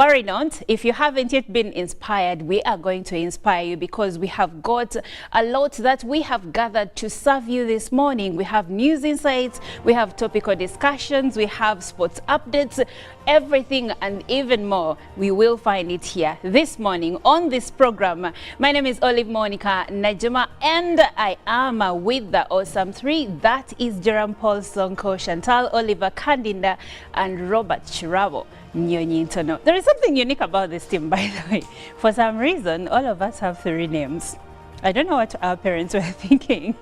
Worry not, if you haven't yet been inspired, we are going to inspire you because we have got a lot that we have gathered to serve you this morning. We have news insights, we have topical discussions, we have sports updates, everything and even more. We will find it here this morning on this program. My name is Olive Monica Najuma and I am with the awesome three. That is Jerome Paul Sonko, Chantal Oliver Kandinda and Robert Chirabo. There is something unique about this team, by the way. For some reason, all of us have three names. I don't know what our parents were thinking.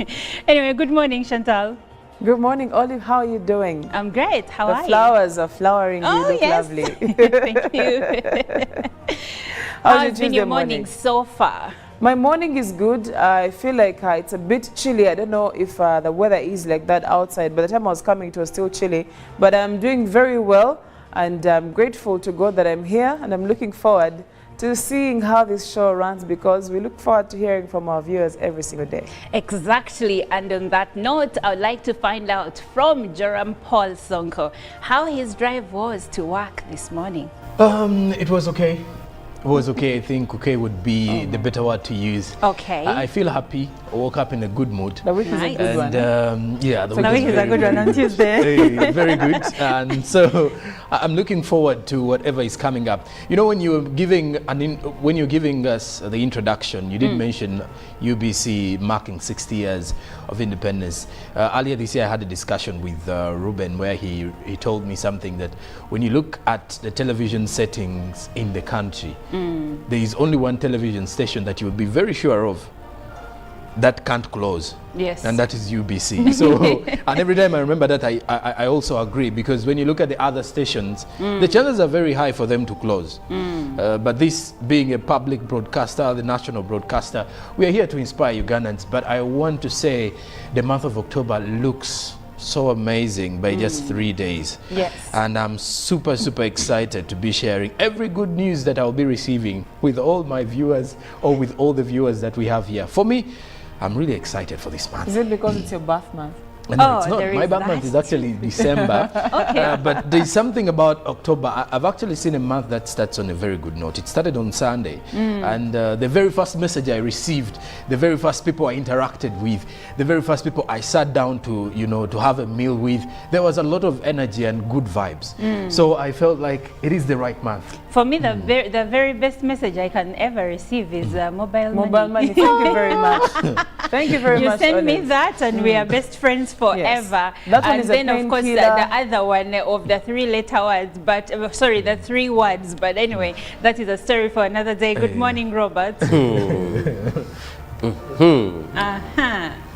Anyway, good morning, Chantal. Good morning, Olive. How are you doing? I'm great. How are you? The flowers are flowering. Oh, you look yes. lovely. Thank you. How's been your morning so far? My morning is good. I feel like it's a bit chilly. I don't know if the weather is like that outside. By the time I was coming, it was still chilly. But I'm doing very well. And I'm grateful to God that I'm here. And I'm looking forward to seeing how this show runs because we look forward to hearing from our viewers every single day. Exactly. And on that note, I would like to find out from Jerome Paul Sonko how his drive was to work this morning. It was okay. It was okay. I think okay would be the better word to use. Okay. I feel happy. I woke up in a good mood. The week is a good one. Yeah, the week is a good one on Tuesday. Very good. And so I'm looking forward to whatever is coming up. You know, when you're giving us the introduction, you did mention UBC marking 60 years of independence. Earlier this year, I had a discussion with Ruben where he told me something that when you look at the television settings in the country, there is only one television station that you will be very sure of that can't close. Yes. And that is UBC. So, and every time I remember that, I also agree because when you look at the other stations, the chances are very high for them to close. But this being a public broadcaster, the national broadcaster, we are here to inspire Ugandans. But I want to say the month of October looks so amazing by just 3 days. Yes. And I'm super excited to be sharing every good news that I'll be receiving with all my viewers or with all the viewers that we have here. For me, I'm really excited for this month. Is it because it's your birth month? No, it's not. My birth month is actually December. Okay. But there's something about October. I've actually seen a month that starts on a very good note. It started on Sunday. And the very first message I received, the very first people I interacted with, the very first people I sat down to, to have a meal with, there was a lot of energy and good vibes. So I felt like it is the right month. For me, the very best message I can ever receive is mobile money. Mobile money. Thank you very much. Thank you very much. You send me that and we are best friends forever. Yes. That one and is then a of course the other one of the 3-letter words, but sorry, the 3 words. But anyway, that is a story for another day. Good morning, Robert.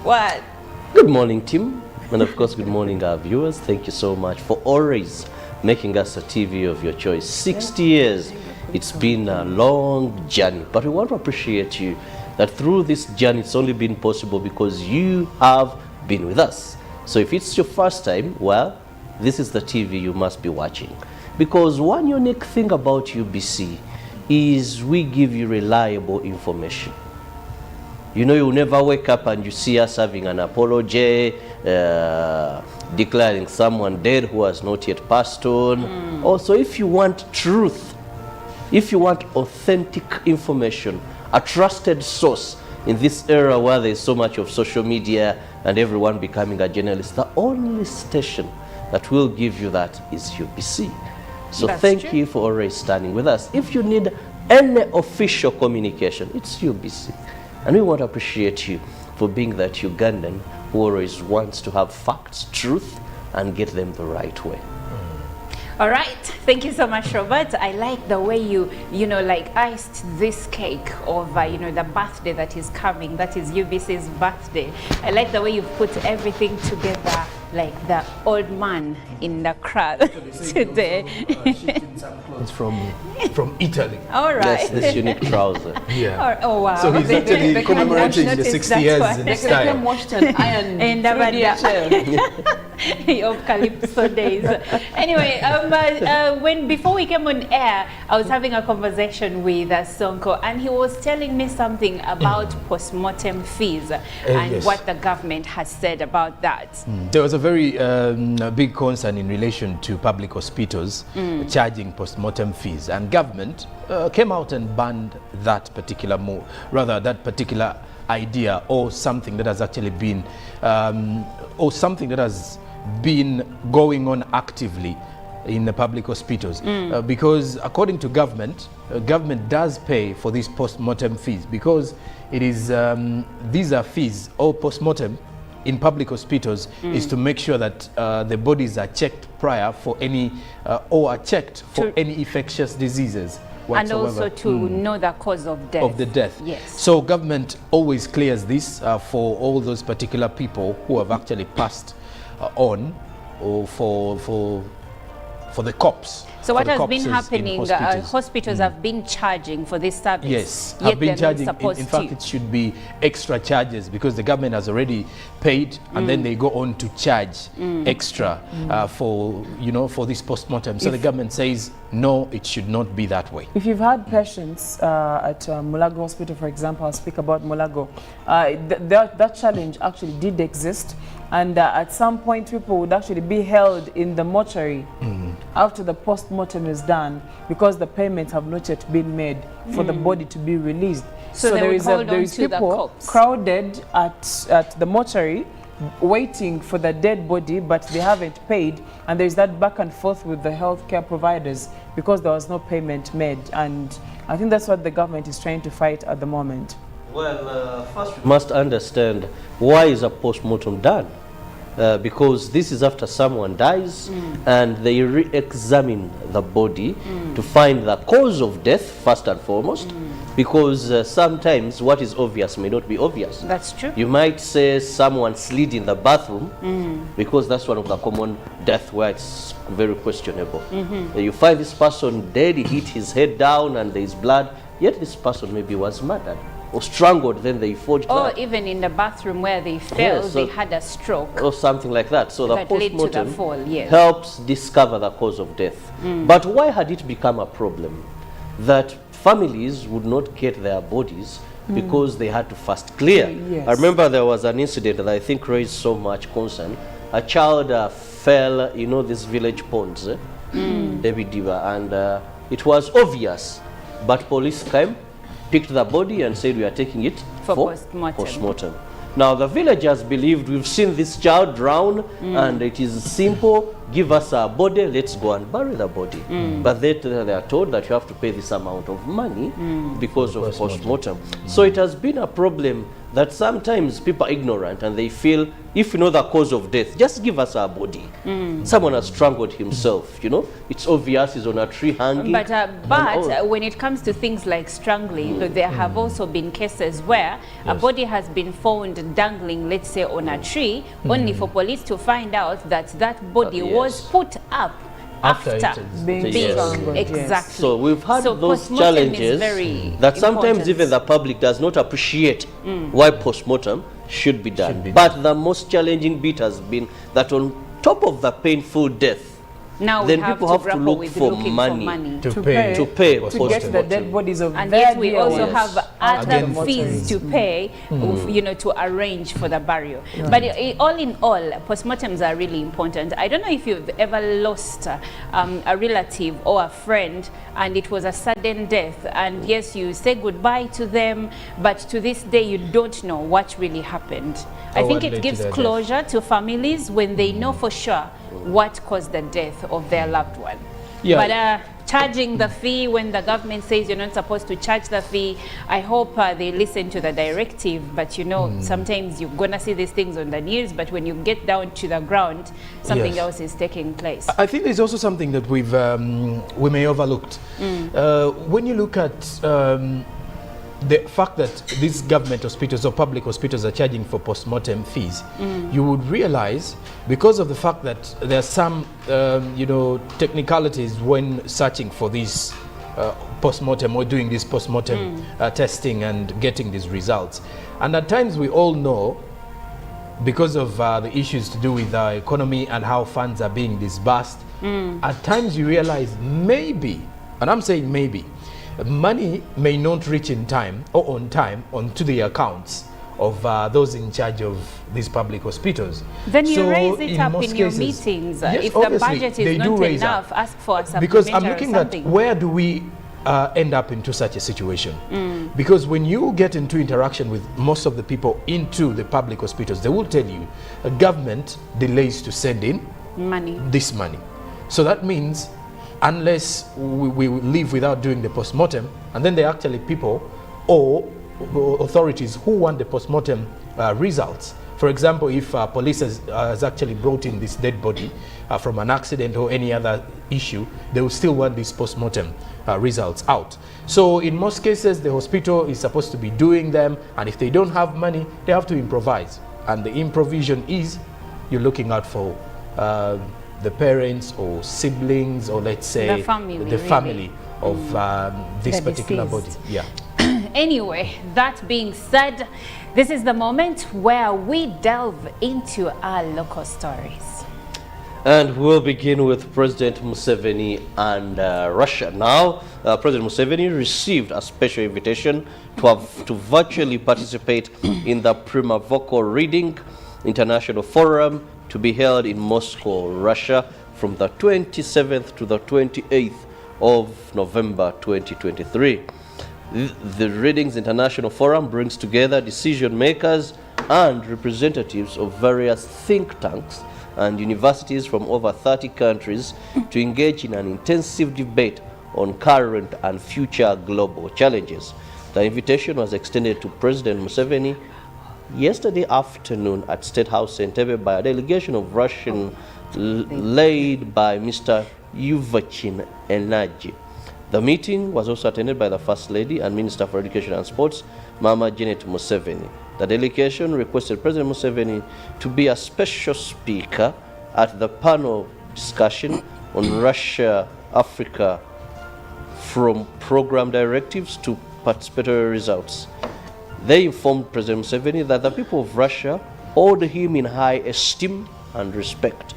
What? Good morning, Tim. And of course, good morning, our viewers. Thank you so much for always making us a TV of your choice. 60 years. It's been a long journey, but we want to appreciate you that through this journey, it's only been possible because you have been with us. So if it's your first time, well, this is the TV you must be watching. Because one unique thing about UBC is we give you reliable information. You know, you'll never wake up and you see us having an apology, declaring someone dead who has not yet passed on. Also, if you want truth, if you want authentic information, a trusted source in this era where there's so much of social media and everyone becoming a journalist, the only station that will give you that is UBC. So thank you for always standing with us. If you need any official communication, it's UBC. And we want to appreciate you for being that Ugandan who always wants to have facts, truth, and get them the right way. All right, thank you so much, Robert. I like the way you iced this cake of, the birthday that is coming. That is UBC's birthday. I like the way you've put everything together like the old man in the crowd today. It's from Italy. All right. Yes, this unique trouser. Yeah. Oh, wow. So he's actually commemorating the 60 years in They style. can washed and ironed in of Calypso days. Anyway, before we came on air, I was having a conversation with Sonko, and he was telling me something about postmortem fees and yes. what the government has said about that. There was a very big concern in relation to public hospitals charging postmortem fees, and government came out and banned that particular that particular idea, or something that has actually been going on actively in the public hospitals, because according to government, government does pay for these post-mortem fees, because it is these are fees or post-mortem in public hospitals is to make sure that the bodies are checked prior for any or are checked for any infectious diseases whatsoever. And also to know the cause of death. Of the death. Yes. So government always clears this for all those particular people who have actually passed on, or for the cops. So what has been happening, hospitals have been charging for this service. Yes, yet have been charging. In fact, it should be extra charges, because the government has already paid, and then they go on to charge extra for this postmortem. So the government says, no, it should not be that way. If you've had patients at Mulago Hospital, for example, I'll speak about Mulago, that challenge actually did exist. And at some point, people would actually be held in the mortuary after the post-mortem is done, because the payments have not yet been made for the body to be released. So there is people crowded at the mortuary waiting for the dead body, but they haven't paid. And there's that back and forth with the healthcare providers because there was no payment made. And I think that's what the government is trying to fight at the moment. Well, first we must understand, why is a post-mortem done? Because this is after someone dies, and they re-examine the body to find the cause of death first and foremost, because sometimes what is obvious may not be obvious. That's true. You might say someone slid in the bathroom, because that's one of the common death where it's very questionable. You find this person dead, he hit his head down and there is blood, yet this person maybe was murdered or strangled, then they forged or that. even in the bathroom where they fell, they had a stroke. Or something like that. So the postmortem helps discover the cause of death. But why had it become a problem that families would not get their bodies because they had to first clear? Yes. I remember there was an incident that I think raised so much concern. A child fell, these village ponds, David Diva, and it was obvious, but police came, picked the body and said, we are taking it for postmortem. Now the villagers believed, we've seen this child drown and it is simple, give us our body, let's go and bury the body. But they are told that you have to pay this amount of money because of postmortem. So it has been a problem that sometimes people are ignorant and they feel, if you know the cause of death, just give us our body. Someone has strangled himself, it's obvious, he's on a tree hanging. But when it comes to things like strangling, there have also been cases where a body has been found dangling, let's say, on a tree, only for police to find out that that body was put up after being strangled. Exactly. So we've had those challenges that sometimes even the public does not appreciate why postmortem should be done. But the most challenging bit has been that on top of the painful death, now then we have people to have to grapple look with for looking money, for pay to get the dead bodies of and their yet we dear also ones have other fees to pay, to arrange for the burial. But all in all, postmortems are really important. I don't know if you've ever lost a relative or a friend and it was a sudden death, and yes, you say goodbye to them, but to this day you don't know what really happened. I think it gives closure to families when they know for sure what caused the death of their loved one. But charging the fee, when the government says you're not supposed to charge the fee, I hope they listen to the directive. But sometimes you're gonna see these things on the news, but when you get down to the ground, something else is taking place. I think there's also something that we may overlooked. When you look at the fact that these government hospitals or public hospitals are charging for post-mortem fees, you would realize, because of the fact that there are some technicalities when searching for these post-mortem or doing this post-mortem testing and getting these results. And at times we all know because of the issues to do with the economy and how funds are being disbursed, at times you realize maybe, and I'm saying maybe, money may not reach in time or on time onto the accounts of those in charge of these public hospitals. Then you So raise it up in your cases, meetings. yes, If the obviously, budget they is do not raise enough, up. ask for a supplementary Because I'm looking or at something. where do we end up into such a situation. Because when you get into interaction with most of the people into the public hospitals, they will tell you a government delays to send in Money. this money. So that means unless we leave without doing the post-mortem, and then there are actually people or authorities who want the post-mortem results. For example, if police has actually brought in this dead body from an accident or any other issue, they will still want these post-mortem results out. So in most cases, the hospital is supposed to be doing them, and if they don't have money, they have to improvise. And the improvisation is you're looking out for the parents or siblings, or let's say the family of this The particular deceased. body. Yeah. Anyway, that being said, this is the moment where we delve into our local stories. And we'll begin with President Museveni and Russia. Now, President Museveni received a special invitation to virtually participate in the Prima Vocal Reading International Forum to be held in Moscow, Russia, from the 27th to the 28th of November 2023. The Readings International Forum brings together decision makers and representatives of various think tanks and universities from over 30 countries to engage in an intensive debate on current and future global challenges. The invitation was extended to President Museveni yesterday afternoon at State House Entebbe by a delegation of Russian led by Mr. Yuvachin Energy. The meeting was also attended by the First Lady and Minister for Education and Sports, Mama Janet Museveni. The delegation requested President Museveni to be a special speaker at the panel discussion on Russia, Africa, from program directives to participatory results. They informed President Museveni that the people of Russia hold him in high esteem and respect.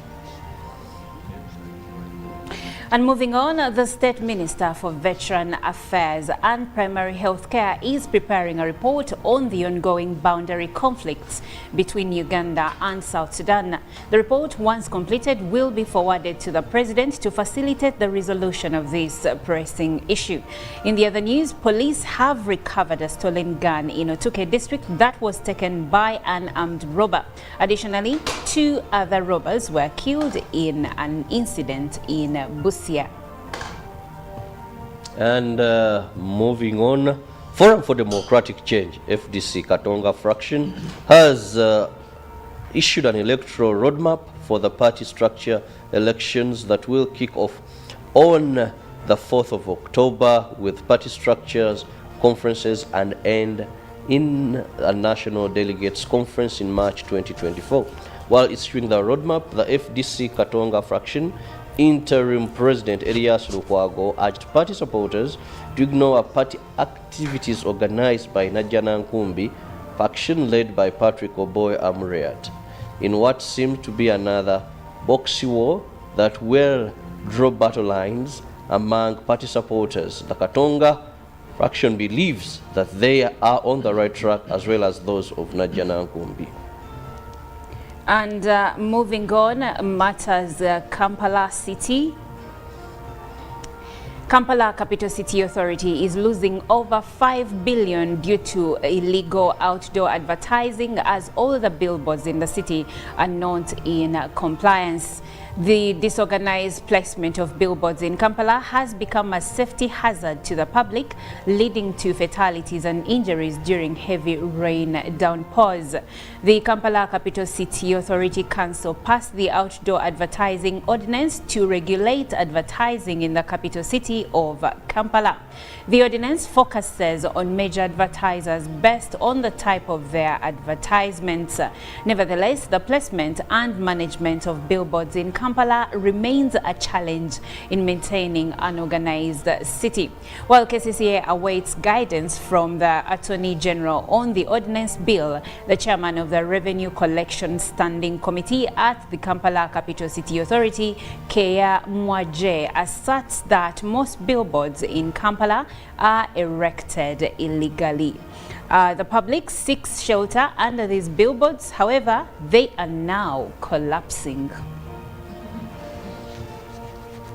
And moving on, the State Minister for Veteran Affairs and Primary Health Care is preparing a report on the ongoing boundary conflicts between Uganda and South Sudan. The report, once completed, will be forwarded to the President to facilitate the resolution of this pressing issue. In the other news, police have recovered a stolen gun in Otuke district that was taken by an armed robber. Additionally, 2 other robbers were killed in an incident in Busia. And moving on, Forum for Democratic Change, FDC Katonga fraction, has issued an electoral roadmap for the party structure elections that will kick off on the 4th of October with party structures, conferences, and end in a national delegates conference in March 2024. While issuing the roadmap, the FDC Katonga fraction Interim President Elias Lukwago urged party supporters to ignore party activities organized by Najana Nkumbi, faction led by Patrick Oboy Amuriat, in what seemed to be another boxing war that will draw battle lines among party supporters. The Katonga faction believes that they are on the right track, as well as those of Najana Nkumbi. And moving on, matters Kampala City. Kampala Capital City Authority is losing over 5 billion due to illegal outdoor advertising, as all the billboards in the city are not in compliance. The disorganized placement of billboards in Kampala has become a safety hazard to the public, leading to fatalities and injuries during heavy rain downpours. The Kampala Capital City Authority Council passed the outdoor advertising ordinance to regulate advertising in the capital city of Kampala. The ordinance focuses on major advertisers based on the type of their advertisements. Nevertheless, the placement and management of billboards in Kampala Kampala remains a challenge in maintaining an organized city. While KCCA awaits guidance from the Attorney General on the Ordinance Bill, the chairman of the Revenue Collection Standing Committee at the Kampala Capital City Authority, Keya Mwaje, asserts that most billboards in Kampala are erected illegally. The public seeks shelter under these billboards. However, they are now collapsing.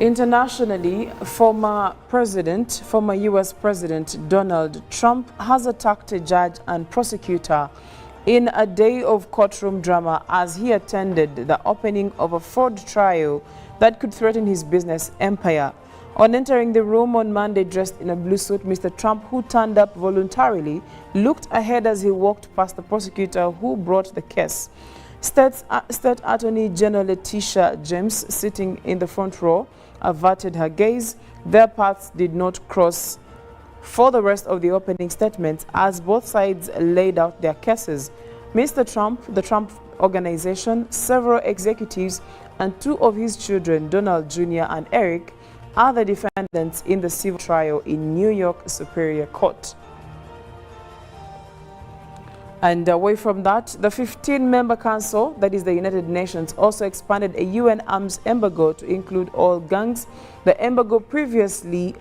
Internationally, former US President Donald Trump has attacked a judge and prosecutor in a day of courtroom drama as he attended the opening of a fraud trial that could threaten his business empire. On entering the room on Monday dressed in a blue suit, Mr. Trump, who turned up voluntarily, looked ahead as he walked past the prosecutor who brought the case. State Attorney General Letitia James, sitting in the front row, averted her gaze. Their paths did not cross for the rest of the opening statements as both sides laid out their cases. Mr. Trump, the Trump Organization, several executives, and two of his children, Donald Jr. and Eric, are the defendants in the civil trial in New York Superior Court. And away from that, the 15-member council, that is the United Nations, also expanded a UN arms embargo to include all gangs. The embargo previously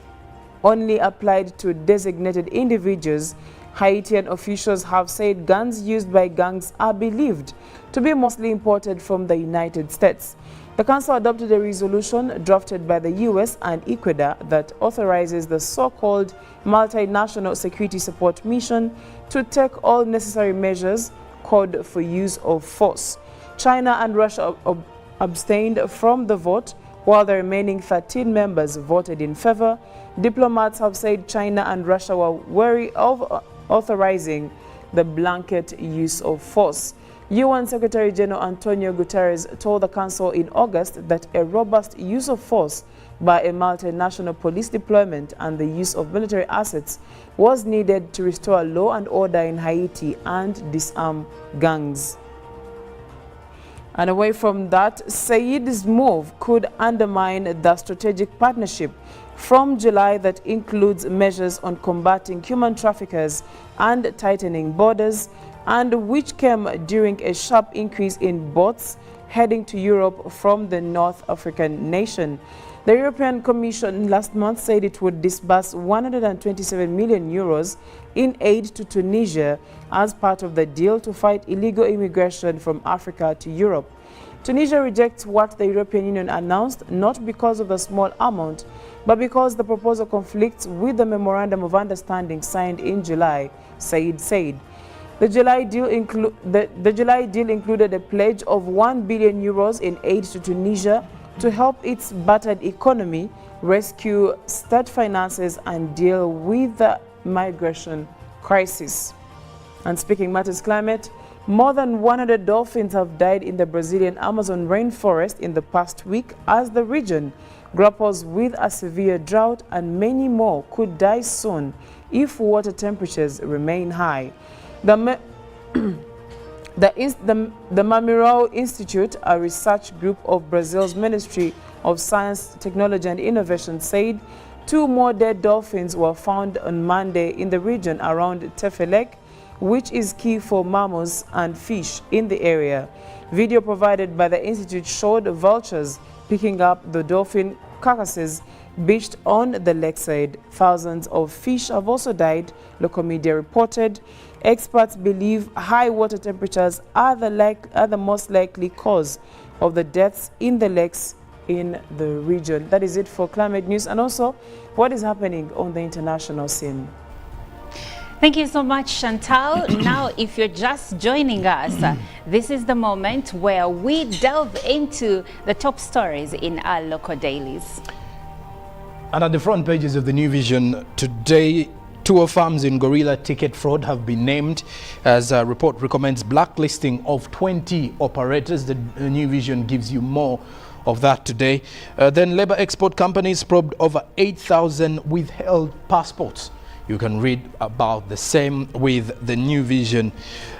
only applied to designated individuals. Haitian officials have said guns used by gangs are believed to be mostly imported from the United States. The Council adopted a resolution drafted by the US and Ecuador that authorizes the so-called Multinational Security Support Mission to take all necessary measures called for use of force. China and Russia abstained from the vote, while the remaining 13 members voted in favor. Diplomats have said China and Russia were wary of authorizing the blanket use of force. UN Secretary General Antonio Guterres told the Council in August that a robust use of force by a multinational police deployment and the use of military assets was needed to restore law and order in Haiti and disarm gangs. And away from that, Said's move could undermine the strategic partnership from July that includes measures on combating human traffickers and tightening borders, and which came during a sharp increase in boats heading to Europe from the North African nation. The European Commission last month said it would disburse 127 million euros in aid to Tunisia as part of the deal to fight illegal immigration from Africa to Europe. Tunisia rejects what the European Union announced, not because of the small amount, but because the proposal conflicts with the Memorandum of Understanding signed in July, Said said. The July deal included a pledge of 1 billion euros in aid to Tunisia to help its battered economy, rescue state finances, and deal with the migration crisis. And speaking matters climate, more than 100 dolphins have died in the Brazilian Amazon rainforest in the past week as the region grapples with a severe drought, and many more could die soon if water temperatures remain high. The Mamirao Institute, a research group of Brazil's Ministry of Science, Technology and Innovation, said 2 more dead dolphins were found on Monday in the region around Tefelec, which is key for mammals and fish in the area. Video provided by the institute showed vultures picking up the dolphin carcasses beached on the lakeside. Thousands of fish have also died, local media reported. Experts believe high water temperatures are the most likely cause of the deaths in the lakes in the region. That is it for climate news, and also what is happening on the international scene. Thank you so much, Chantal. Now, if you're just joining us, this is the moment where we delve into the top stories in our local dailies. And at the front pages of the New Vision today, tour firms in gorilla ticket fraud have been named as a report recommends blacklisting of 20 operators. The New Vision gives you more of that today. Then labor export companies probed over 8,000 withheld passports. You can read about the same with the New Vision.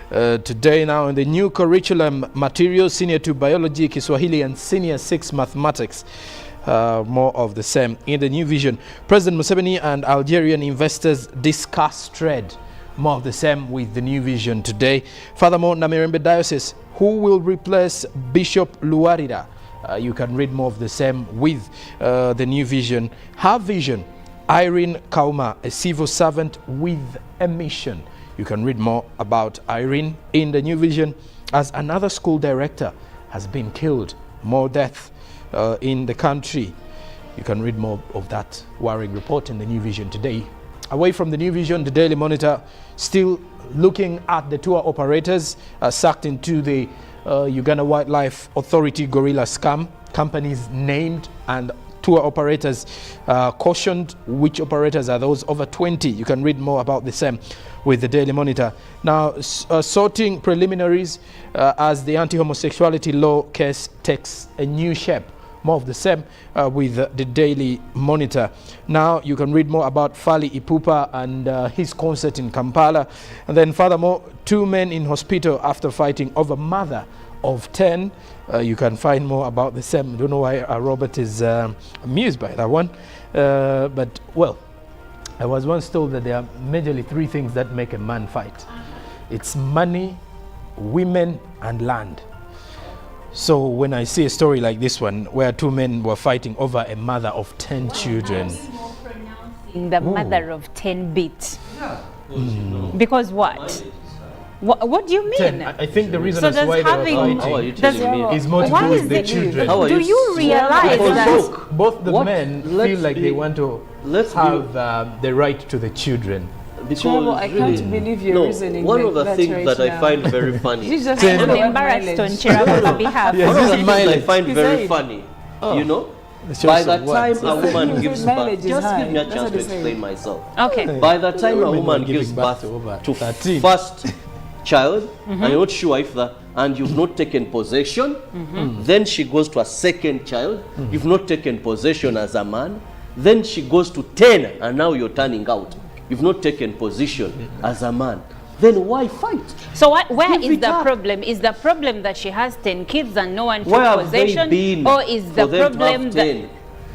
Today now in the new curriculum materials, Senior 2 Biology, Kiswahili and Senior 6 Mathematics. More of the same in the New Vision. President Museveni and Algerian investors discuss trade. More of the same with the New Vision today. Furthermore, Namirembe Diocese, who will replace Bishop Luarira? You can read more of the same with the New Vision. Her vision, Irene Kauma, a civil servant with a mission. You can read more about Irene in the New Vision, as another school director has been killed. More death in the country. You can read more of that worrying report in the New Vision today. Away from the New Vision, the Daily Monitor still looking at the tour operators sucked into the Uganda Wildlife Authority gorilla scam. Companies named and tour operators cautioned. Which operators are those? Over 20. You can read more about the same with the Daily Monitor. Now, sorting preliminaries as the anti-homosexuality law case takes a new shape. More of the same with the Daily Monitor. Now you can read more about Fally Ipupa and his concert in Kampala. And then furthermore, 2 men in hospital after fighting over mother of 10. You can find more about the same. I don't know why Robert is amused by that one. But well, I was once told that there are majorly 3 things that make a man fight. It's money, women, and land. So when I see a story like this one, where 2 men were fighting over a mother of 10 children. In the mother of 10 bit. Because what? What do you mean? 10. I think the reason So that's why does they were having- How are you fighting telling me? is more to Why do with is the it- children. How are Do you realize Because that? look, Both the what- men feel let's like be- they want to let's be- have the right to the children. because Trouble, I can't really- believe you're no, reasoning one like of the that things right that I now. find very funny. She's just Ten. I'm about embarrassed on mileage. Chirabo's behalf. Yes. One of the This is things I mileage. find He very said- funny, Oh. you know, The choice by of the time words. a woman He gives said birth, mileage is just high. give me a That's chance what to he's saying. explain myself. Okay. By the time a Women woman were giving gives birth birth to over to 13. first child, and you're not sure if the, and you've not taken possession, then she goes to a second child, you've not taken possession as a man, then she goes to 10, and now you're turning out. You've not taken position as a man. Then why fight? So where Give is it the up. problem? Is the problem that she has 10 kids and no one took Where have they possession? been Or is the for them to problem have that... 10?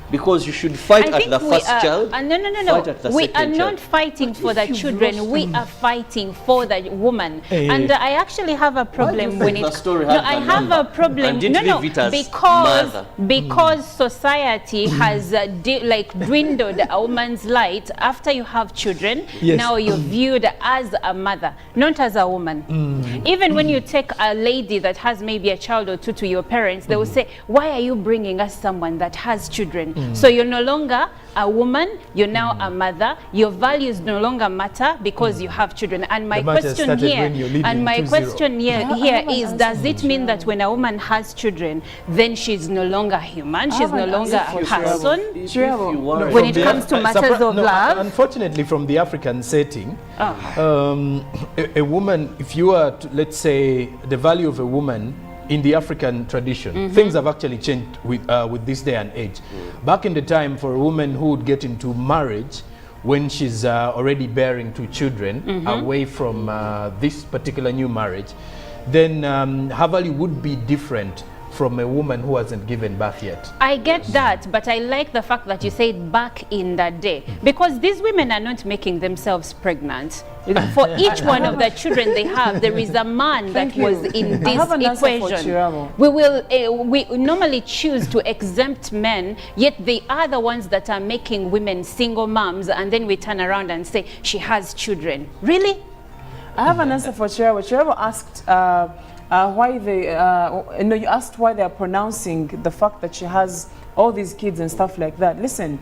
Because you should fight I at think the we first are, child. no, fight at the we are second not child. fighting for the you've children. lost We are fighting for the woman. Hey. And I actually have a problem think when the it. story No, had I the have number a problem. and didn't No, leave it as because mother? because society has dwindled a woman's light. After you have children, Yes. now you're viewed as a mother, not as a woman. Even when you take a lady that has maybe a child or 2 to your parents, they will say, "Why are you bringing us someone that has children?" So you're no longer a woman, you're now a mother. Your values no longer matter because you have children. And my The matter question started here, when you're leading and my 2-0. question here have an is, answer does for it mean that when a woman has children, then she's no longer human? She's have no an longer answer a for Shirabo. person? If Trouble. you want- When From it the comes to Af- matters of no, love? Unfortunately, from the African setting, Oh. a woman, if you are, to, let's say, the value of a woman in the African tradition, things have actually changed with this day and age. Back in the time, for a woman who would get into marriage when she's already bearing 2 children away from this particular new marriage, then her value would be different from a woman who hasn't given birth yet. I get that, but I like the fact that you said back in the day, because these women are not making themselves pregnant. For each one of the children they have, there is a man that Thank you. was in I have an this answer for equation. Chirabo. We normally choose to exempt men, yet they are the ones that are making women single moms, and then we turn around and say she has children. Really? I have an answer for Chirabo. Chirabo asked why they, no, you asked why they are pronouncing the fact that she has all these kids and stuff like that. Listen,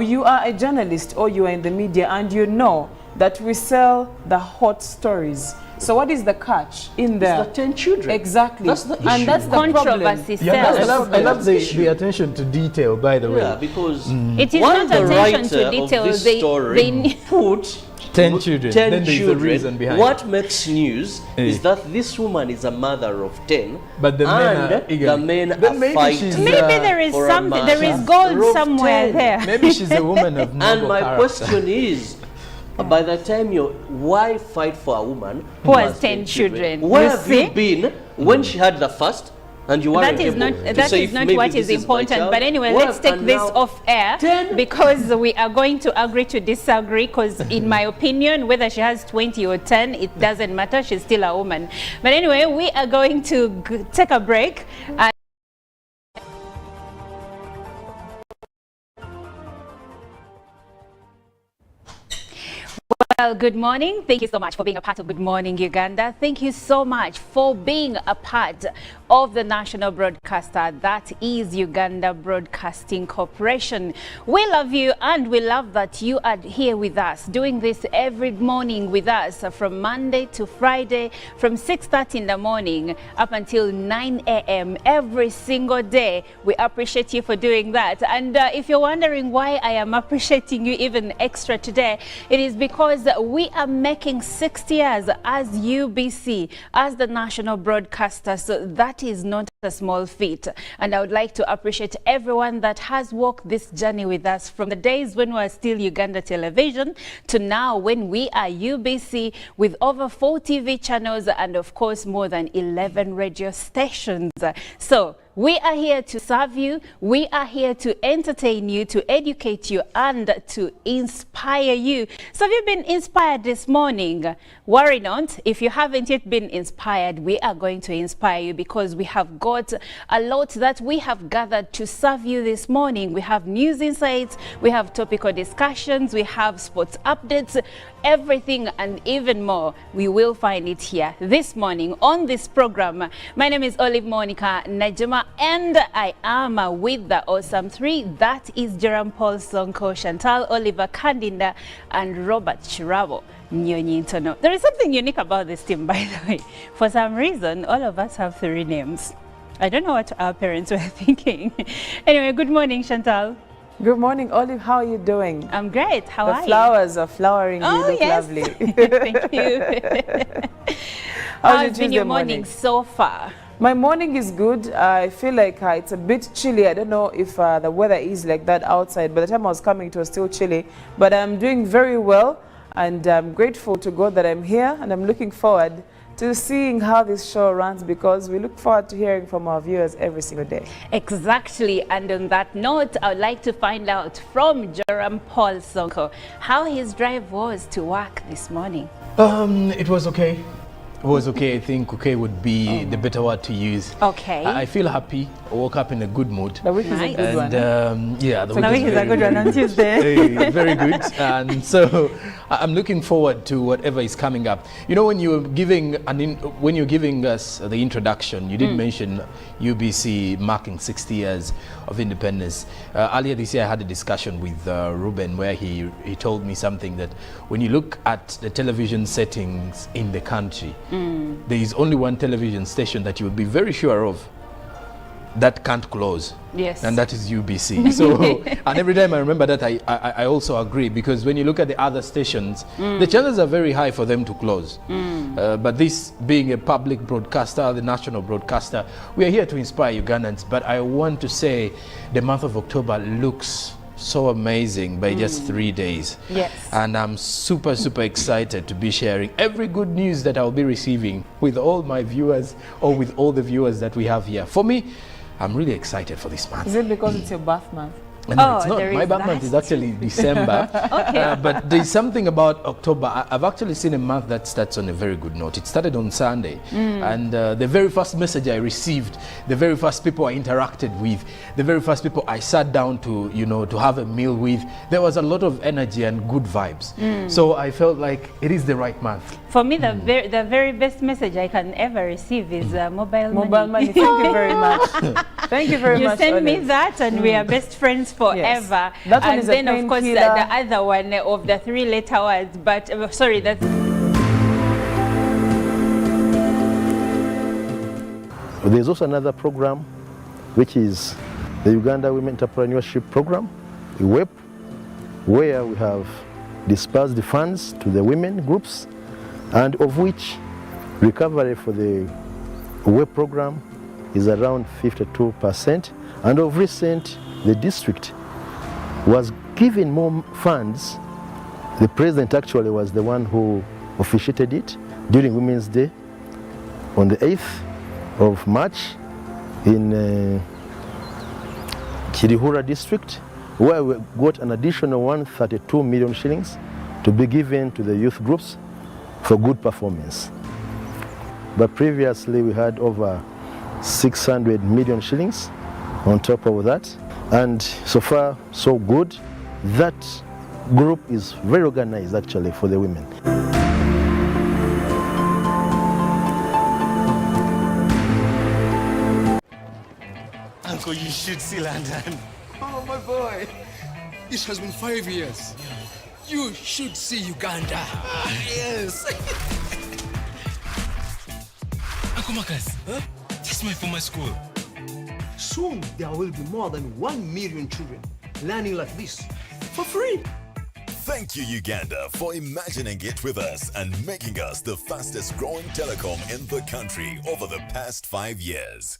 you are a journalist or you are in the media and you know that we sell the hot stories. So what is the catch in there? It's the 10 children. Exactly. That's the And issue. that's the problem. Controversy Yeah, sells. I love the attention to detail, by the way. Yeah, because It is one not the attention writer to detail. of this They story put 10 children. 10 Then there's a children. reason behind What it. makes news is that this woman is a mother of 10, But the men and are eager. the men Then are maybe fighting. she's, Maybe there is for a something, there is mother gold of somewhere 10. there. Maybe she's a woman of noble And my character. question is, By the time why fight for a woman who has 10 children? Where have you been when she had the first? And you that is not what is important. But anyway, let's take this off air because we are going to agree to disagree, because in my opinion, whether she has 20 or 10, it doesn't matter. She's still a woman. But anyway, we are going to take a break. Well, good morning. Thank you so much for being a part of Good Morning Uganda. Thank you so much for being a part of the national broadcaster that is Uganda Broadcasting Corporation. We love you, and we love that you are here with us, doing this every morning with us from Monday to Friday, from 6:30 in the morning up until 9 a.m. every single day. We appreciate you for doing that. And if you're wondering why I am appreciating you even extra today, it is because we are making 60 years as UBC, as the national broadcaster. So that is not a small feat. And I would like to appreciate everyone that has walked this journey with us from the days when we were still Uganda Television to now when we are UBC with over 4 TV channels and of course more than 11 radio stations. So we are here to serve you. We are here to entertain you, to educate you, and to inspire you. So have you been inspired this morning? Worry not. If you haven't yet been inspired, we are going to inspire you because we have got a lot that we have gathered to serve you this morning. We have news insights, we have topical discussions, we have sports updates, everything and even more. We will find it here this morning on this program. My name is Olive Monica Najuma, and I am with the awesome three. That is Jerome Paul Sonko, Chantal Oliver Kandinda, and Robert Chirabo Nyonyintono. There is something unique about this team, by the way. For some reason, all of us have 3 names. I don't know what our parents were thinking. Anyway, good morning, Chantal. Good morning, Olive. How are you doing? I'm great. How are you? The flowers are flowering. Oh, you look yes. lovely. Thank you. How's been your morning so far? My morning is good. I feel like it's a bit chilly. I don't know if the weather is like that outside. By the time I was coming, it was still chilly. But I'm doing very well, and I'm grateful to God that I'm here, and I'm looking forward to seeing how this show runs, because we look forward to hearing from our viewers every single day. Exactly. And on that note, I would like to find out from Jerome Paul Sonko how his drive was to work this morning. It was okay. It was okay. I think okay would be the better word to use. Okay. I feel happy. I woke up in a good mood. The week is a good one. Yeah, the week is a good one on Tuesday. Very good. And so I'm looking forward to whatever is coming up. You know, when you're giving us the introduction, you did mention UBC marking 60 years of independence. Earlier this year, I had a discussion with Ruben where he told me something that when you look at the television settings in the country, there is only one television station that you will be very sure of that can't close. Yes. And that is UBC. So, and every time I remember that, I also agree, because when you look at the other stations, the chances are very high for them to close. But this being a public broadcaster, the national broadcaster, we are here to inspire Ugandans. But I want to say the month of October looks so amazing by just 3 days. Yes. And I'm super excited to be sharing every good news that I'll be receiving with all my viewers, or with all the viewers that we have here. For me, I'm really excited for this month. Is it because it's your birth month? No, it's not. My birth month is actually December. Okay. But there's something about October. I've actually seen a month that starts on a very good note. It started on Sunday. And the very first message I received, the very first people I interacted with, the very first people I sat down to, to have a meal with, there was a lot of energy and good vibes. So I felt like it is the right month. For me, the very best message I can ever receive is mobile money. Mobile money. Thank you very much. Thank you very much. You send me that, and we are best friends forever. Yes. That one and is then, a of course, the other one of the 3-letter words. But sorry, that's. There's also another program, which is the Uganda Women Entrepreneurship Program, WEP, where we have dispersed the funds to the women groups, and of which recovery for the WEP program is around 52%. And of recent, the district was given more funds The president actually was the one who officiated it during Women's Day on the 8th of March in Kirihura district, where we got an additional 132 million shillings to be given to the youth groups for good performance. But previously we had over 600 million shillings on top of that, and so far so good. That group is very organized actually for the women. Uncle, you should see London. Oh, my boy. This has been 5 years. You should see Uganda. Yes. Uncle Marcus, huh? This is my former school. Soon there will be more than 1 million children learning like this for free. Thank you, Uganda, for imagining it with us and making us the fastest growing telecom in the country over the past 5 years.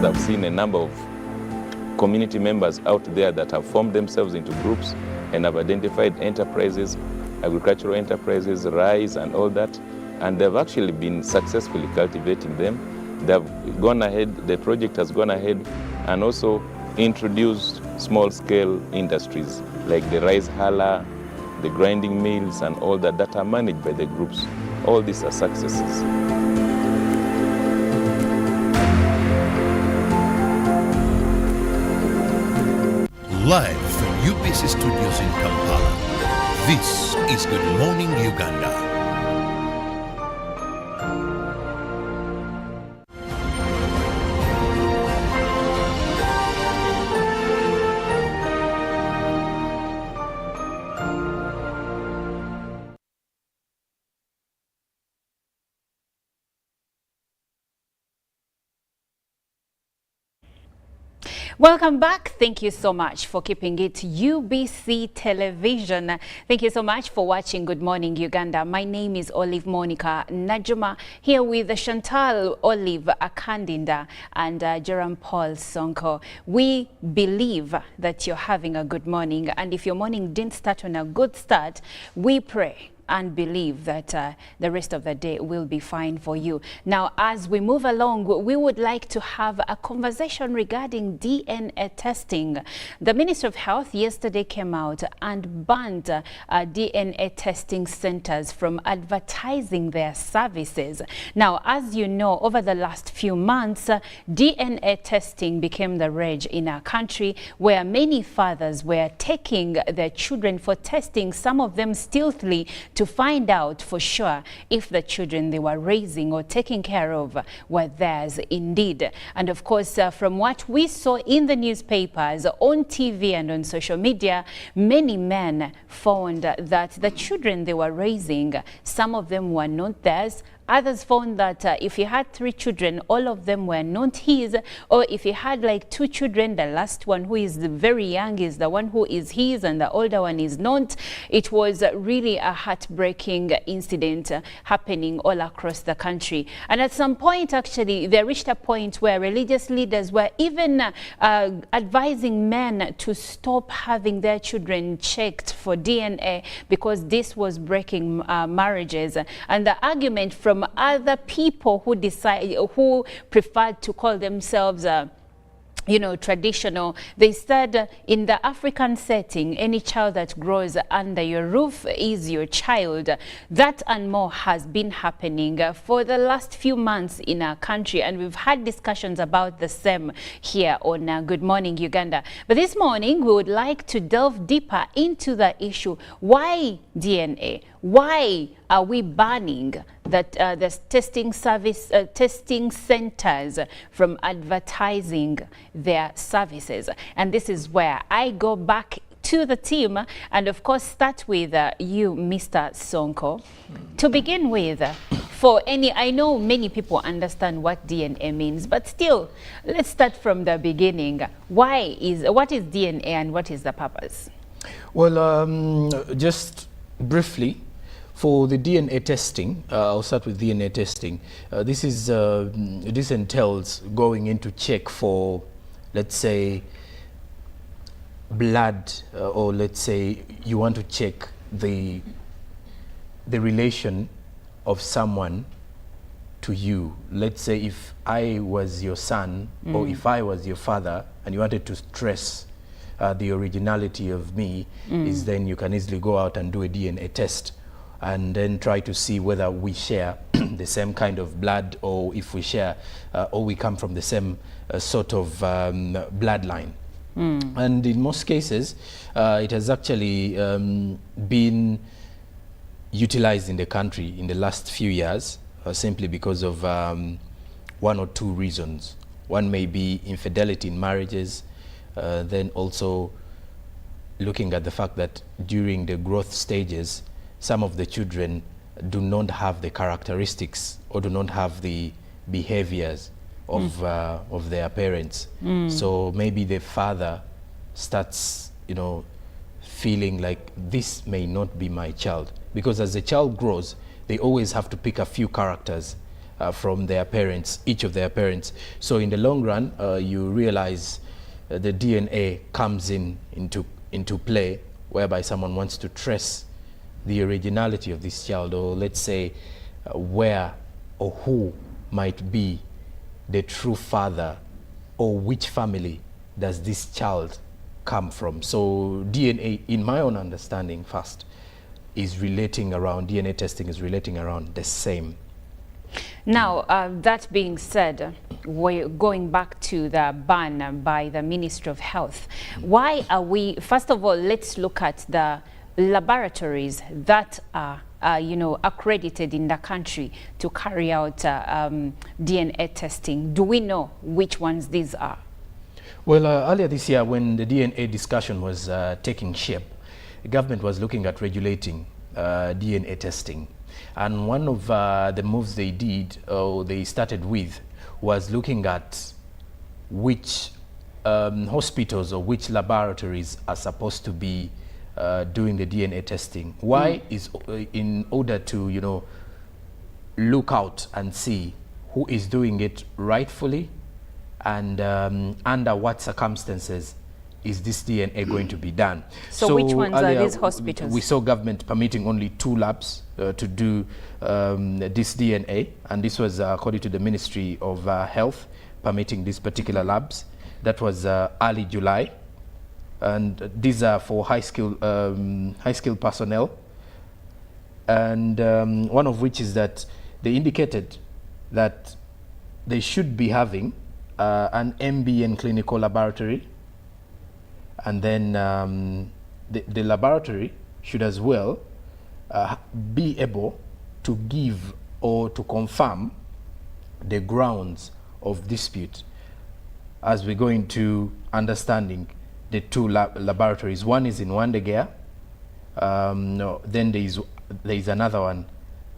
I've seen a number of community members out there that have formed themselves into groups and have identified enterprises, agricultural enterprises, rice and all that, and they've actually been successfully cultivating them. They've gone ahead, the project has gone ahead and also introduced small-scale industries like the rice huller, the grinding mills and all that that are managed by the groups. All these are successes. Live from UBC Studios in Kampala, this is Good Morning Uganda. Welcome back. Thank you so much for keeping it UBC Television. Thank you so much for watching Good Morning Uganda. My name is Olive Monica Najuma, here with Chantal Olive Akandinda and Jerome Paul Sonko. We believe that you're having a good morning, and if your morning didn't start on a good start, we pray and believe that the rest of the day will be fine for you. Now, as we move along, we would like to have a conversation regarding DNA testing. The Ministry of Health yesterday came out and banned DNA testing centers from advertising their services. Now, as you know, over the last few months, DNA testing became the rage in our country, where many fathers were taking their children for testing, some of them stealthily, to find out for sure if the children they were raising or taking care of were theirs indeed. And of course, from what we saw in the newspapers, on TV and on social media, many men found that the children they were raising, some of them were not theirs. Others found that if he had 3 children, all of them were not his, or if he had like 2 children, the last one who is very young is the one who is his and the older one is not. It was really a heartbreaking incident happening all across the country. And at some point, actually, they reached a point where religious leaders were even advising men to stop having their children checked for DNA because this was breaking marriages. And the argument from other people who preferred to call themselves traditional, they said in the African setting, any child that grows under your roof is your child. That and more has been happening for the last few months in our country, and we've had discussions about the same here on Good Morning Uganda. But this morning, we would like to delve deeper into the issue. Why DNA? Why are we banning that the testing centers from advertising their services? And this is where I go back to the team and of course start with you, Mr. Sonko. To begin with, I know many people understand what DNA means, but still, let's start from the beginning. What is DNA and what is the purpose? Well, just briefly, For the DNA testing, I'll start with DNA testing. This entails going in to check for, let's say, blood, or let's say you want to check the relation of someone to you. Let's say if I was your son or if I was your father and you wanted to stress the originality of me, is then you can easily go out and do a DNA test and then try to see whether we share the same kind of blood, or if we share or we come from the same sort of bloodline. And in most cases, it has actually been utilized in the country in the last few years, simply because of one or two reasons. One may be infidelity in marriages, then also looking at the fact that during the growth stages, some of the children do not have the characteristics or do not have the behaviors of their parents. So maybe the father starts, feeling like this may not be my child, because as the child grows, they always have to pick a few characters from their parents, each of their parents. So in the long run, you realize the DNA comes into play, whereby someone wants to trace the originality of this child, or let's say where or who might be the true father, or which family does this child come from. So DNA, in my own understanding first, is relating around, DNA testing is relating around the same. Now, that being said, we're going back to the ban by the Ministry of Health. Why are we, first of all, let's look at the laboratories that are accredited in the country to carry out DNA testing. Do we know which ones these are? Well, earlier this year, when the DNA discussion was taking shape, the government was looking at regulating DNA testing. And one of the moves they did, or they started with, was looking at which hospitals or which laboratories are supposed to be doing the DNA testing. Why? Is in order to, look out and see who is doing it rightfully, and under what circumstances is this DNA going to be done. So which ones are these hospitals? We saw government permitting only 2 labs to do this DNA, and this was according to the Ministry of Health, permitting these particular labs. That was early July. And these are for high-skilled personnel, and one of which is that they indicated that they should be having an MBN clinical laboratory, and then the laboratory should as well be able to give or to confirm the grounds of dispute, as we go into understanding the 2 laboratories. One is in Wandegea, then there is another one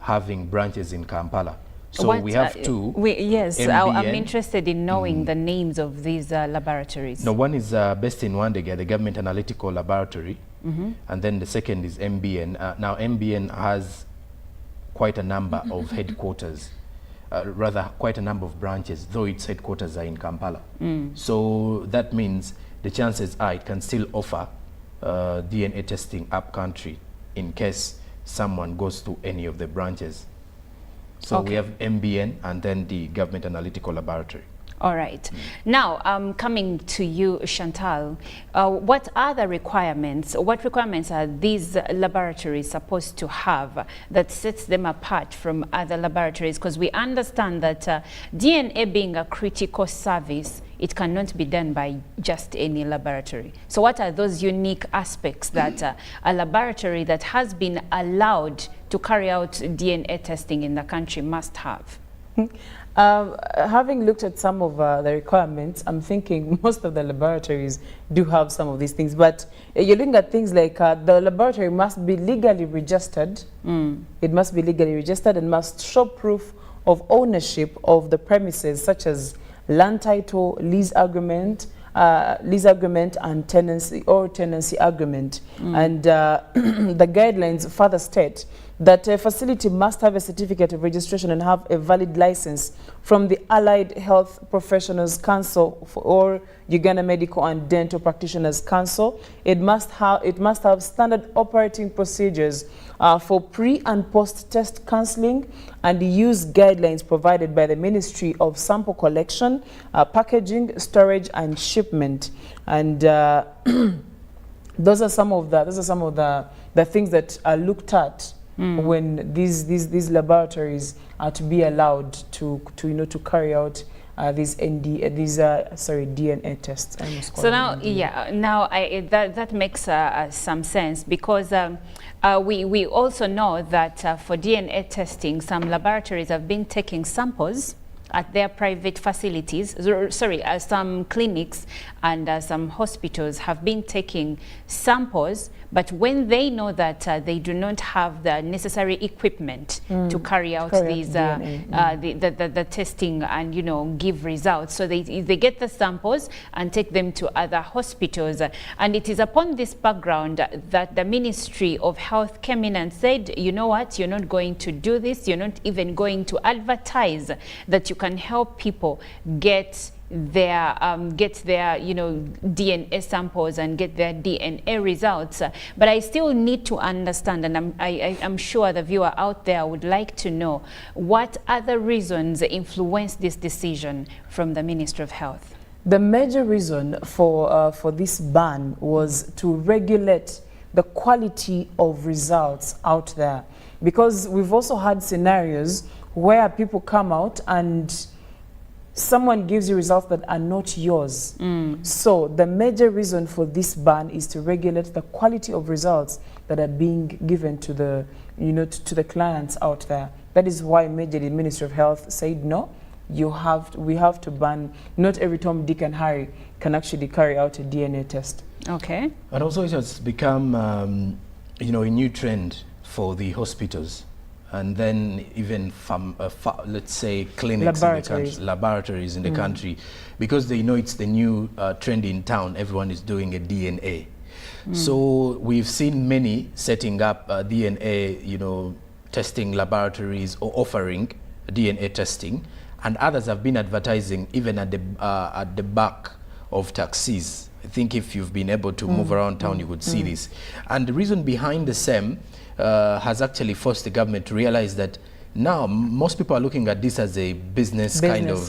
having branches in Kampala. So we have 2. Yes, MBN. I'm interested in knowing the names of these laboratories. No, one is based in Wandegea, the Government Analytical Laboratory, and then the second is MBN. Now MBN has quite a number of headquarters, rather quite a number of branches, though its headquarters are in Kampala. So that means the chances are it can still offer DNA testing up country in case someone goes to any of the branches. So we have MBN and then the Government Analytical Laboratory. All right. Now, coming to you, Chantal, what are the requirements? What requirements are these laboratories supposed to have that sets them apart from other laboratories? Because we understand that DNA being a critical service, it cannot be done by just any laboratory. So what are those unique aspects that a laboratory that has been allowed to carry out DNA testing in the country must have? Having looked at some of the requirements, I'm thinking most of the laboratories do have some of these things, but you're looking at things like the laboratory must be legally registered. It must be legally registered and must show proof of ownership of the premises, such as land title, lease agreement, and tenancy agreement. And the guidelines further state that a facility must have a certificate of registration and have a valid license from the Allied Health Professionals Council or Uganda Medical and Dental Practitioners Council. It must have standard operating procedures for pre and post test counseling and use guidelines provided by the Ministry of Sample Collection, Packaging, Storage and Shipment. And those are some of the things that are looked at when these laboratories are to be allowed to carry out these DNA tests. So now, that makes some sense, because we also know that for DNA testing, some laboratories have been taking samples at their private facilities. Some clinics and some hospitals have been taking samples, but when they know that they do not have the necessary equipment to carry out these the testing and give results, so they get the samples and take them to other hospitals. And it is upon this background that the Ministry of Health came in and said, you know what, you're not going to do this, you're not even going to advertise that you can help people get their DNA samples and get their DNA results. But I still need to understand, and I'm sure the viewer out there would like to know, what other reasons influenced this decision from the Ministry of Health? The major reason for this ban was to regulate the quality of results out there, because we've also had scenarios where people come out and someone gives you results that are not yours. So the major reason for this ban is to regulate the quality of results that are being given to the to the clients out there. That is why majorly the Ministry of Health said no, we have to ban. Not every Tom, Dick and Harry can actually carry out a DNA test. Okay. And also it has become a new trend for the hospitals, and then even from let's say clinics, laboratories in the country, because they know it's the new trend in town. Everyone is doing a DNA. So we've seen many setting up DNA testing laboratories or offering DNA testing, and others have been advertising even at the back of taxis. I think if you've been able to move around town, you would see this. And the reason behind the same has actually forced the government to realize that now most people are looking at this as a business kind of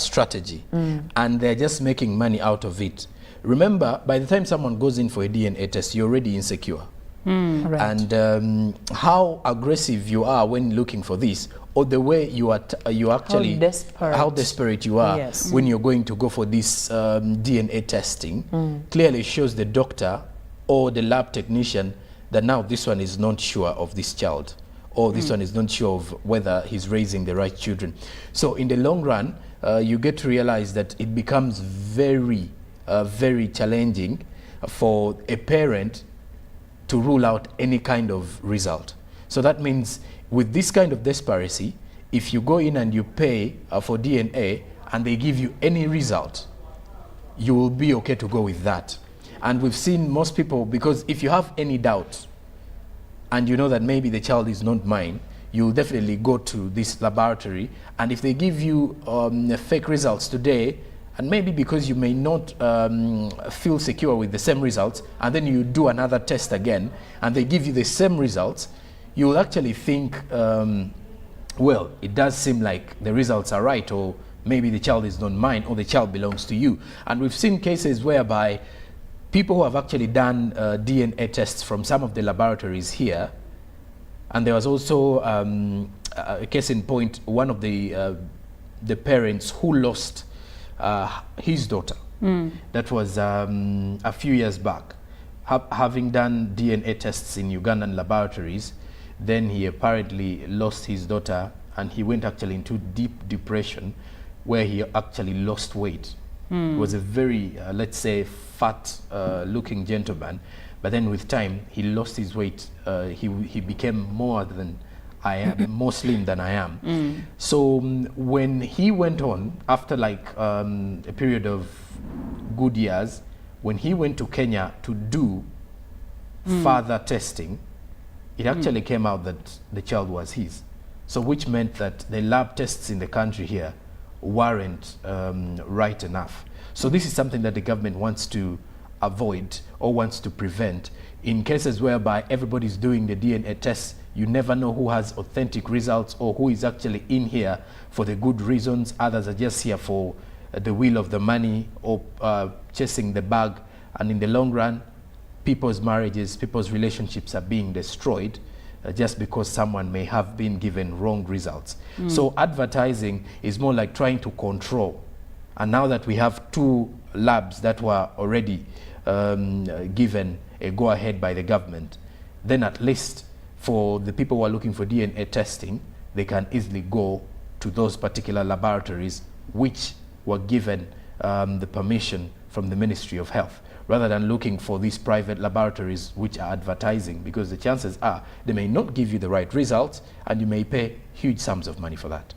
strategy, and they're just making money out of it. Remember, by the time someone goes in for a DNA test, you're already insecure. Right. And how aggressive you are when looking for this, or the way you actually how desperate you are when you're going to go for this DNA testing, clearly shows the doctor or the lab technician that now this one is not sure of this child, or this one is not sure of whether he's raising the right children. So in the long run, you get to realize that it becomes very, very challenging for a parent to rule out any kind of result. So that means with this kind of desperation, if you go in and you pay for DNA and they give you any result, you will be okay to go with that. And we've seen most people, because if you have any doubt and you know that maybe the child is not mine, you'll definitely go to this laboratory, and if they give you fake results today, and maybe because you may not feel secure with the same results, and then you do another test again and they give you the same results, you will actually think, well, it does seem like the results are right, or maybe the child is not mine, or the child belongs to you. And we've seen cases whereby people who have actually done DNA tests from some of the laboratories here, and there was also a case in point, one of the parents who lost his daughter. That was a few years back. Having done DNA tests in Ugandan laboratories, then he apparently lost his daughter, and he went actually into deep depression, where he actually lost weight. He was a very, let's say, fat looking gentleman, but then with time he lost his weight. He became more slim than I am. So when he went on, after like a period of good years, when he went to Kenya to do further testing, it actually came out that the child was his. So which meant that the lab tests in the country here weren't right enough. So this is something that the government wants to avoid or wants to prevent. In cases whereby everybody's doing the DNA tests, you never know who has authentic results or who is actually in here for the good reasons. Others are just here for the will of the money or chasing the bag. And in the long run, people's marriages, people's relationships are being destroyed just because someone may have been given wrong results. So advertising is more like trying to control. And now that we have 2 labs that were already given a go-ahead by the government, then at least for the people who are looking for DNA testing, they can easily go to those particular laboratories which were given the permission from the Ministry of Health, rather than looking for these private laboratories which are advertising, because the chances are they may not give you the right results and you may pay huge sums of money for that.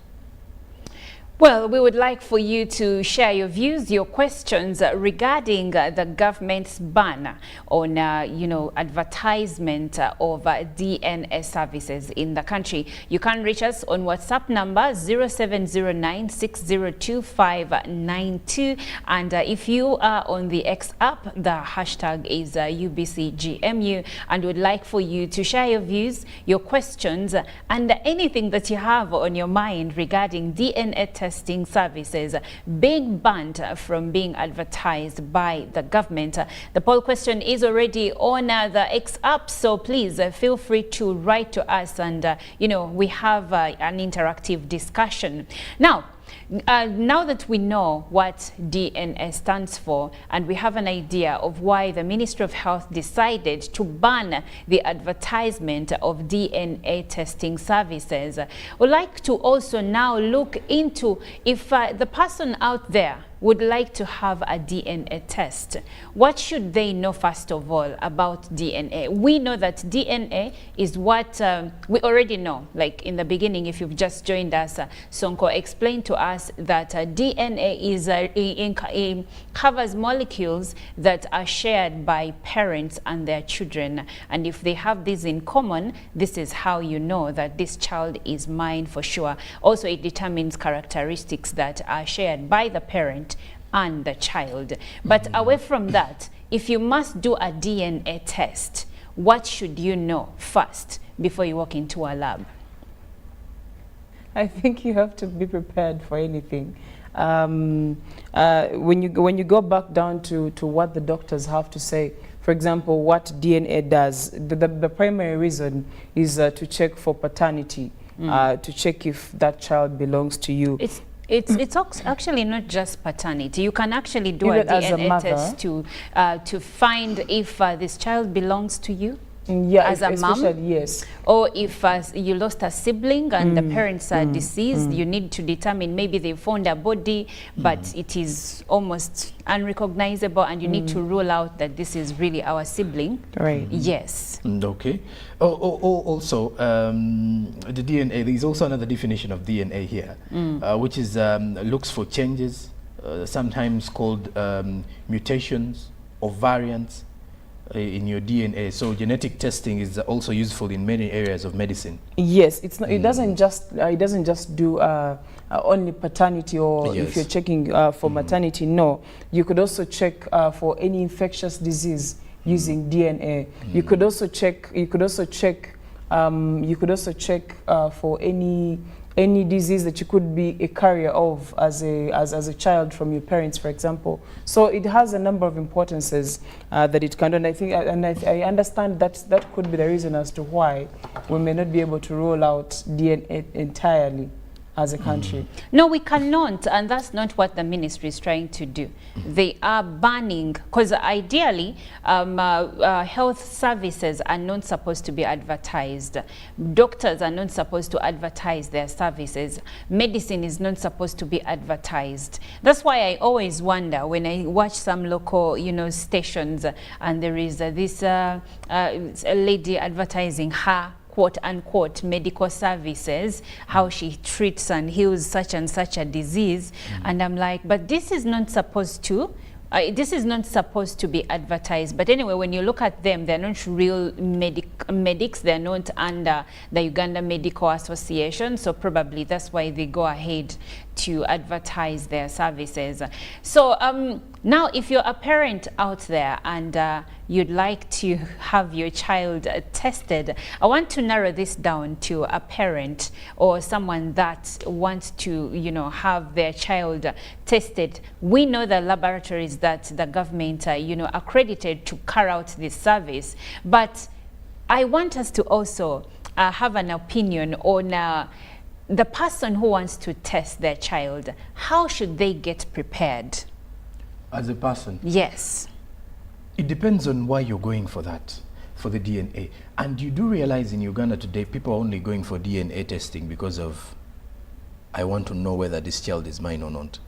Well, we would like for you to share your views, your questions regarding the government's ban on, advertisement of DNA services in the country. You can reach us on WhatsApp number 0709602592. And if you are on the X app, the hashtag is UBCGMU, and would like for you to share your views, your questions, and anything that you have on your mind regarding DNA testing services being banned from being advertised by the government. The poll question is already on the X app, so please feel free to write to us, and we have an interactive discussion. Now that we know what DNA stands for, and we have an idea of why the Ministry of Health decided to ban the advertisement of DNA testing services, we'd like to also now look into if the person out there would like to have a DNA test. What should they know first of all about DNA? We know that DNA is what we already know. Like in the beginning, if you've just joined us, Sonko explained to us that DNA is covers molecules that are shared by parents and their children. And if they have this in common, this is how you know that this child is mine for sure. Also, it determines characteristics that are shared by the parent and the child. But away from that, if you must do a DNA test, what should you know first before you walk into a lab? I think you have to be prepared for anything. When you go back down to what the doctors have to say, for example, what DNA does, the primary reason is to check for paternity, to check if that child belongs to you. It's actually not just paternity. You can actually do Even a DNA test to find if this child belongs to you. Yeah, as a mom, yes. Or if you lost a sibling and the parents are deceased, you need to determine, maybe they found a body, but it is almost unrecognizable, and you need to rule out that this is really our sibling. Right. Yes. Okay. Also, the DNA, there is also another definition of DNA here, which is looks for changes, sometimes called mutations or variants in your DNA. So genetic testing is also useful in many areas of medicine. Yes, it's not, it doesn't just do only paternity, or if you're checking for maternity. No, you could also check for any infectious disease using DNA. You could also check. You could also check for any disease that you could be a carrier of as a child from your parents, for example. So it has a number of importances that it can do, and I think, and I understand that could be the reason as to why we may not be able to roll out DNA entirely as a country. No, we cannot, and that's not what the ministry is trying to do. They are banning, because ideally health services are not supposed to be advertised. Doctors are not supposed to advertise their services. Medicine is not supposed to be advertised. That's why I always wonder when I watch some local, stations, and there is this lady advertising her quote-unquote medical services, how she treats and heals such and such a disease. And I'm like, but this is not supposed to This is not supposed to be advertised, but anyway, when you look at them, they're not real medics. They're not under the Uganda Medical Association, so probably that's why they go ahead to advertise their services. So now, if you're a parent out there and you'd like to have your child tested, I want to narrow this down to a parent or someone that wants to, you know, have their child tested. We know the laboratories that the government, you know, accredited to carry out this service, but I want us to also have an opinion on the person who wants to test their child. How should they get prepared? As a person? Yes. It depends on why you're going for that, for the DNA. And you do realize in Uganda today, people are only going for DNA testing because of, I want to know whether this child is mine or not.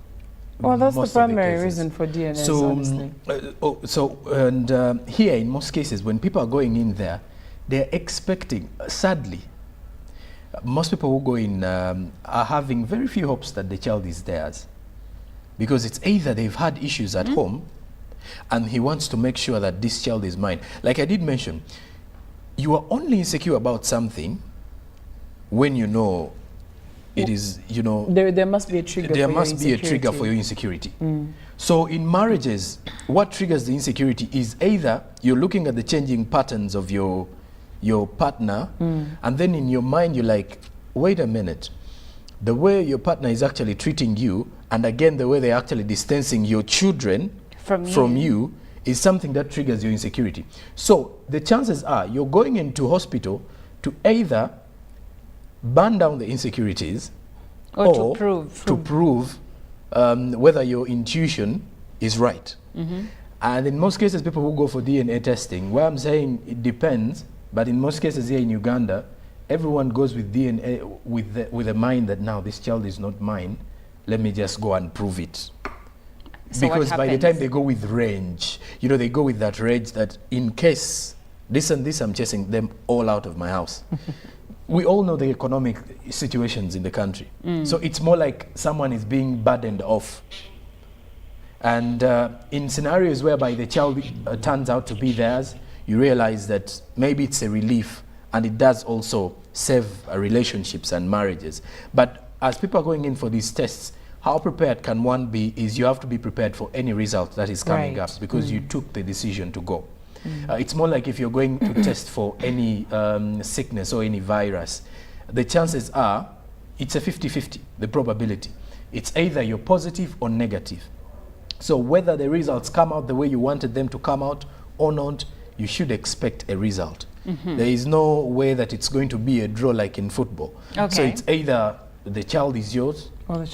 Well, that's Most the of the primary cases. reason for DNA, honestly. Here in most cases, when people are going in there, they're expecting, sadly, most people who go in are having very few hopes that the child is theirs. Because it's either they've had issues at home and he wants to make sure that this child is mine. Like I did mention, you are only insecure about something when you know it is, you know... There must be a trigger There for must your be a trigger for your insecurity. Mm. So in marriages, what triggers the insecurity is either you're looking at the changing patterns of your partner, and then in your mind you're like, wait a minute, the way your partner is actually treating you, and again the way they're actually distancing your children from you is something that triggers your insecurity. So the chances are you're going into hospital to either burn down the insecurities or to prove whether your intuition is right. And in most cases, people who go for DNA testing, where I'm saying it depends, but in most cases here in Uganda, everyone goes with DNA with a mind that now this child is not mine. Let me just go and prove it. So because by the time they go with range, you know, they go with that range that in case this and this, I'm chasing them all out of my house. We all know the economic situations in the country. So it's more like someone is being burdened off. And in scenarios whereby the child turns out to be theirs, you realize that maybe it's a relief, and it does also save relationships and marriages. But as people are going in for these tests, how prepared can one be is you have to be prepared for any result that is coming up because you took the decision to go. It's more like if you're going to test for any sickness or any virus, the chances are it's a 50-50, the probability. It's either you're positive or negative. So whether the results come out the way you wanted them to come out or not, you should expect a result. There is no way that it's going to be a draw like in football. So it's either the child is yours or the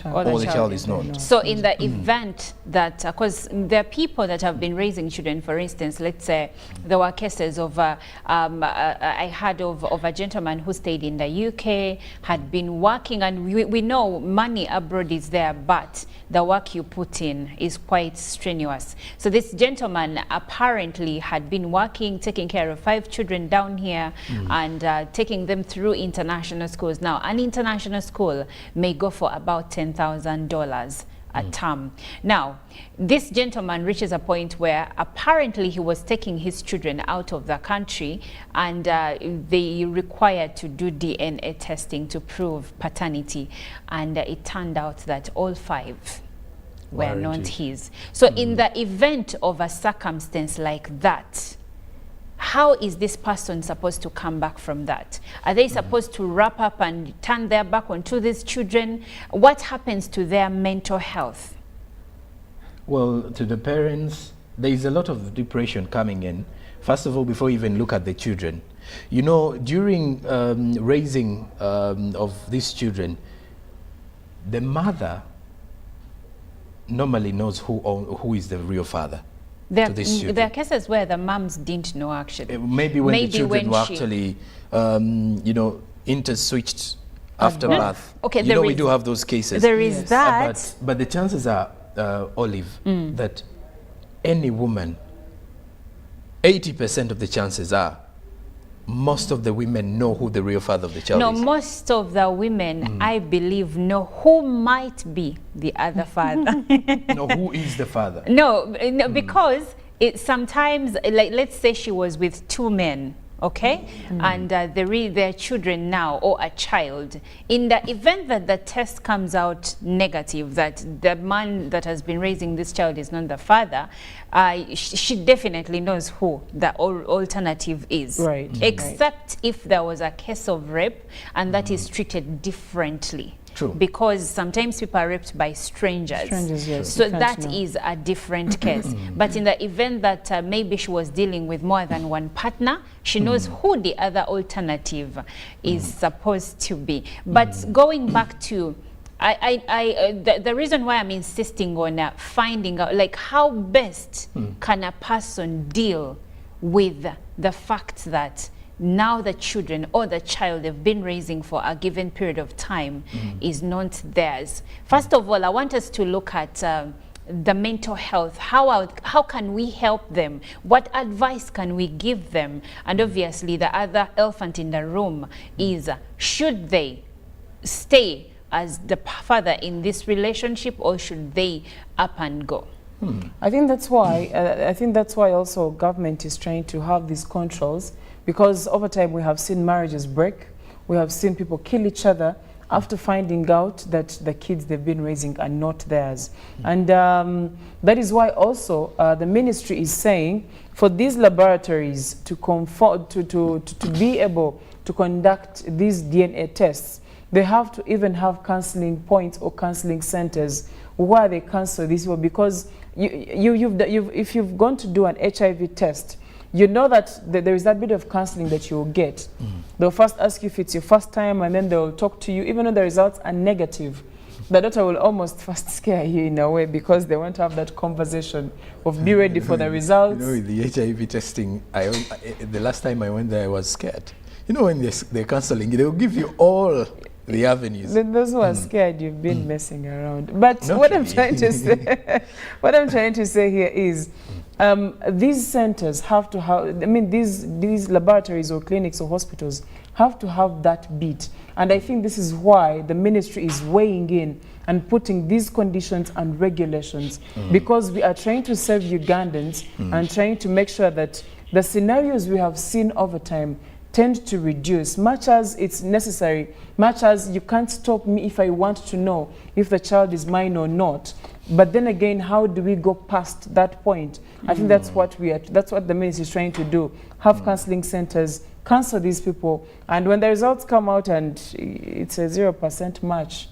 child is not. So in the event that, because there are people that have been raising children, for instance, let's say there were cases of, I heard of a gentleman who stayed in the UK, had been working, and we know money abroad is there, but the work you put in is quite strenuous. So this gentleman apparently had been working, taking care of 5 children down here and taking them through international schools. Now, an international school may go for about $10,000 a term. Now, this gentleman reaches a point where apparently he was taking his children out of the country, and they required to do DNA testing to prove paternity, and it turned out that all 5 were not his. So in the event of a circumstance like that, how is this person supposed to come back from that? Are they supposed to wrap up and turn their back onto these children? What happens to their mental health? Well, to the parents, there is a lot of depression coming in. First of all, before you even look at the children. You know, during raising of these children, the mother normally knows who is the real father. There are cases where the moms didn't know actually. Maybe when the children were actually, you know, interswitched after birth. Okay, you know, we do have those cases. There is that. But the chances are, Olive, that any woman, 80% of the chances are, most of the women know who the real father of the child No, is? most of the women, I believe, know who might be the other father. No, who is the father? No, because it sometimes, like, let's say she was with 2 men, okay, and their children now, or a child. In the event that the test comes out negative, that the man that has been raising this child is not the father, she definitely knows who the alternative is. Right. Except if there was a case of rape, and that is treated differently. True. Because sometimes people are raped by strangers. Strangers, yes. So You can't that know. is a different case. But in the event that maybe she was dealing with more than one partner, she knows who the other alternative is supposed to be. But going back to, the reason why I'm insisting on finding out, like, how best can a person deal with the fact that now the children or the child they've been raising for a given period of time is not theirs. First of all, I want us to look at the mental health. How can we help them? What advice can we give them? And obviously the other elephant in the room is, should they stay as the father in this relationship, or should they up and go? I think that's why also government is trying to have these controls, because over time we have seen marriages break, we have seen people kill each other after finding out that the kids they've been raising are not theirs. And that is why also the ministry is saying for these laboratories to be able to conduct these DNA tests, they have to even have counseling points or counseling centers where they counsel these people, because if you've gone to do an HIV test, you know that there is that bit of counseling that you'll get. They'll first ask you if it's your first time, and then they'll talk to you, even though the results are negative. The doctor will almost first scare you in a way, because they want to have that conversation of be ready for the results. You know, with the HIV testing, the last time I went there, I was scared. You know, when they're counseling, they'll give you all the avenues. Those who are scared, you've been messing around. But Not what really. I'm trying to say, what I'm trying to say here is, these centers have to have, I mean, these laboratories or clinics or hospitals have to have that bit. And I think this is why the ministry is weighing in and putting these conditions and regulations, because we are trying to save Ugandans and trying to make sure that the scenarios we have seen over time tend to reduce, much as it's necessary, much as you can't stop me if I want to know if the child is mine or not. But then again, how do we go past that point? I think that's what the ministry is trying to do. Have counseling centers, counsel these people, and when the results come out and it's a 0% match,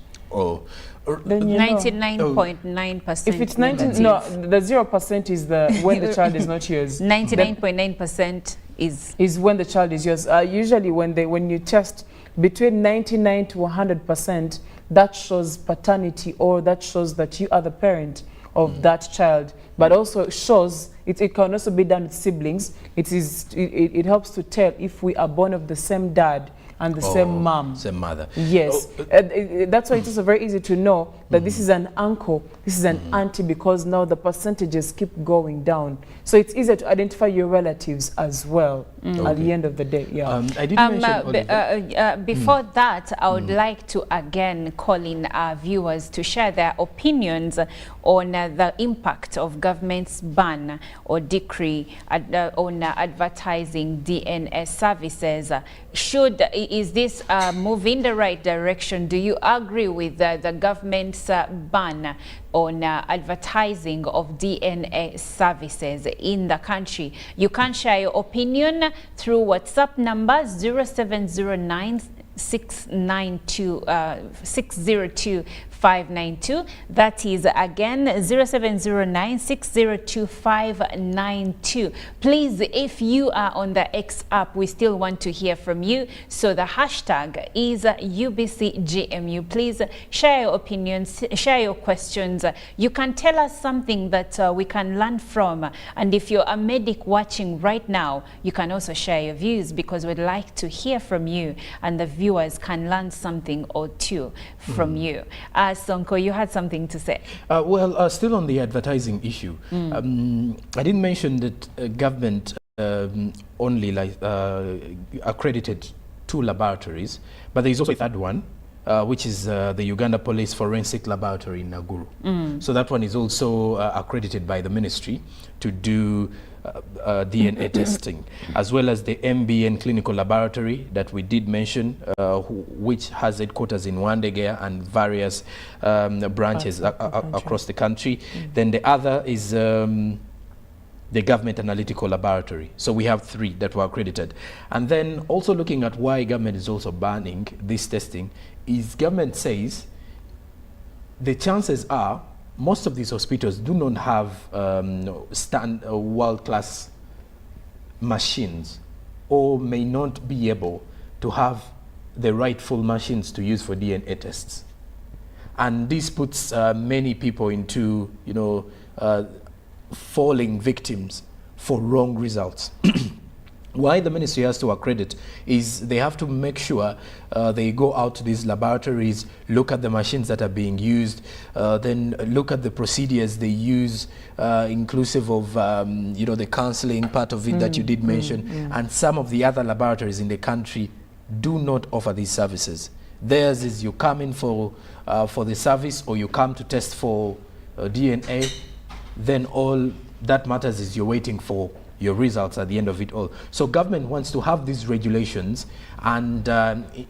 then you know. 99.9%. If it's 19, no, the 0% is when the child is not yours. 99.9% is when the child is yours. Usually when you test between 99 to 100%, that shows paternity, or that shows that you are the parent of that child. But also shows, it can also be done with siblings. It helps to tell if we are born of the same dad and the same mom. Same mother. Yes. That's why it's also very easy to know that this is an uncle, this is an auntie, because now the percentages keep going down. So it's easier to identify your relatives as well at the end of the day. Yeah. I did mention before that, I would like to again call in our viewers to share their opinions on the impact of government's ban or decree on advertising DNA services. Is this a move in the right direction? Do you agree with the government's ban on advertising of DNA services in the country? You can share your opinion through WhatsApp number 0709 602 592. That is again 0709 602 592. Please, if you are on the X app, we still want to hear from you. So the hashtag is UBCGMU. Please share your opinions, share your questions. You can tell us something that we can learn from. And if you're a medic watching right now, you can also share your views, because we'd like to hear from you, and the viewers can learn something or two from you. Sonko, you had something to say. Well, still on the advertising issue, I didn't mention that government only accredited 2 laboratories, but there is also a third one, which is the Uganda Police Forensic Laboratory in Naguru. So that one is also accredited by the ministry to do DNA testing, as well as the MBN Clinical Laboratory that we did mention, which has headquarters in Wandegea and various branches across the country. Then the other is the Government Analytical Laboratory. So we have 3 that were accredited. And then also looking at why government is also banning this testing is government says the chances are most of these hospitals do not have world-class machines, or may not be able to have the rightful machines to use for DNA tests. And this puts many people into, falling victims for wrong results. Why the ministry has to accredit is they have to make sure they go out to these laboratories, look at the machines that are being used, then look at the procedures they use, inclusive of the counseling part of it that you did mention, and some of the other laboratories in the country do not offer these services. Theirs is you come in for the service, or you come to test for DNA, then all that matters is you're waiting for your results at the end of it all. So government wants to have these regulations, and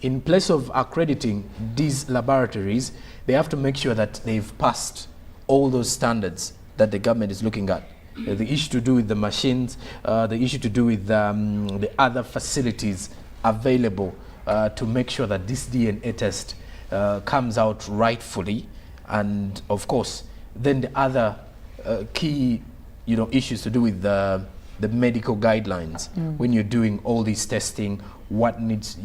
in place of accrediting these laboratories, they have to make sure that they've passed all those standards that the government is looking at. The issue to do with the machines, the issue to do with the other facilities available to make sure that this DNA test comes out rightfully, and of course then the other key issues to do with the medical guidelines. When you're doing all this testing, what needs,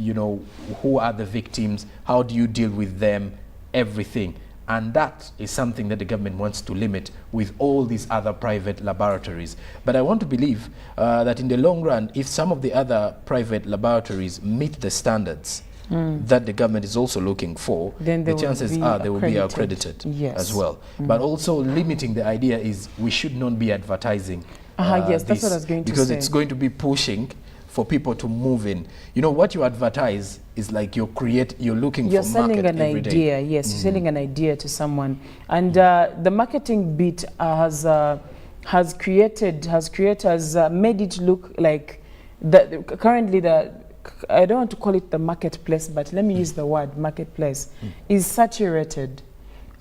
who are the victims, how do you deal with them, everything. And that is something that the government wants to limit with all these other private laboratories. But I want to believe that in the long run, if some of the other private laboratories meet the standards that the government is also looking for, then the chances are they will be accredited as well. But also limiting the idea is we should not be advertising yes, that's what I was going to say. Because it's going to be pushing for people to move in. What you advertise is like you're looking for market every day. You're selling an idea, yes, you're selling an idea to someone. And the marketing bit has made it look like currently I don't want to call it the marketplace, but let me use the word marketplace, is saturated.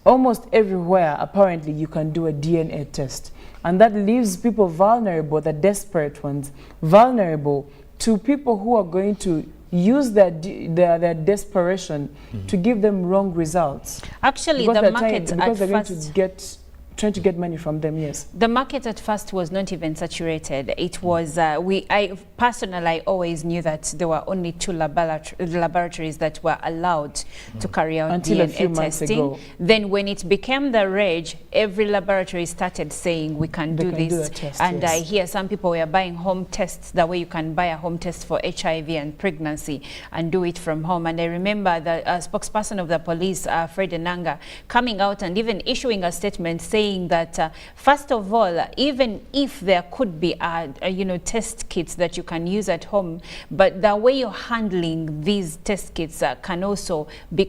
Almost everywhere, apparently, you can do a DNA test. And that leaves people vulnerable, the desperate ones, vulnerable to people who are going to use their desperation to give them wrong results. Actually, because the market because they're going to trying to get money from them, yes. The market at first was not even saturated. It was, I personally always knew that there were only 2 laboratories that were allowed to carry out until DNA a few months testing. Ago. Then when it became the rage, every laboratory started saying we can do this. Test, and yes. I hear some people were buying home tests, the way you can buy a home test for HIV and pregnancy and do it from home. And I remember the spokesperson of the police, Fred Enanga, coming out and even issuing a statement saying that first of all, even if there could be test kits that you can use at home, but the way you're handling these test kits can also be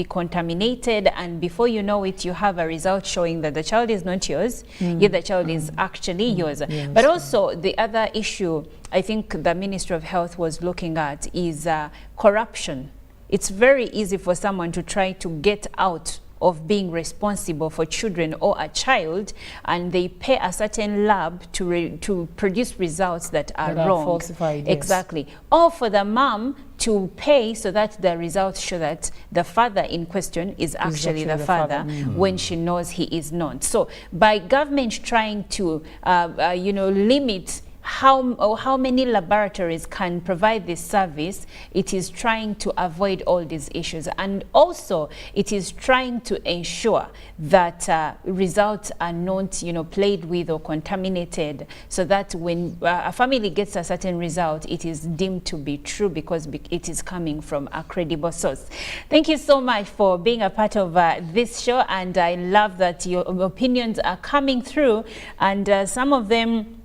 contaminated, and before you know it, you have a result showing that the child is not yours, yet the child is actually yours. Yes. But also the other issue I think the Ministry of Health was looking at is corruption. It's very easy for someone to try to get out of being responsible for children or a child, and they pay a certain lab to produce results that are wrong. Falsified, yes. Exactly. Or for the mom to pay so that the results show that the father in question is actually the father when she knows he is not. So by government trying to limit how many laboratories can provide this service, it is trying to avoid all these issues, and also it is trying to ensure that results are not played with or contaminated, so that when a family gets a certain result, it is deemed to be true because it is coming from a credible source. Thank you so much for being a part of this show, and I love that your opinions are coming through, and some of them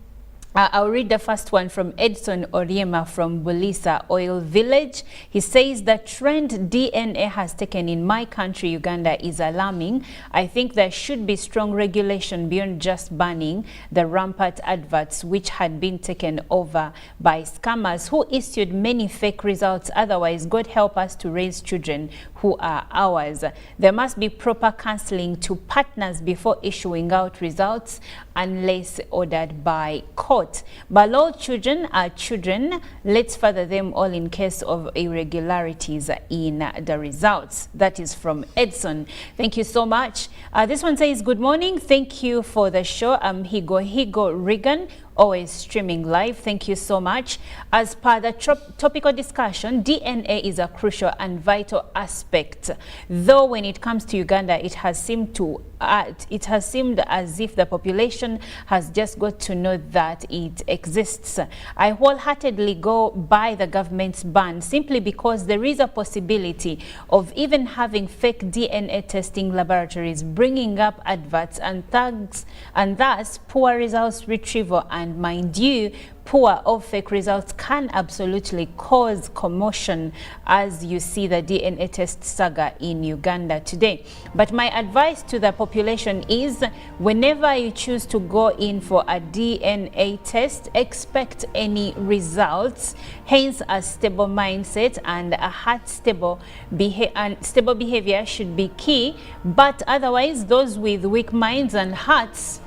I'll read the first one from Edson Oriema from Bulisa Oil Village. He says the trend DNA has taken in my country, Uganda, is alarming. I think there should be strong regulation beyond just banning the rampant adverts which had been taken over by scammers who issued many fake results. Otherwise, God help us to raise children who are ours. There must be proper counseling to partners before issuing out results unless ordered by court. But all children are children. Let's father them all in case of irregularities in the results. That is from Edson. Thank you so much. This one says, good morning. Thank you for the show. I'm Higo Regan, always streaming live. Thank you so much. As per the topical discussion, DNA is a crucial and vital aspect. Though when it comes to Uganda, it has seemed as if the population has just got to know that it exists. I wholeheartedly go by the government's ban simply because there is a possibility of even having fake DNA testing laboratories bringing up adverts and tags, and thus poor results retrieval. And mind you, poor or fake results can absolutely cause commotion, as you see the DNA test saga in Uganda today. But my advice to the population is, whenever you choose to go in for a DNA test, expect any results. Hence, a stable mindset and a stable behavior should be key. But otherwise, those with weak minds and hearts,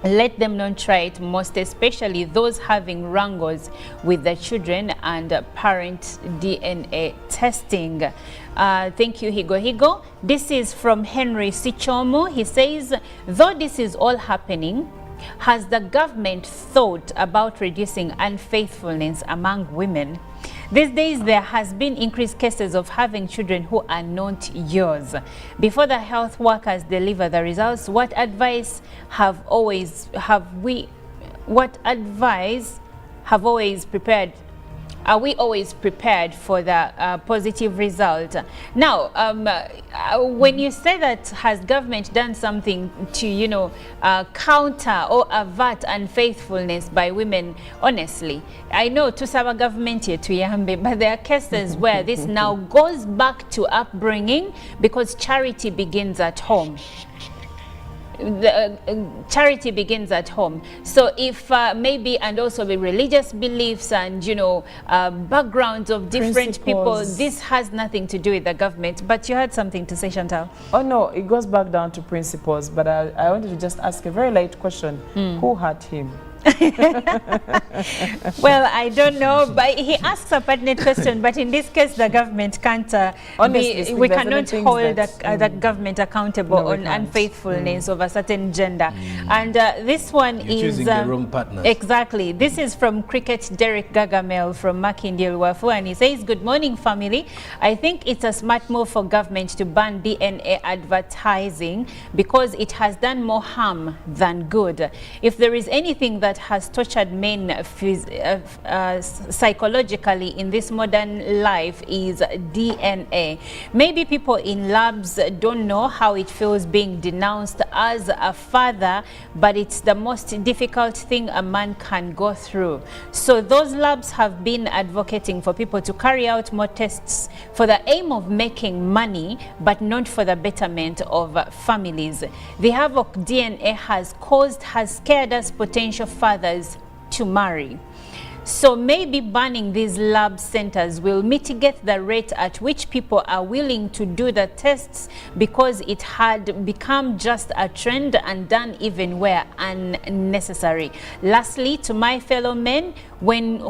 let them not try it, most especially those having wrangles with the children and parent DNA testing. Thank you, Higo. This is from Henry Sichomo. He says, though this is all happening, has the government thought about reducing unfaithfulness among women? These days, there has been increased cases of having children who are not yours. Before the health workers deliver the results, what advice have are we always prepared for the positive result? Now, when you say that, has government done something to, counter or avert unfaithfulness by women? Honestly, I know tusaba government here to Yambe, but there are cases where this now goes back to upbringing, because charity begins at home. Charity begins at home. So if maybe, and also the religious beliefs and backgrounds of different people, this has nothing to do with the government. But you had something to say, Chantal. Oh no, it goes back down to principles. But I wanted to just ask a very light question. Who hurt him? Well, I don't know, but he asks a pertinent question. But in this case, the government can't. We cannot hold the government accountable on unfaithfulness of a certain gender. And this one is choosing the wrong partner. Exactly. This is from Cricket Derek Gagamel from Makindil Wafu, and he says, "Good morning, family. I think it's a smart move for government to ban DNA advertising because it has done more harm than good. If there is anything that has tortured men psychologically in this modern life is DNA. Maybe people in labs don't know how it feels being denounced as a father, but it's the most difficult thing a man can go through. So those labs have been advocating for people to carry out more tests for the aim of making money, but not for the betterment of families. The havoc DNA has caused has scared us potential fathers to marry. So maybe banning these lab centers will mitigate the rate at which people are willing to do the tests, because it had become just a trend and done even where unnecessary. Lastly, to my fellow men, men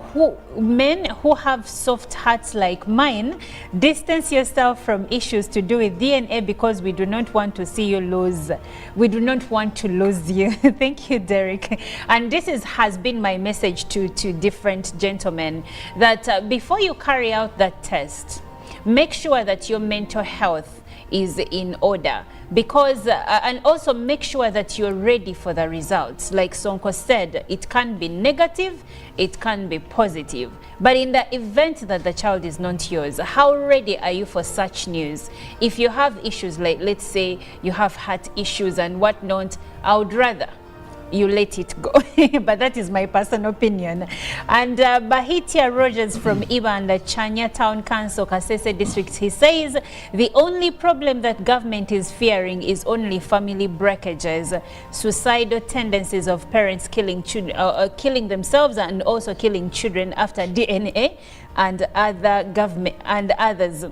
who have soft hearts like mine, distance yourself from issues to do with DNA, because we do not want to see you lose. We do not want to lose you. Thank you, Derek. And this has been my message to different gentlemen, that before you carry out that test, make sure that your mental health is in order, because and also make sure that you're ready for the results. Like Sonko said, it can be negative, it can be positive, but in the event that the child is not yours, how ready are you for such news? If you have issues, like let's say you have heart issues and whatnot, I would rather you let it go. But that is my personal opinion. And Bahitia Rogers from Ibanda, Chanya Town Council, Kasese District, he says the only problem that government is fearing is only family breakages, suicidal tendencies of parents killing children, killing themselves and also killing children after DNA and other government and others.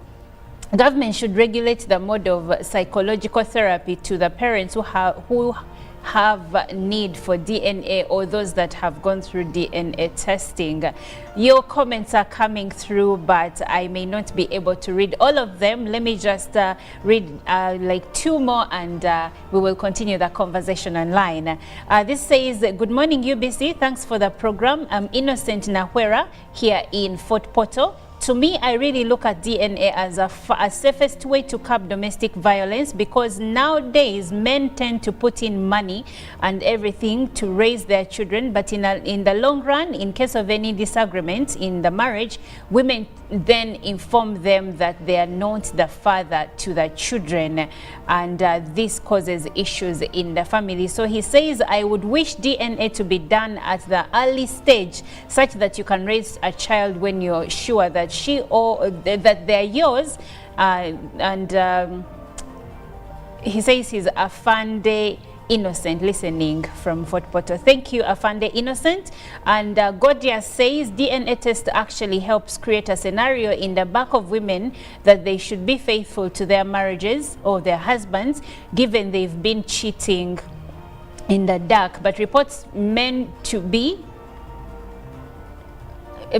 Government should regulate the mode of psychological therapy to the parents who have need for DNA or those that have gone through DNA testing. Your comments are coming through, but I may not be able to read all of them. Let me just read like 2 more and we will continue the conversation online. This says, good morning UBC, thanks for the program. I'm Innocent Nahwera here in Fort Portal. To me, I really look at DNA as a safest way to curb domestic violence, because nowadays men tend to put in money and everything to raise their children, but in the long run, in case of any disagreement in the marriage, women then inform them that they are not the father to the children, and this causes issues in the family. So he says, I would wish DNA to be done at the early stage such that you can raise a child when you're sure that she or that they're yours. He says he's Afande Innocent listening from Fort Portal. Thank you, Afande Innocent. And Godia says DNA test actually helps create a scenario in the back of women that they should be faithful to their marriages or their husbands, given they've been cheating in the dark, but reports men to be.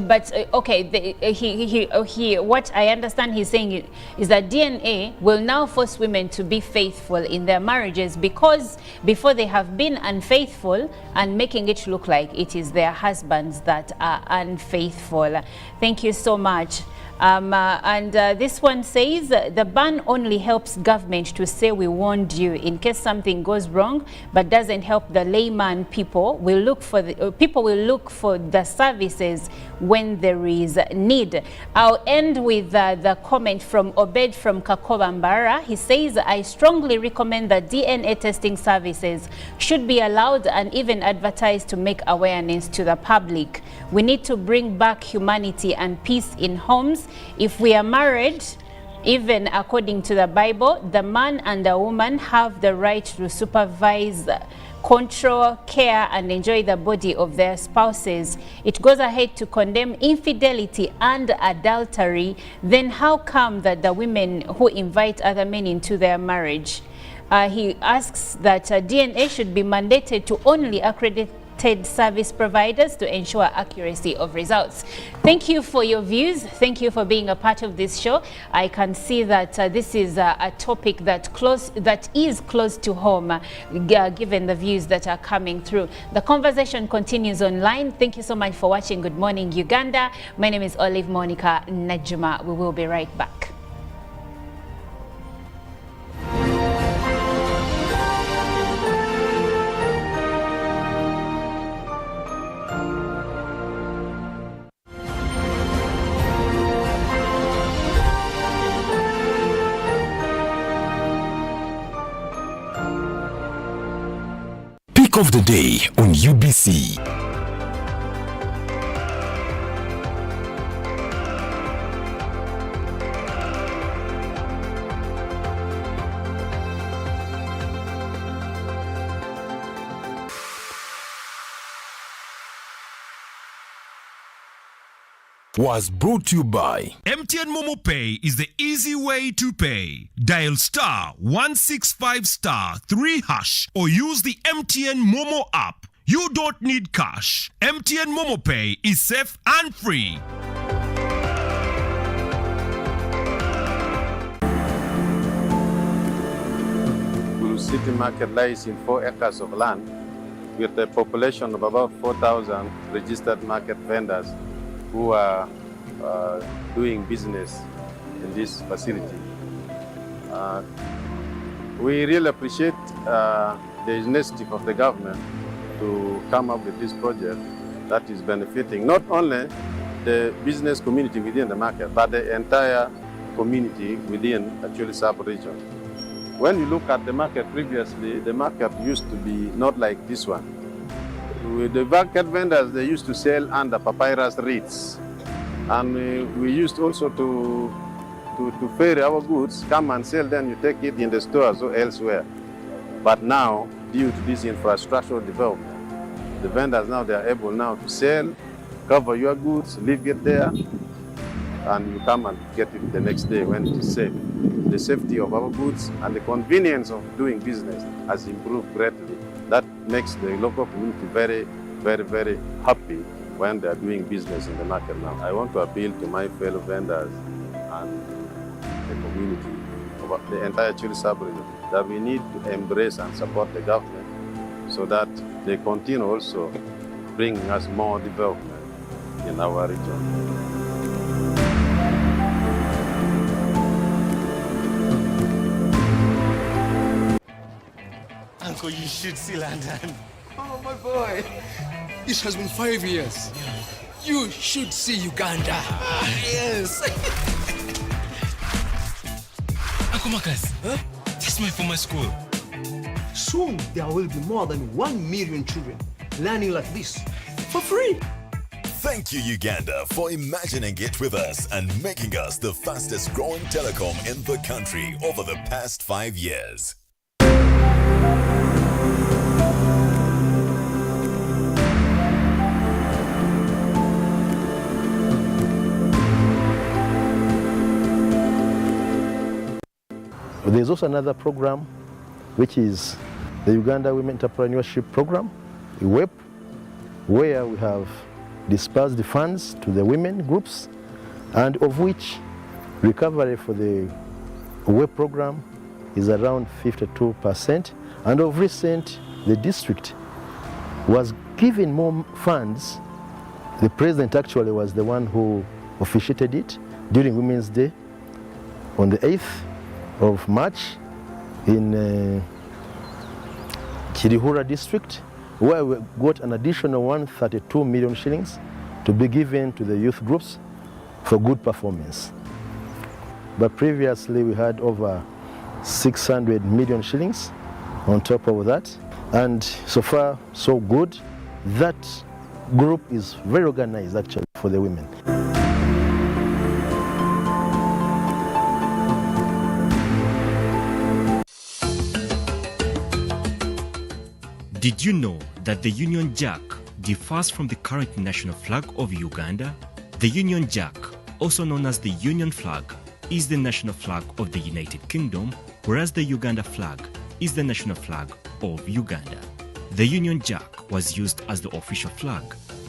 But okay, what I understand he's saying is that DNA will now force women to be faithful in their marriages, because before they have been unfaithful and making it look like it is their husbands that are unfaithful. Thank you so much. This one says the ban only helps government to say we warned you in case something goes wrong, but doesn't help the layman. People will look for the services when there is need. I'll end with the comment from Obed from Kakobambara. He says, I strongly recommend that DNA testing services should be allowed and even advertised to make awareness to the public. We need to bring back humanity and peace in homes. If we are married, even according to the Bible, the man and the woman have the right to supervise, control, care, and enjoy the body of their spouses. It goes ahead to condemn infidelity and adultery. Then how come that the women who invite other men into their marriage? He asks that DNA should be mandated to only accredited service providers to ensure accuracy of results. Thank you for your views. Thank you for being a part of this show. I can see that this is a topic that is close to home, given the views that are coming through. The conversation continues online. Thank you so much for watching Good Morning Uganda. My name is Olive Monica Najuma. We will be right back. Of the day on UBC. Was brought to you by MTN Momo Pay is the easy way to pay. Dial *165*3# or use the MTN Momo app. You don't need cash. MTN Momo Pay is safe and free. Gulu City Market lies in 4 acres of land with a population of about 4,000 registered market vendors who are doing business in this facility. We really appreciate the initiative of the government to come up with this project that is benefiting not only the business community within the market, but the entire community within actually sub-region. When you look at the market previously, the market used to be not like this one. With the market vendors, they used to sell under papyrus reeds. And we used also to ferry our goods, come and sell, then you take it in the stores or elsewhere. But now, due to this infrastructural development, the vendors now, they are able now to sell, cover your goods, leave it there, and you come and get it the next day when it is safe. The safety of our goods and the convenience of doing business has improved greatly. That makes the local community very, very, very happy when they are doing business in the market now. I want to appeal to my fellow vendors and the community, about the entire Chile sub-region, that we need to embrace and support the government so that they continue also bringing us more development in our region. Uncle, you should see London. Oh, my boy. It has been 5 years. You should see Uganda. Yes. Uncle Marcus, huh? That's my former school. Soon there will be more than 1 million children learning like this for free. Thank you, Uganda, for imagining it with us and making us the fastest growing telecom in the country over the past 5 years. There's also another program, which is the Uganda Women Entrepreneurship Program, WEP, where we have dispersed the funds to the women groups, and of which recovery for the WEP program is around 52%. And of recent, the district was given more funds. The president actually was the one who officiated it during Women's Day on the 8th of March in Chirihura district, where we got an additional 132 million shillings to be given to the youth groups for good performance. But previously we had over 600 million shillings on top of that, and so far so good. That group is very organized actually for the women. Did you know that the Union Jack differs from the current national flag of Uganda? The Union Jack, also known as the Union flag, is the national flag of the United Kingdom, whereas the Uganda flag is the national flag of Uganda. The Union Jack was used as the official flag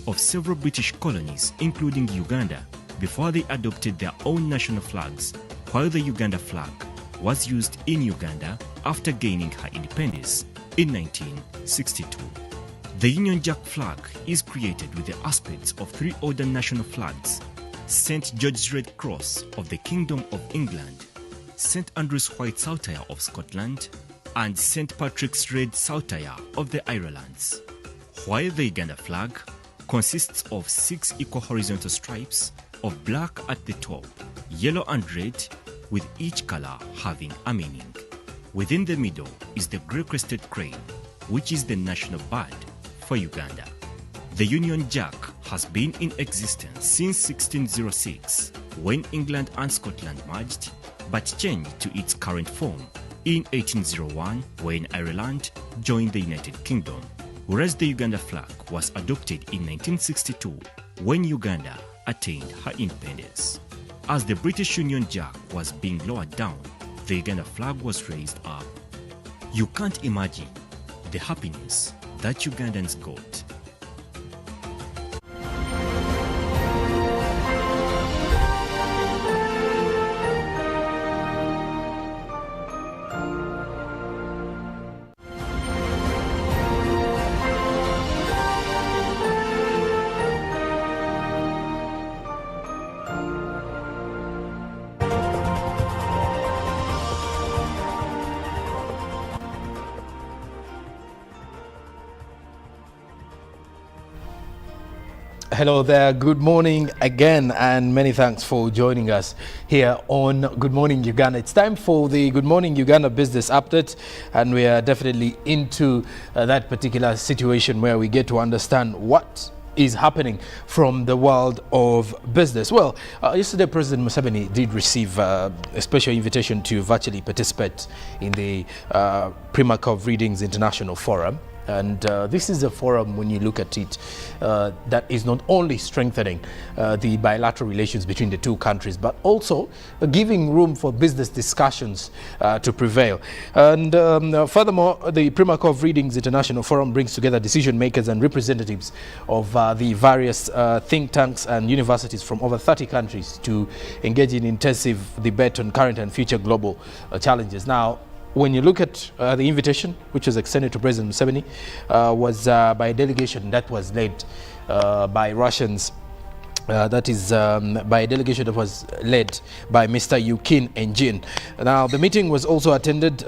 of several British colonies, including Uganda, before they adopted their own national flags, while the Uganda flag was used in Uganda after gaining her independence in 1962. The Union Jack flag is created with the aspects of three other national flags: St. George's Red Cross of the Kingdom of England, St. Andrew's White Saltire of Scotland, and St. Patrick's Red Saltire of the Irelands. While the Uganda flag consists of 6 equal horizontal stripes of black at the top, yellow and red, with each color having a meaning. Within the middle is the grey-crested crane, which is the national bird for Uganda. The Union Jack has been in existence since 1606, when England and Scotland merged, but changed to its current form in 1801, when Ireland joined the United Kingdom, whereas the Uganda flag was adopted in 1962, when Uganda attained her independence. As the British Union Jack was being lowered down, the Uganda flag was raised up. You can't imagine the happiness that Ugandans got. Hello there, good morning again, and many thanks for joining us here on Good Morning Uganda. It's time for the Good Morning Uganda business update, and we are definitely into that particular situation where we get to understand what is happening from the world of business. Well, yesterday President Museveni did receive a special invitation to virtually participate in the Primakov Readings International Forum. And this is a forum, when you look at it, that is not only strengthening the bilateral relations between the two countries, but also giving room for business discussions to prevail. And furthermore, the Primakov Readings International Forum brings together decision makers and representatives of the various think tanks and universities from over 30 countries to engage in intensive debate on current and future global challenges. Now, when you look at the invitation, which was extended to President Museveni, was by a delegation that was led by Russians. That is by a delegation that was led by Mr. Yukin Engin. Now, the meeting was also attended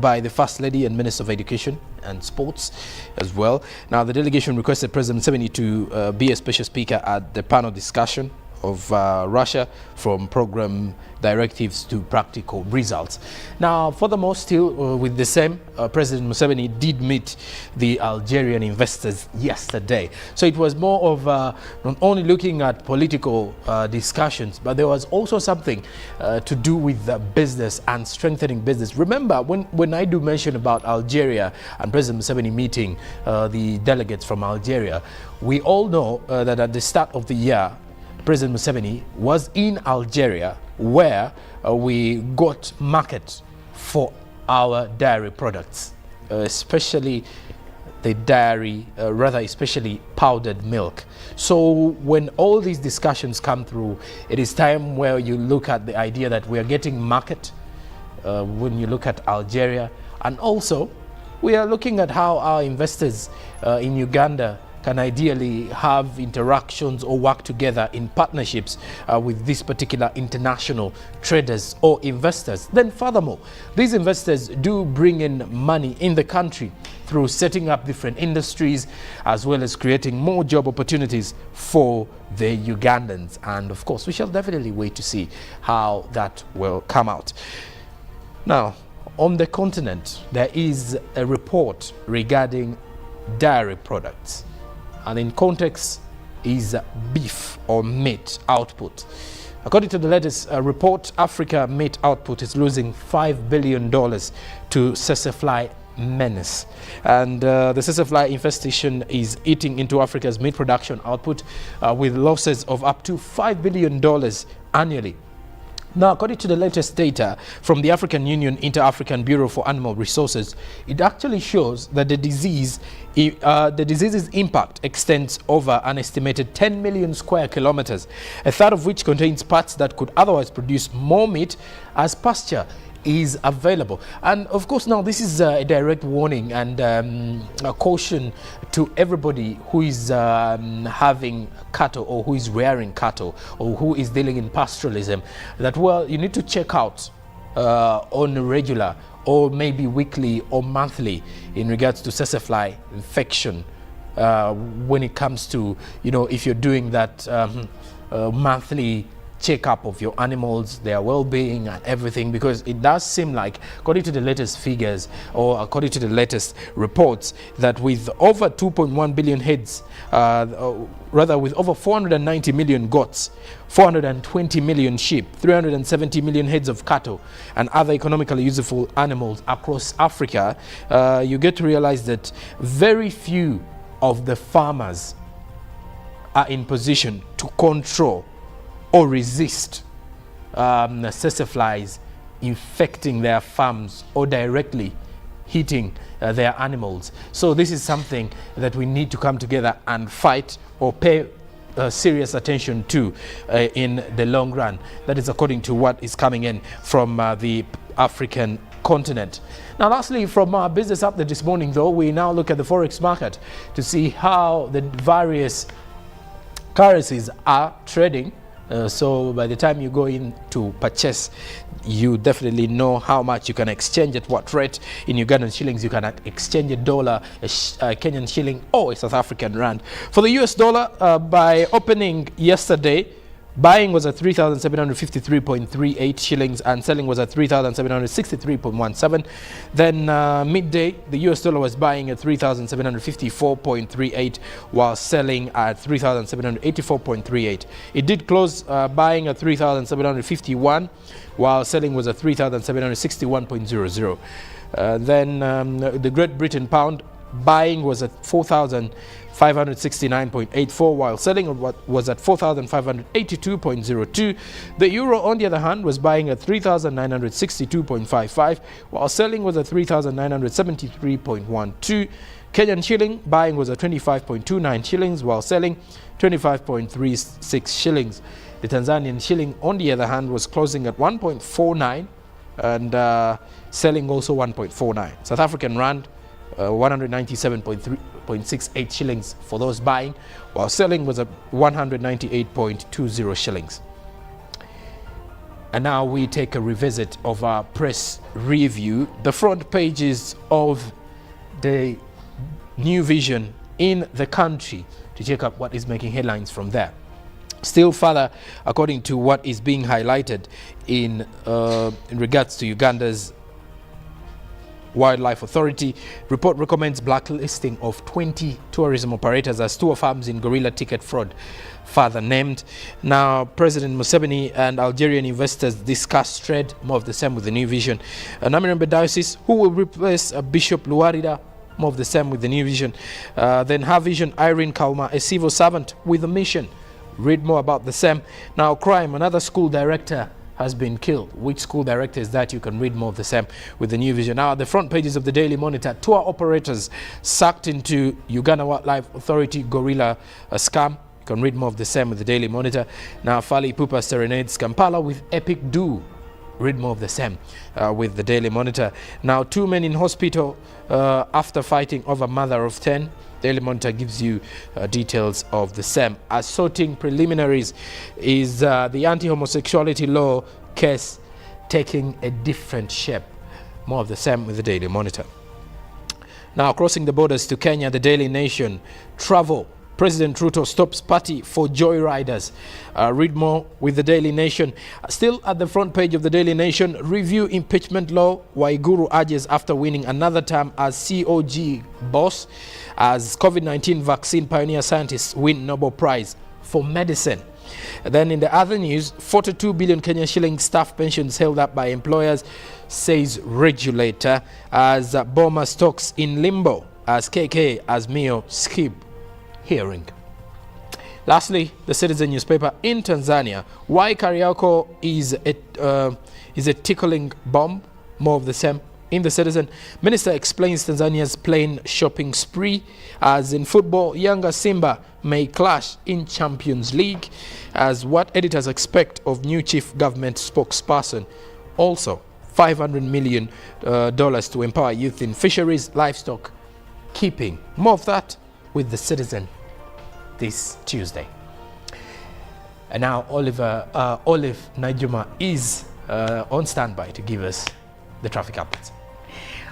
by the First Lady and Minister of Education and Sports as well. Now, the delegation requested President Museveni to be a special speaker at the panel discussion of Russia, from program directives to practical results. Now, furthermore, still with the same, President Museveni did meet the Algerian investors yesterday. So it was more of not only looking at political discussions, but there was also something to do with business and strengthening business. Remember, when I do mention about Algeria and President Museveni meeting the delegates from Algeria, we all know that at the start of the year, President Museveni was in Algeria, where we got market for our dairy products, especially the dairy, especially powdered milk. So when all these discussions come through, it is time where you look at the idea that we are getting market when you look at Algeria, and also we are looking at how our investors in Uganda can ideally have interactions or work together in partnerships with these particular international traders or investors. Then furthermore, these investors do bring in money in the country through setting up different industries, as well as creating more job opportunities for the Ugandans. And of course, we shall definitely wait to see how that will come out. Now, on the continent, there is a report regarding dairy products. And in context is beef or meat output. According to the latest report, Africa meat output is losing $5 billion to tsetse menace. And the tsetse infestation is eating into Africa's meat production output with losses of up to $5 billion annually. Now, according to the latest data from the African Union Inter-African Bureau for Animal Resources, it actually shows that the disease's impact extends over an estimated 10 million square kilometers, a third of which contains parts that could otherwise produce more meat as pasture is available. And of course, now this is a direct warning and a caution to everybody who is having cattle, or who is rearing cattle, or who is dealing in pastoralism, that, well, you need to check out on a regular or maybe weekly or monthly in regards to tsetse infection when it comes to, if you're doing that monthly check-up of your animals, their well-being and everything, because it does seem like, according to the latest figures, or according to the latest reports, that with over 2.1 billion heads, with over 490 million goats, 420 million sheep, 370 million heads of cattle, and other economically useful animals across Africa, you get to realize that very few of the farmers are in position to control or resist tsetse infecting their farms or directly hitting their animals. So this is something that we need to come together and fight or pay serious attention to in the long run. That is according to what is coming in from the African continent. Now, lastly, from our business update this morning, though, we now look at the forex market to see how the various currencies are trading So by the time you go in to purchase, you definitely know how much you can exchange at what rate. In Ugandan shillings, you can exchange a dollar, a Kenyan shilling, or a South African rand. For the US dollar, by opening yesterday, buying was at 3,753.38 shillings and selling was at 3,763.17. Then midday, the US dollar was buying at 3,754.38 while selling at 3,784.38. It did close buying at 3,751 while selling was at 3,761.00. Then the Great Britain pound buying was at 4,569.84 while selling was at 4,582.02. The euro, on the other hand, was buying at 3,962.55 while selling was at 3,973.12. Kenyan shilling buying was at 25.29 shillings while selling 25.36 shillings. The Tanzanian shilling, on the other hand, was closing at 1.49 and selling also 1.49. South African rand, 197.68 shillings for those buying, while selling was at 198.20 shillings. And now we take a revisit of our press review, the front pages of the New Vision in the country, to check out what is making headlines from there. Still further, according to what is being highlighted in regards to Uganda's Wildlife Authority, report recommends blacklisting of 20 tourism operators as tour farms in gorilla ticket fraud further named. Now, President Museveni and Algerian investors discuss trade, more of the same with the New Vision. Namirembe Diocese, who will replace Bishop Luarida, more of the same with the New Vision. Then Her Vision, Irene Kauma, a civil servant with a mission. Read more about the same. Now, crime, another school director has been killed. Which school director is that? You can read more of the same with the New Vision. Now, the front pages of the Daily Monitor, tour operators sucked into Uganda Wildlife Authority gorilla scam. You can read more of the same with the Daily Monitor. Now, Fally Ipupa serenades Kampala with epic do. Read more of the same with the Daily Monitor. Now, 2 men in hospital after fighting over mother of 10. Daily Monitor gives you details of the same. Assorting preliminaries is the anti-homosexuality law case taking a different shape. More of the same with the Daily Monitor. Now, crossing the borders to Kenya, the Daily Nation. Travel. President Ruto stops party for joyriders. Read more with the Daily Nation. Still at the front page of the Daily Nation, review impeachment law. Waiguru urges after winning another term as COG boss, as COVID-19 vaccine pioneer scientists win Nobel Prize for medicine. Then in the other news, 42 billion Kenyan shilling staff pensions held up by employers, says regulator, as Boma stocks in limbo as KK Azimio skip hearing. Lastly, the Citizen newspaper in Tanzania, why Kariako is a tickling bomb. More of the same in the Citizen. Minister explains Tanzania's plane shopping spree. As in football, Yanga Simba may clash in Champions League. As what editors expect of new chief government spokesperson. Also, $500 million to empower youth in fisheries, livestock, keeping. More of that with the Citizen this Tuesday. And now Olive Najuma is on standby to give us the traffic updates.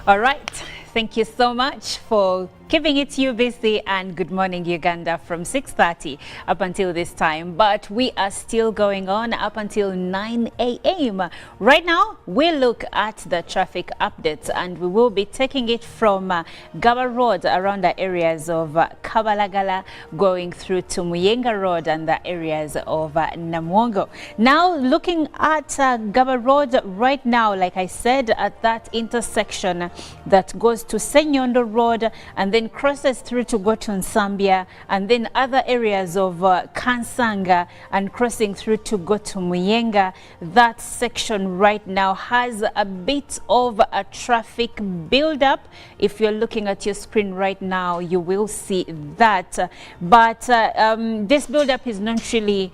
All right. Thank you so much for keeping it you busy, and good morning Uganda from 6:30 up until this time. But we are still going on up until 9 a.m. Right now, we look at the traffic updates, and we will be taking it from Gaba Road around the areas of Kabalagala, going through to Muyenga Road and the areas of Namwongo. Now, looking at Gaba Road right now, like I said, at that intersection that goes to Senyondo Road and then crosses through to go to Nsambia, and then other areas of Kansanga and crossing through to go to Muyenga. That section right now has a bit of a traffic build-up. If you're looking at your screen right now, you will see that. But this build-up is not really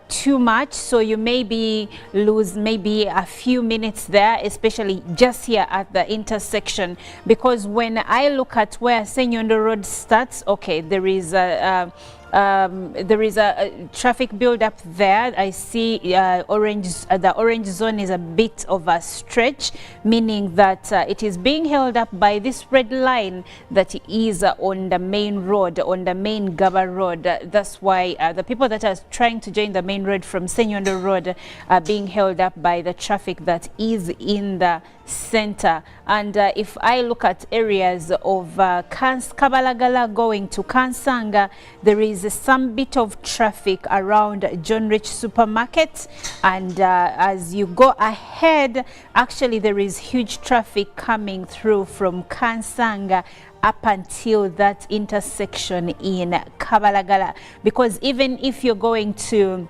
too much, so you maybe lose maybe a few minutes there, especially just here at the intersection, because when I look at where Senyondo Road starts, okay, there is there is a traffic build up there. I see the orange zone is a bit of a stretch, meaning that it is being held up by this red line that is on the main road, on the main Gaba road. That's why the people that are trying to join the main road from Senyondo Road are being held up by the traffic that is in the center. And if I look at areas of Kabalagala going to Kansanga, there is some bit of traffic around John Rich Supermarket, and as you go ahead, actually there is huge traffic coming through from Kansanga up until that intersection in Kabalagala, because even if you're going to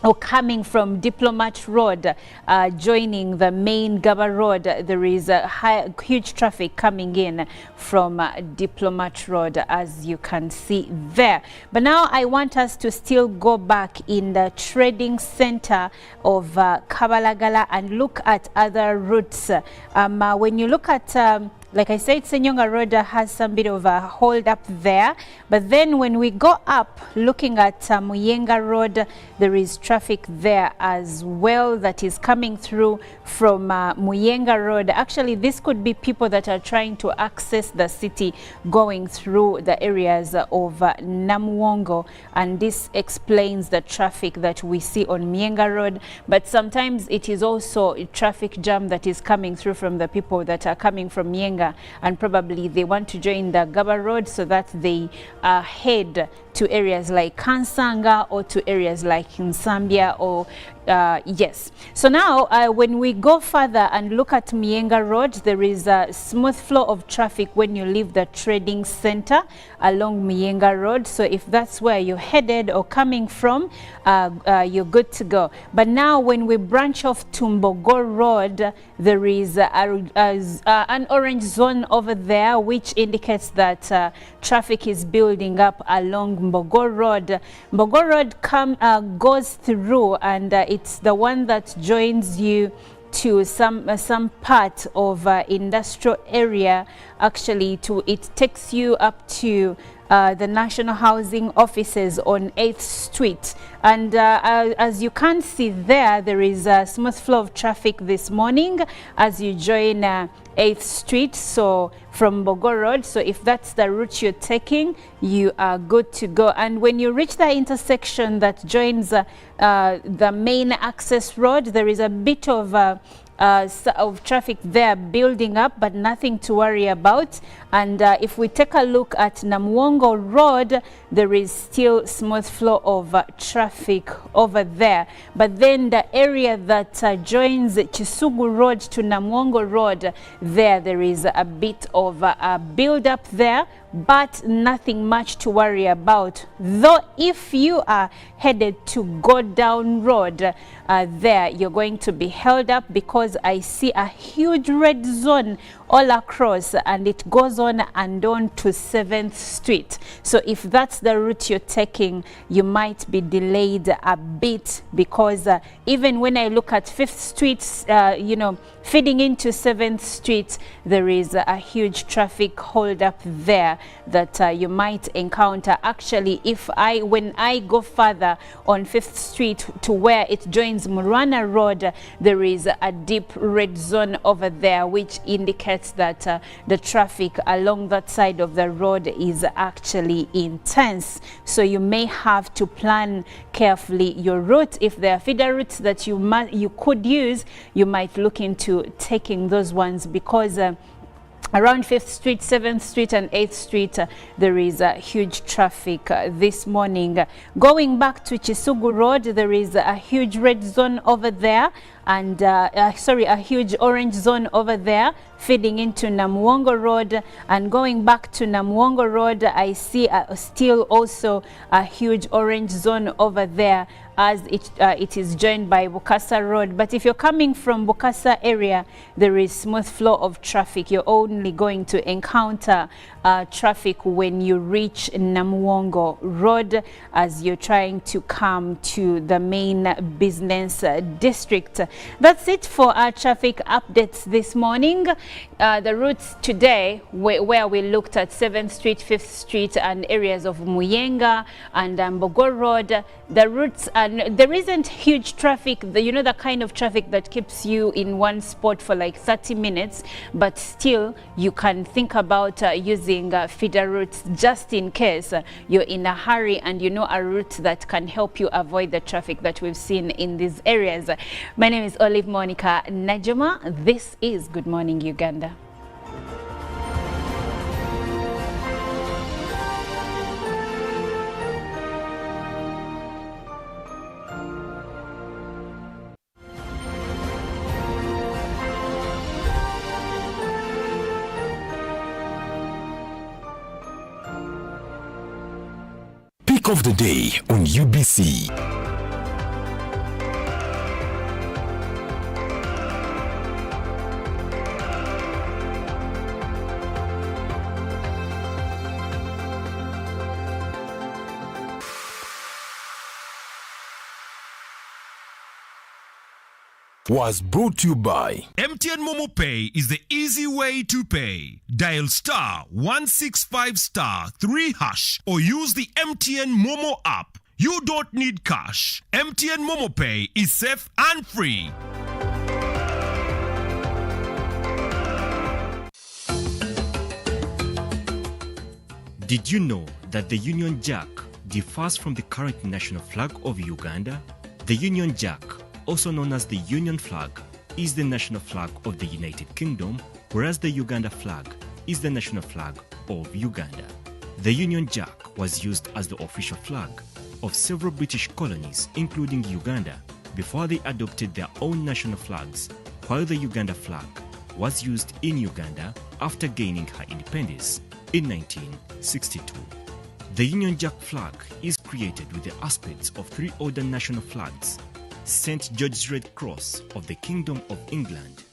or coming from Diplomat Road, joining the main Gaba Road, there is a huge traffic coming in from Diplomat Road, as you can see there. But now I want us to still go back in the trading center of Kabalagala and look at other routes. When you look at like I said, Senyonga Road has some bit of a hold up there. But then when we go up, looking at Muyenga Road, there is traffic there as well that is coming through from Muyenga Road. Actually, this could be people that are trying to access the city going through the areas of Namuwongo. And this explains the traffic that we see on Muyenga Road. But sometimes it is also a traffic jam that is coming through from the people that are coming from Muyenga, and probably they want to join the Gaba Road so that they head to areas like Kansanga or to areas like Nsambia or yes. So now when we go further and look at Muyenga Road, there is a smooth flow of traffic when you leave the trading center along Muyenga Road. So if that's where you're headed or coming from, you're good to go. But now when we branch off to Mbogo Road, there is an orange zone over there, which indicates that traffic is building up along Mbogo Road. Mbogo Road goes through, and it's the one that joins you to some part of industrial area. Actually, it takes you up to the National Housing Offices on 8th Street. And as you can see there is a smooth flow of traffic this morning as you join 8th Street, so from Mbogo Road. So if that's the route you're taking, you are good to go. And when you reach the intersection that joins the main access road, there is a bit of traffic there building up, but nothing to worry about. And if we take a look at Namuwongo Road, there is still smooth flow of traffic over there. But then the area that joins Chisugu Road to Namuwongo Road, there is a bit of a build up there, but nothing much to worry about. Though if you are headed to Go Down Road, there you're going to be held up because I see a huge red zone all across, and it goes on and on to 7th Street. So if that's the route you're taking, you might be delayed a bit, because even when I look at 5th Street, you know, feeding into 7th Street, there is a huge traffic hold up there that you might encounter. Actually, when I go further on 5th Street to where it joins Murwana Road, there is a deep red zone over there, which indicates that the traffic along that side of the road is actually intense. So you may have to plan carefully your route. If there are feeder routes that you could use, you might look into taking those ones, because around 5th Street, 7th Street and 8th Street, there is huge traffic this morning. Going back to Chisugu Road, there is a huge red zone over there, and a huge orange zone over there feeding into Namuwongo Road. And going back to Namuwongo Road, I see still also a huge orange zone over there, as it is joined by Bukasa Road. But if you're coming from Bukasa area, there is smooth flow of traffic. You're only going to encounter traffic when you reach Namuwongo Road, as you're trying to come to the main business district. That's it for our traffic updates this morning. The routes today where we looked at 7th Street, 5th Street and areas of Muyenga and Mbogor Road. The routes, and there isn't huge traffic, the kind of traffic that keeps you in one spot for like 30 minutes, but still you can think about using feeder routes just in case you're in a hurry and you know a route that can help you avoid the traffic that we've seen in these areas. My name is Olive Monica Najoma. This is Good Morning Uganda. Pick of the day on UBC. Was brought to you by MTN Momo Pay is the easy way to pay. Dial *165*3# or use the MTN Momo app. You don't need cash. MTN Momo Pay is safe and free. Did you know that the Union Jack differs from the current national flag of Uganda? The Union Jack, also known as the Union flag, is the national flag of the United Kingdom, whereas the Uganda flag is the national flag of Uganda. The Union Jack was used as the official flag of several British colonies, including Uganda, before they adopted their own national flags, while the Uganda flag was used in Uganda after gaining her independence in 1962. The Union Jack flag is created with the aspects of three other national flags: St. George's Red Cross of the Kingdom of England,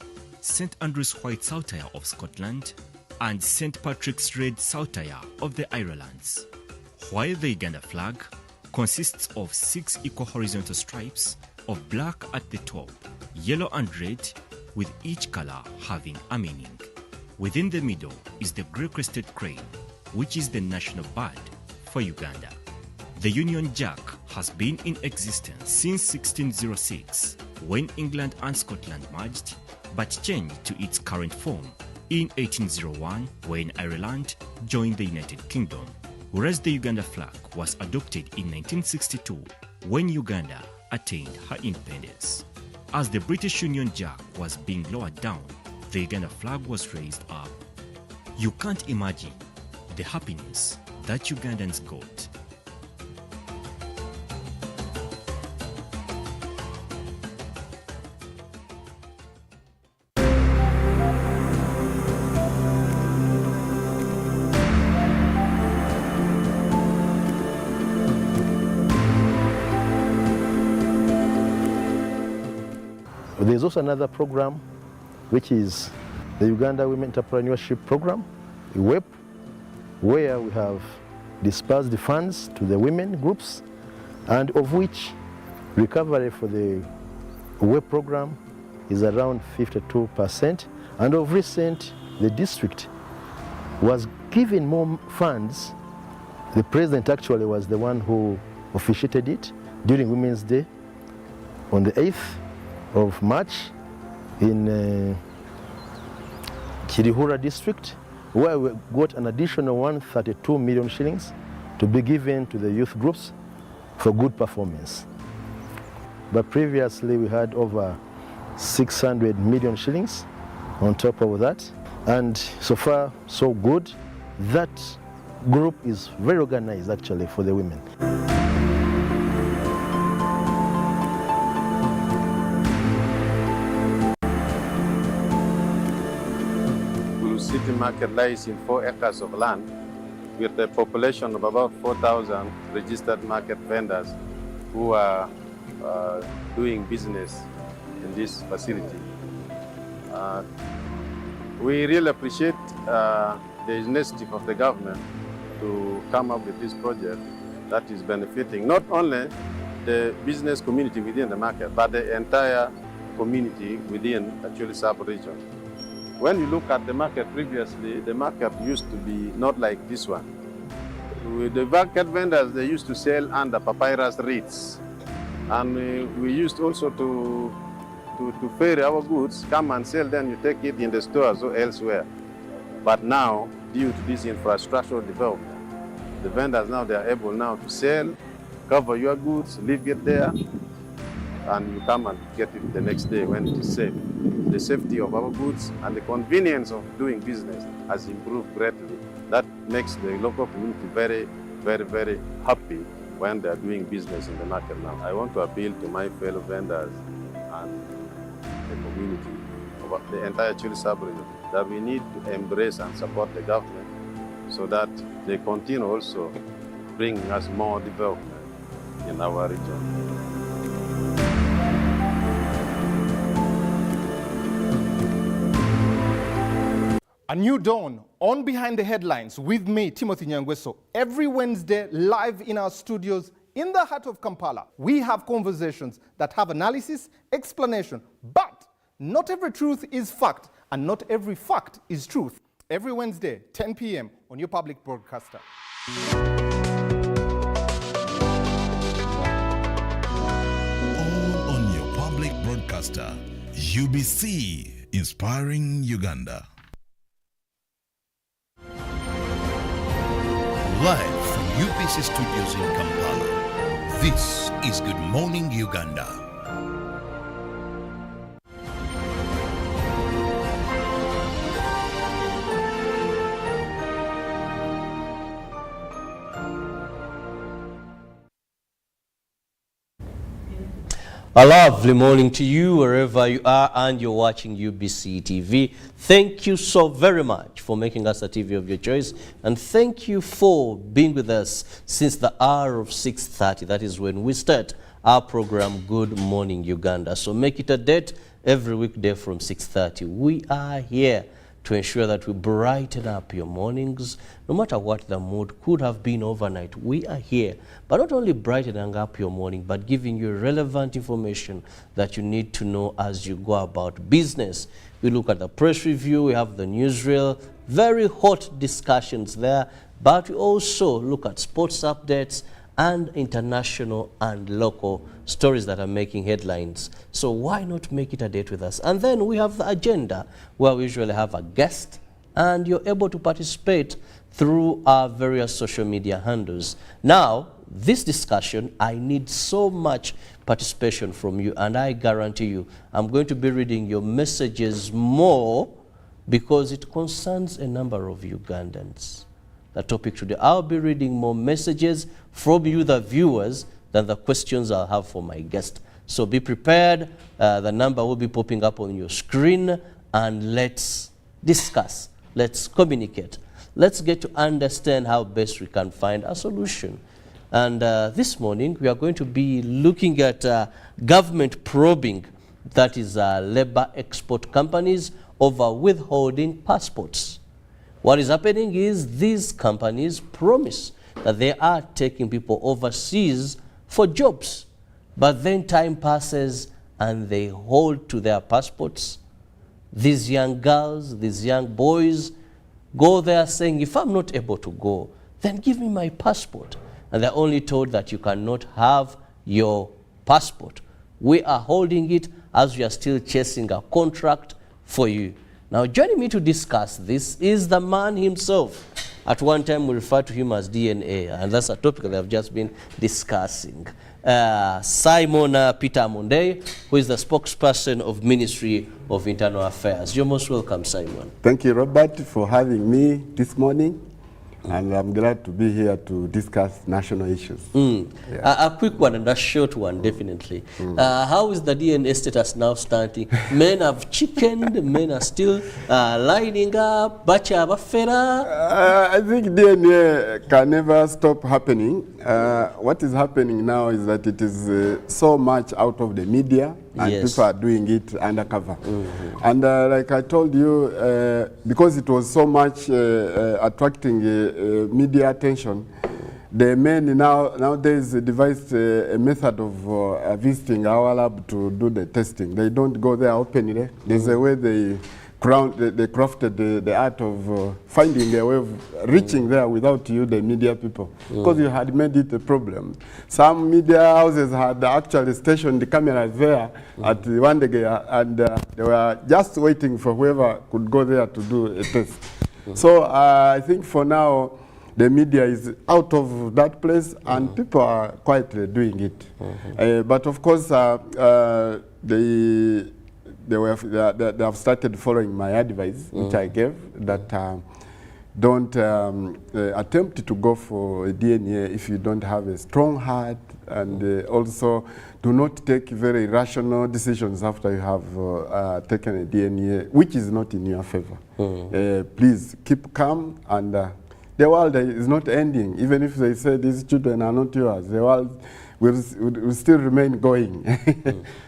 St. Andrew's White Saltire of Scotland, and St. Patrick's Red Saltire of the Irelands. While the Uganda flag consists of 6 equal horizontal stripes of black at the top, yellow and red, with each color having a meaning. Within the middle is the grey-crested crane, which is the national bird for Uganda. The Union Jack has been in existence since 1606, when England and Scotland merged, but changed to its current form in 1801, when Ireland joined the United Kingdom, whereas the Uganda flag was adopted in 1962, when Uganda attained her independence. As the British Union Jack was being lowered down, the Uganda flag was raised up. You can't imagine the happiness that Ugandans got. There's also another program, which is the Uganda Women Entrepreneurship Program, WEP, where we have dispersed the funds to the women groups, and of which recovery for the WEP program is around 52%. And of recent, the district was given more funds. The president actually was the one who officiated it during Women's Day on the 8th of March in Chirihura district, where we got an additional 132 million shillings to be given to the youth groups for good performance. But previously we had over 600 million shillings on top of that, and so far so good. That group is very organized actually for the women. City market lies in 4 acres of land with a population of about 4,000 registered market vendors who are doing business in this facility. We really appreciate the initiative of the government to come up with this project that is benefiting not only the business community within the market, but the entire community within actually sub-region. When you look at the market previously, the market used to be not like this one. With the market vendors, they used to sell under papyrus reeds. And we used also to ferry our goods, come and sell, then you take it in the stores or elsewhere. But now, due to this infrastructural development, the vendors now, they are able now to sell, cover your goods, leave it there, and you come and get it the next day when it is safe. The safety of our goods and the convenience of doing business has improved greatly. That makes the local community very, very, very happy when they are doing business in the market now. I want to appeal to my fellow vendors and the community of the entire Chile sub-region that we need to embrace and support the government so that they continue also bringing us more development in our region. A new dawn on Behind the Headlines with me, Timothy Nyangweso, every Wednesday live in our studios in the heart of Kampala. We have conversations that have analysis, explanation, but not every truth is fact and not every fact is truth. Every Wednesday, 10 p.m. on your public broadcaster. All on your public broadcaster, UBC, inspiring Uganda. Live from UBC Studios in Kampala, this is Good Morning Uganda. A lovely morning to you wherever you are and you're watching UBC TV. Thank you so very much for making us a TV of your choice, and thank you for being with us since the hour of 6:30. That is when we start our program Good Morning Uganda. So make it a date every weekday from 6:30. We are here to ensure that we brighten up your mornings, no matter what the mood could have been overnight. We are here, but not only brightening up your morning, but giving you relevant information that you need to know as you go about business. We look at the press review, we have the newsreel, very hot discussions there, but we also look at sports updates and international and local stories that are making headlines. So why not make it a date with us? And then we have the agenda, where we usually have a guest, and you're able to participate through our various social media handles. Now, this discussion, I need so much participation from you, and I guarantee you, I'm going to be reading your messages more because it concerns a number of Ugandans. The topic today, I'll be reading more messages from you, the viewers, than the questions I'll have for my guest. So be prepared. The number will be popping up on your screen, and let's discuss. Let's communicate. Let's get to understand how best we can find a solution. And this morning, we are going to be looking at government probing, that is labor export companies over withholding passports. What is happening is these companies promise that they are taking people overseas for jobs, but then time passes and they hold to their passports. These young girls, these young boys go there saying, if I'm not able to go, then give me my passport. And they're only told that you cannot have your passport. We are holding it as we are still chasing a contract for you. Now, joining me to discuss this is the man himself. At one time, we referred to him as DNA, and that's a topic that I've just been discussing. Simon Peter Monday, who is the spokesperson of Ministry of Internal Affairs. You're most welcome, Simon. Thank you, Robert, for having me this morning. And I'm glad to be here to discuss national issues. Yeah. A quick one and a short one, definitely. How is the DNA status now starting? Men have chickened, men are still lining up, bacha bafera. I think DNA can never stop happening. What is happening now is that it is so much out of the media, and people are doing it undercover. And like I told you, because it was so much attracting media attention, the men nowadays devised a method of visiting our lab to do the testing. They don't go there openly. There's a way they crafted the art of finding a way of reaching there without you, the media people, because you had made it a problem. Some media houses had actually stationed the cameras there at one day, and they were just waiting for whoever could go there to do a test. So I think for now, the media is out of that place, and people are quietly doing it. But of course, they have started following my advice, which I gave, that don't attempt to go for a DNA if you don't have a strong heart, and also do not take very rational decisions after you have taken a DNA, which is not in your favor. Please keep calm, and the world is not ending. Even if they say these children are not yours, the world will still remain going.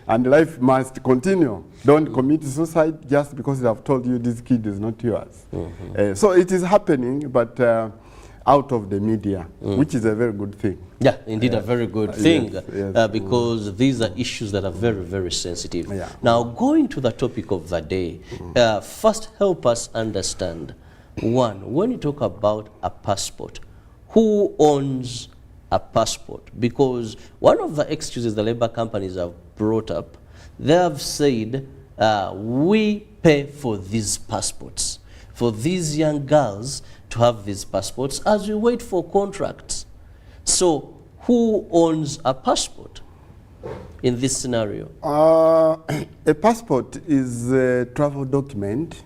And life must continue. Don't commit suicide just because they have told you this kid is not yours. So it is happening, but out of the media, which is a very good thing. Yeah, indeed, a very good thing, yes. because these are issues that are very, very sensitive. Now, going to the topic of the day, first help us understand, one, when you talk about a passport, who owns a passport? Because one of the excuses the labor companies have brought up, they have said, we pay for these passports, for these young girls to have these passports as we wait for contracts. So who owns a passport in this scenario? A passport is a travel document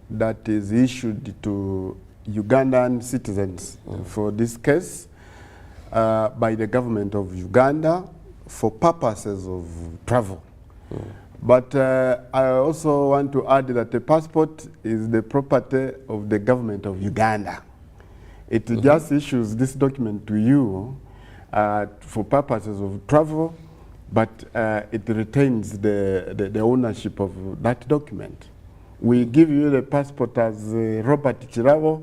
that is issued to Ugandan citizens, for this case, by the government of Uganda for purposes of travel. But I also want to add that the passport is the property of the government of Uganda. It just issues this document to you for purposes of travel, but it retains the ownership of that document. We give you the passport as Robert Chirabo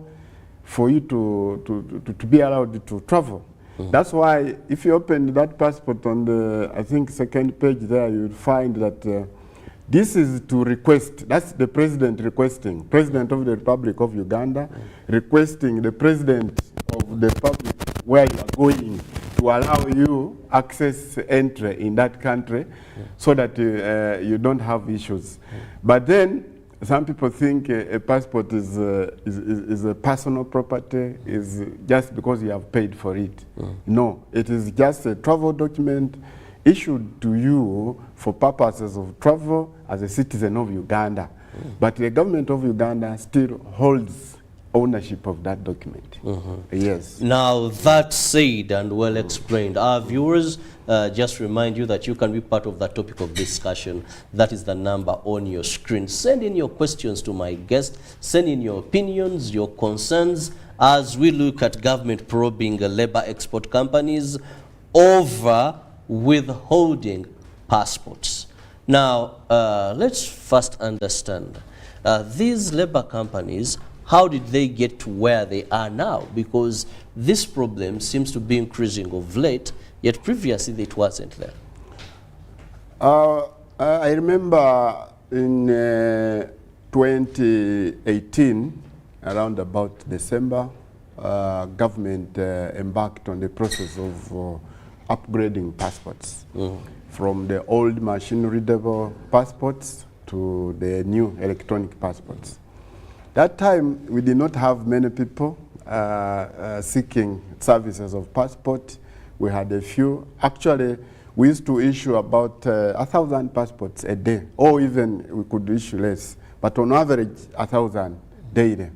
for you to be allowed to travel. That's why if you open that passport on the, I think, second page there, you'll find that this is to request, that's the president requesting, President of the Republic of Uganda, requesting the President of the Republic where you are going to allow you access entry in that country so that you don't have issues. But then some people think a passport is a personal property, is just because you have paid for it. No, it is just a travel document issued to you for purposes of travel as a citizen of Uganda. But the government of Uganda still holds ownership of that document. Yes. Now, that said and well explained, our viewers, just remind you that you can be part of that topic of discussion. That is the number on your screen. Send in your questions to my guest. Send in your opinions, your concerns, as we look at government probing labor export companies over withholding passports. Now, let's first understand, these labor companies, how did they get to where they are now? Because this problem seems to be increasing of late, yet previously it wasn't there. I remember in 2018, around about December, government embarked on the process of upgrading passports from the old machine-readable passports to the new electronic passports. That time, we did not have many people seeking services of passport. We had a few. Actually, we used to issue about 1,000 passports a day, or even we could issue less, but on average, 1,000 daily.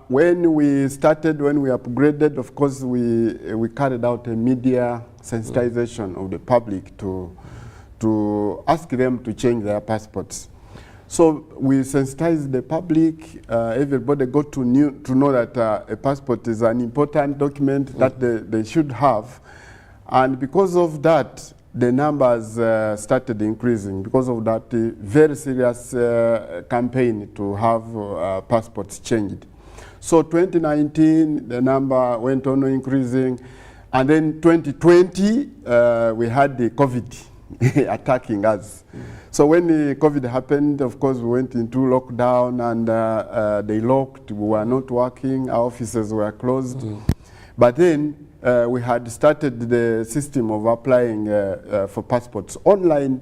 When we upgraded, of course, we carried out a media sensitization of the public to ask them to change their passports. So we sensitized the public. Everybody got to know that a passport is an important document that they should have. And because of that, the numbers started increasing. Because of that very serious campaign to have passports changed. So 2019, the number went on increasing. And then 2020, we had the COVID attacking us. So when the COVID happened, of course, we went into lockdown and they locked. We were not working. Our offices were closed. But then we had started the system of applying for passports online.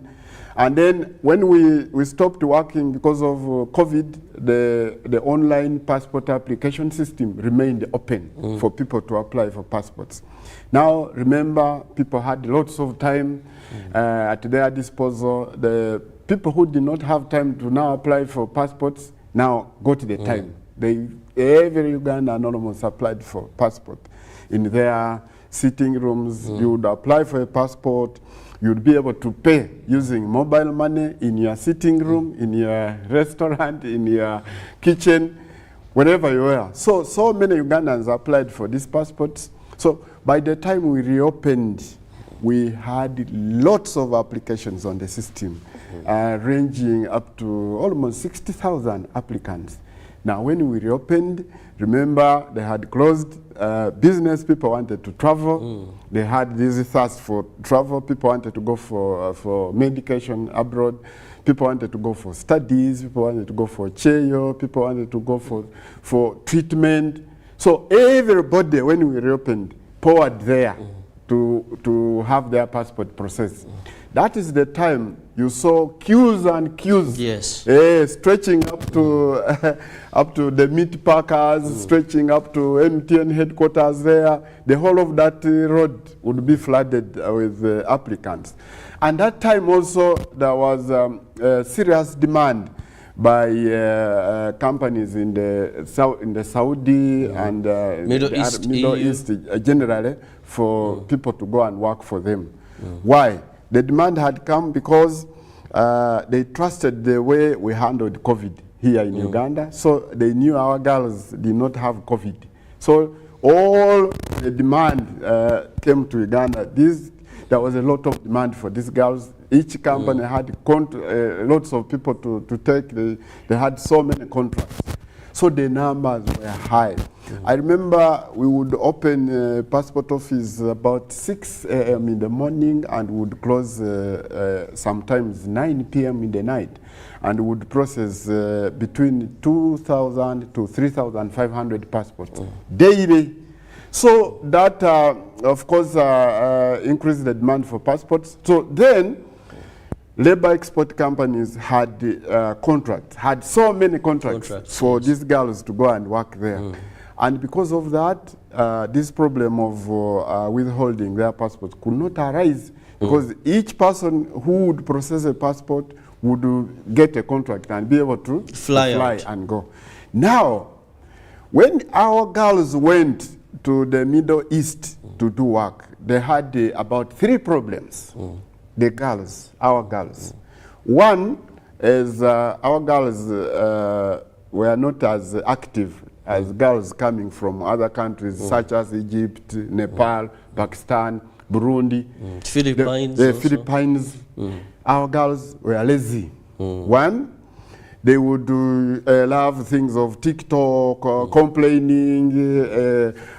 And then when we stopped working because of COVID, the online passport application system remained open for people to apply for passports. Now, remember, people had lots of time at their disposal. The people who did not have time to now apply for passports now got the time. Every Ugandan almost applied for passport. In their sitting rooms, you would apply for a passport. You'd be able to pay using mobile money in your sitting room, in your restaurant, in your kitchen, wherever you were. So many Ugandans applied for these passports. So by the time we reopened, we had lots of applications on the system, ranging up to almost 60,000 applicants. Now, when we reopened, remember, they had closed. Business people wanted to travel. They had this thirst for travel. People wanted to go for medication abroad. People wanted to go for studies. People wanted to go for cheyo. People wanted to go for treatment. So everybody, when we reopened, poured there to have their passport processed. That is the time you saw queues and queues, stretching up to the meat packers, stretching up to MTN headquarters there. The whole of that road would be flooded with applicants. And that time also there was serious demand by companies in the Saudi and Middle East generally for people to go and work for them. Why? The demand had come because they trusted the way we handled COVID here in Uganda, so they knew our girls did not have COVID. So all the demand came to Uganda. There was a lot of demand for these girls. Each company had lots of people to take. They had so many contracts. So the numbers were high. I remember we would open passport office about 6 a.m. in the morning and would close sometimes 9 p.m. in the night, and would process between 2,000 to 3,500 passports daily. So that, of course, increased the demand for passports. So then, labor export companies had contracts, had so many contracts for these girls to go and work there. And because of that, this problem of withholding their passports could not arise, because each person who would process a passport would get a contract and be able to fly and go. Now, when our girls went to the Middle East to do work, they had about 3 problems. The girls, our girls. One is our girls were not as active as girls coming from other countries such as Egypt, Nepal, Pakistan, Burundi, Philippines. The Philippines. Our girls were lazy. One, they would love things of TikTok, complaining,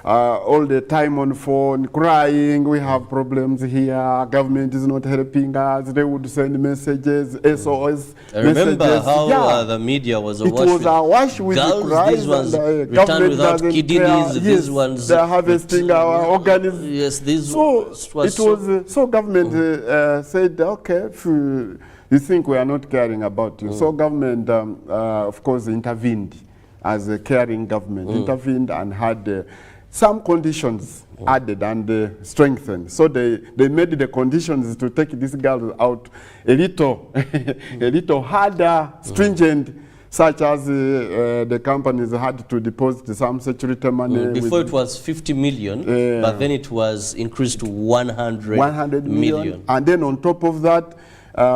all the time on phone, crying, we have problems here, government is not helping us. They would send messages, SOS I remember how the media was awash with, it was awash with girls, the cries, these ones and returned without kidneys, these ones they're harvesting our organisms. Yes, these so government said, okay, if you think we are not caring about you. So government, of course, intervened as a caring government, intervened and had some conditions added and strengthened. So they made the conditions to take these girls out a little harder, stringent, such as the companies had to deposit some security money. Before it was 50 million, but then it was increased to 100 million. And then on top of that,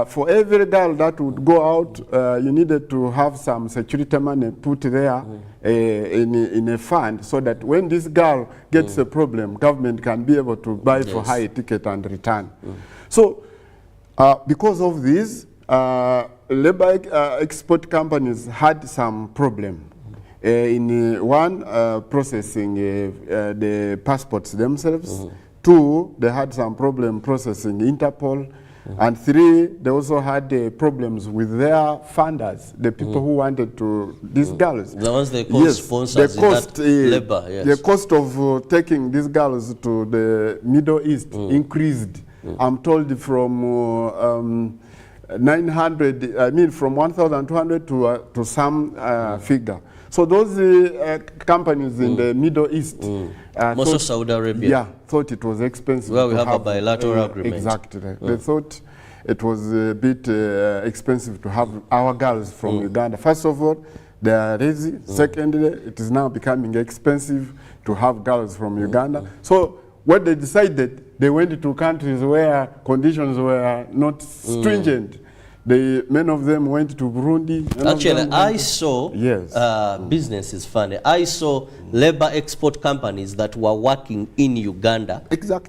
for every girl that would go out, you needed to have some security money put there in a fund, so that when this girl gets a problem, government can be able to buy for high ticket and return. So because of this, labor export companies had some problem. in one, processing the passports themselves. 2, they had some problem processing Interpol. And 3, they also had problems with their funders, the people who wanted to, these girls. The ones they call sponsors, the cost, labor, yes. The cost of taking these girls to the Middle East increased. I'm told from 900, I mean from 1,200 to some figure. So those companies in the Middle East, most of Saudi Arabia, thought it was expensive. Well, we have a bilateral agreement. Exactly. They thought it was a bit expensive to have our girls from Uganda. First of all, they are lazy. Secondly, it is now becoming expensive to have girls from Uganda. So what they decided, they went to countries where conditions were not stringent. Many of them went to Burundi. Actually, I saw business is funny. I saw labor export companies that were working in Uganda,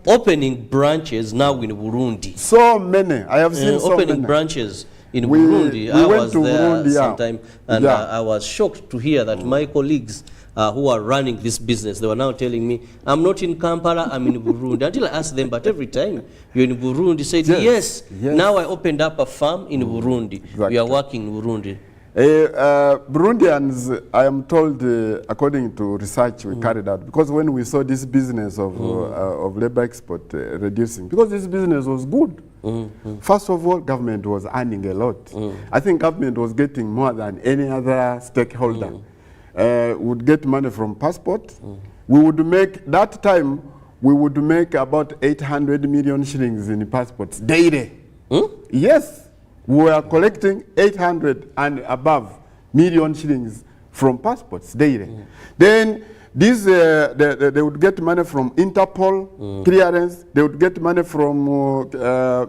opening branches now in Burundi. So many. I have seen so opening many. branches in Burundi. I went was to there Burundi, sometime, and I was shocked to hear that my colleagues who are running this business, they were now telling me, I'm not in Kampala, I'm in Burundi. Until I asked them, but every time you're in Burundi, said, yes. Now I opened up a farm in Burundi. We are working in Burundi. Burundians, I am told, according to research we carried out, because when we saw this business of labor export reducing, because this business was good. First of all, government was earning a lot. I think government was getting more than any other stakeholder. Would get money from passport. We would make, that time, we would make about 800 million shillings in passports daily. Yes, we were collecting 800 and above million shillings from passports daily. Then these, they would get money from Interpol clearance, they would get money from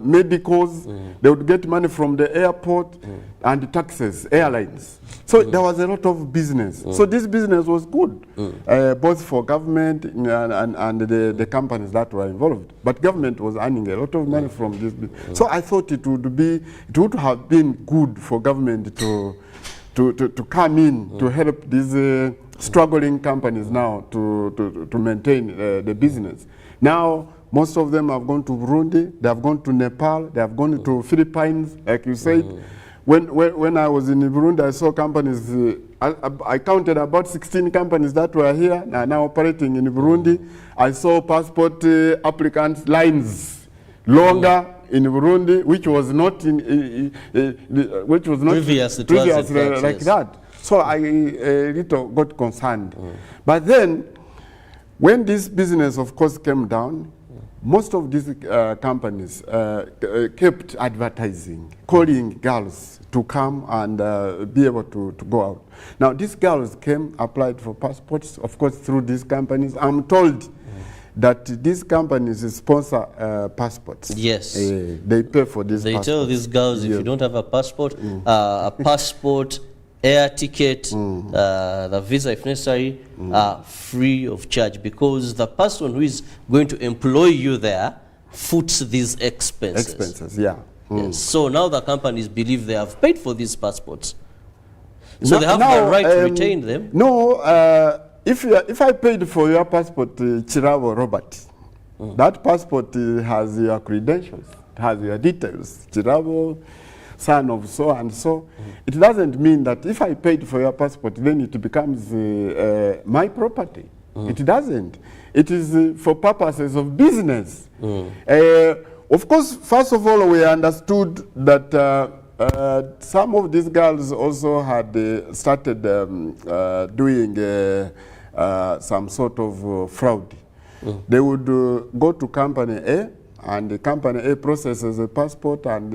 medicals, they would get money from the airport and taxes, airlines. So there was a lot of business. So this business was good, both for government and the companies that were involved. But government was earning a lot of money from this business. So I thought it would have been good for government to come in to help these struggling companies now to maintain the business. Now, most of them have gone to Burundi, they have gone to Nepal, they have gone to Philippines, like you said. When I was in Burundi, I saw companies, I counted about 16 companies that were here, now operating in Burundi. I saw passport applicants lines longer in Burundi, which was not previously like that. So I little got concerned. But then, when this business, of course, came down, most of these companies kept advertising, calling girls to come and be able to go out. Now, these girls came, applied for passports, of course, through these companies. I'm told that these companies sponsor passports. Yes. They pay for these passports. They tell these girls, if you don't have a passport, air ticket, the visa if necessary, are free of charge, because the person who is going to employ you there foots these expenses. Yes. So now the companies believe they have paid for these passports. So they have the right to retain them. No, if I paid for your passport, Chirabo Robert, that passport has your credentials, has your details. Chirabo, son of so and so. It doesn't mean that if I paid for your passport, then it becomes my property. It doesn't. It is for purposes of business. Of course, first of all, we understood that some of these girls also had started doing some sort of fraud. They would go to company A, and the company A processes a passport and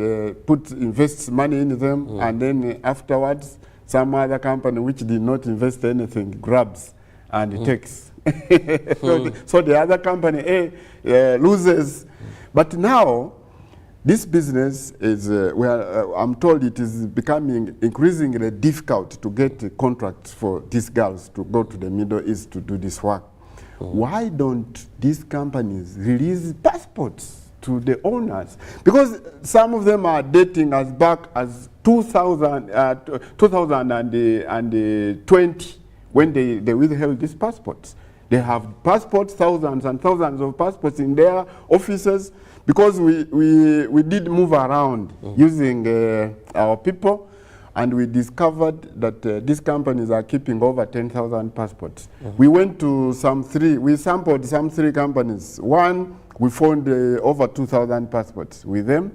invests money in them, and then afterwards, some other company which did not invest anything grabs and takes. So the other company A loses. But now, this business is, I'm told it is becoming increasingly difficult to get contracts for these girls to go to the Middle East to do this work. Why don't these companies release passports to the owners? Because some of them are dating as back as 2020, when they withheld these passports. They have passports, thousands and thousands of passports in their offices, because we did move around using our people, and we discovered that these companies are keeping over 10,000 passports. We went to we sampled some 3 companies. One, we found over 2,000 passports with them.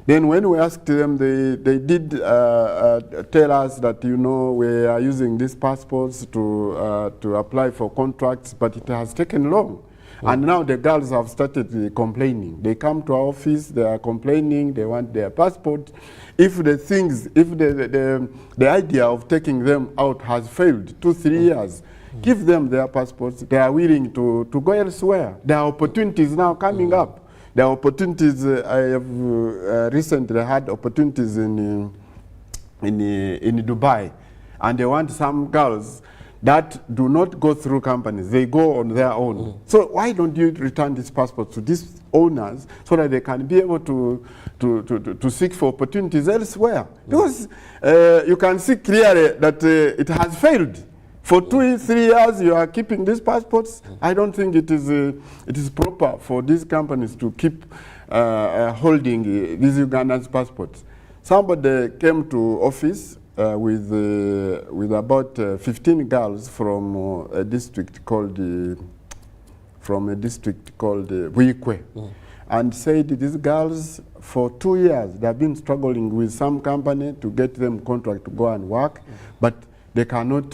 Then when we asked them, they did tell us that, you know, we are using these passports to apply for contracts, but it has taken long. And now the girls have started complaining. They come to our office, they are complaining, they want their passport. If the idea of taking them out has failed 2-3 years, give them their passports. They are willing to go elsewhere. There are opportunities now coming up. There are opportunities. I have recently had opportunities in Dubai, and they want some girls that do not go through companies. They go on their own. So why don't you return these passports to these owners so that they can be able to seek for opportunities elsewhere? Because you can see clearly that it has failed. For 2-3 years, you are keeping these passports. I don't think it is proper for these companies to keep holding these Ugandan passports. Somebody came to office with about 15 girls from a district called Buikwe, and said these girls for 2 years they have been struggling with some company to get them contract to go and work, but they cannot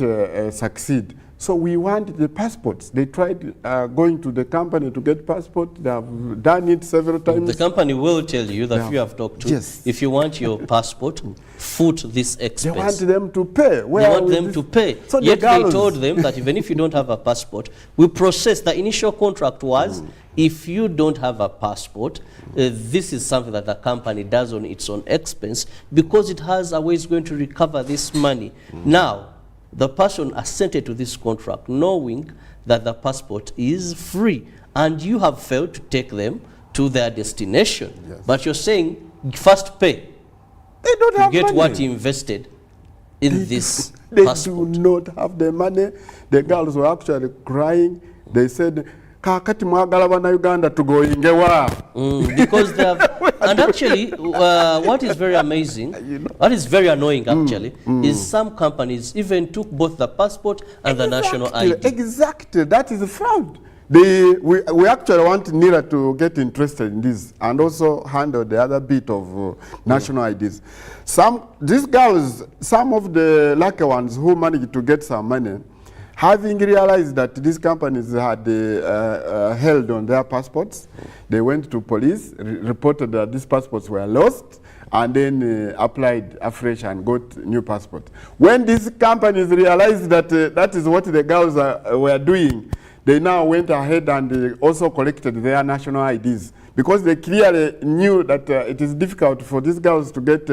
succeed. So we want the passports. They tried going to the company to get passport. They have done it several times. The company will tell you that you have talked to. Yes. If you want your passport, foot this expense. They want them to pay. They want them to pay. So Yet they told them that even if you don't have a passport, we process. The initial contract was, if you don't have a passport, this is something that the company does on its own expense, because it has a way it's going to recover this money. Now, the person assented to this contract knowing that the passport is free, and you have failed to take them to their destination. Yes. But you're saying first pay. They don't have get money. what you invested in this passport. They do not have the money. The girls were actually crying. They said, kakati mwagala bana Uganda tugoyinge wa. Because they have, and actually, what is very amazing, what is very annoying actually, is some companies even took both the passport and the national ID. Exactly, that is a fraud. We actually want NIRA to get interested in this and also handle the other bit of national IDs. These girls, some of the lucky ones who managed to get some money, having realized that these companies had held on their passports, they went to police, reported that these passports were lost, and then applied afresh and got new passports. When these companies realized that that is what the girls were doing, they now went ahead and also collected their national IDs, because they clearly knew that it is difficult for these girls to get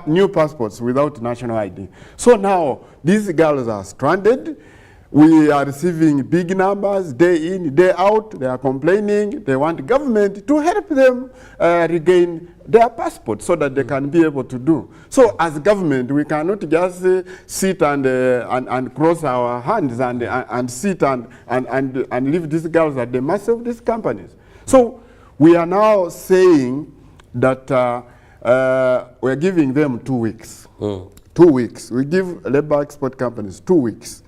new passports without national ID. So now these girls are stranded. We are receiving big numbers day in, day out. They are complaining. They want government to help them regain their passport so that they can be able to do. So as government, we cannot just sit and cross our hands and sit and leave these girls at the mercy of these companies. So we are now saying that we're giving them 2 weeks. 2 weeks. We give labor export companies 2 weeks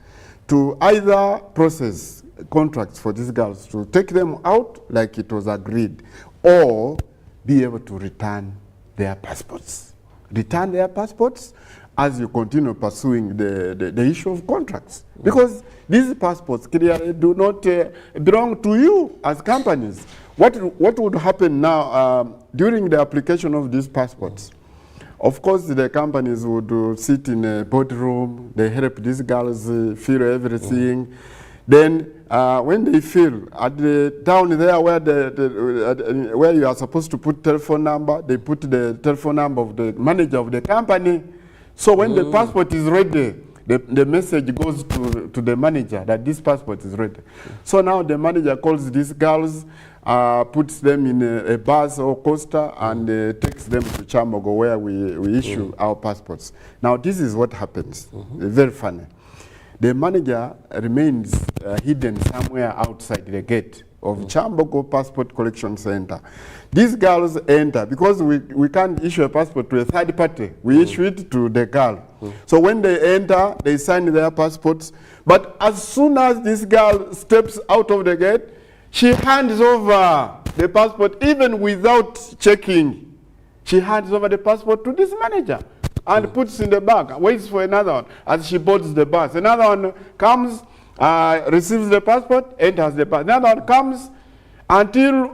to either process contracts for these girls, to take them out like it was agreed, or be able to return their passports. Return their passports as you continue pursuing the issue of contracts. Because these passports clearly do not belong to you as companies. What would happen now during the application of these passports? Of course, the companies would sit in a boardroom, they help these girls feel everything. Then when they feel down there where you are supposed to put telephone number, they put the telephone number of the manager of the company. So when the passport is ready, the message goes to the manager that this passport is ready. So now the manager calls these girls, puts them in a bus or coaster and takes them to Chamogo where we issue our passports. Now this is what happens. Very funny. the manager remains hidden somewhere outside the gate of Chambogo Passport Collection Center. These girls enter, because we can't issue a passport to a third party. We issue it to the girl. So when they enter, they sign their passports. But as soon as this girl steps out of the gate, she hands over the passport, even without checking. She hands over the passport to this manager and puts in the bag, waits for another one as she boards the bus. Another one comes, receives the passport, enters the bus. Another one comes, until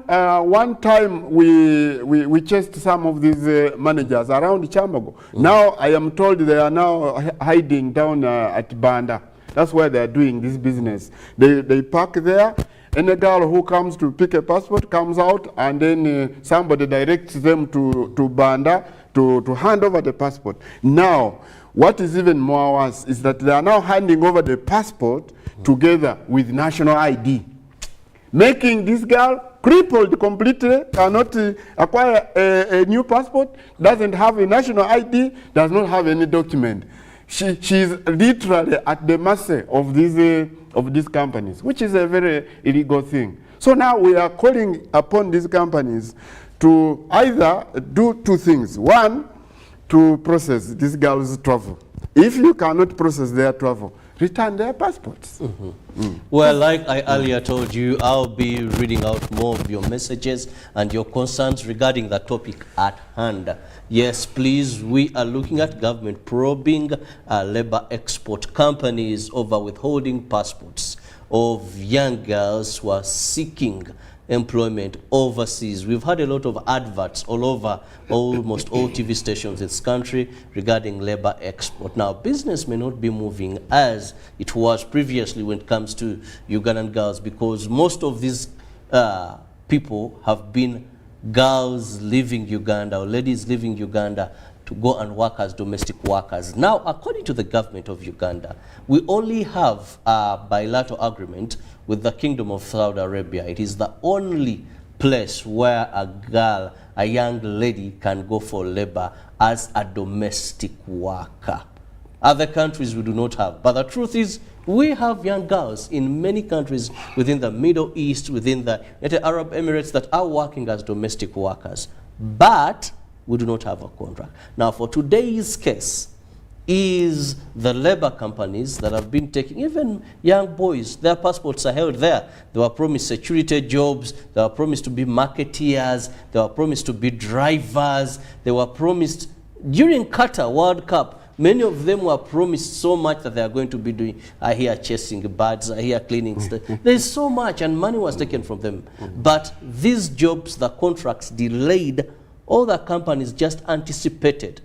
one time we chased some of these managers around Chambogo. Now I am told they are now hiding down at Banda. That's where they are doing this business. They park there, and a girl who comes to pick a passport comes out, and then somebody directs them to Banda to hand over the passport. Now, what is even more worse is that they are now handing over the passport together with national ID, making this girl crippled completely, cannot acquire a new passport, doesn't have a national ID, does not have any document. She is literally at the mercy of these companies, which is a very illegal thing. So now we are calling upon these companies to either do two things. One, to process these girls' travel. If you cannot process their travel, return their passports. Well, like I earlier told you, I'll be reading out more of your messages and your concerns regarding the topic at hand. Yes, please, we are looking at government probing labor export companies over withholding passports of young girls who are seeking employment overseas. We've had a lot of adverts all over almost all TV stations in this country regarding labor export. Now, business may not be moving as it was previously when it comes to Ugandan girls, because most of these people have been girls leaving Uganda or ladies leaving Uganda to go and work as domestic workers. Now, according to the government of Uganda, we only have a bilateral agreement with the Kingdom of Saudi Arabia. It is the only place where a girl, a young lady, can go for labor as a domestic worker. Other countries we do not have. But the truth is, we have young girls in many countries within the Middle East, within the United Arab Emirates, that are working as domestic workers. But we do not have a contract. Now, for today's case, is the labor companies that have been taking, even young boys, their passports are held there. They were promised security jobs, they were promised to be marketeers, they were promised to be drivers, they were promised, during Qatar World Cup, many of them were promised so much that they are going to be doing, I hear chasing birds, I hear cleaning stuff. There's so much, and money was taken from them. But these jobs, the contracts delayed, all the companies just anticipated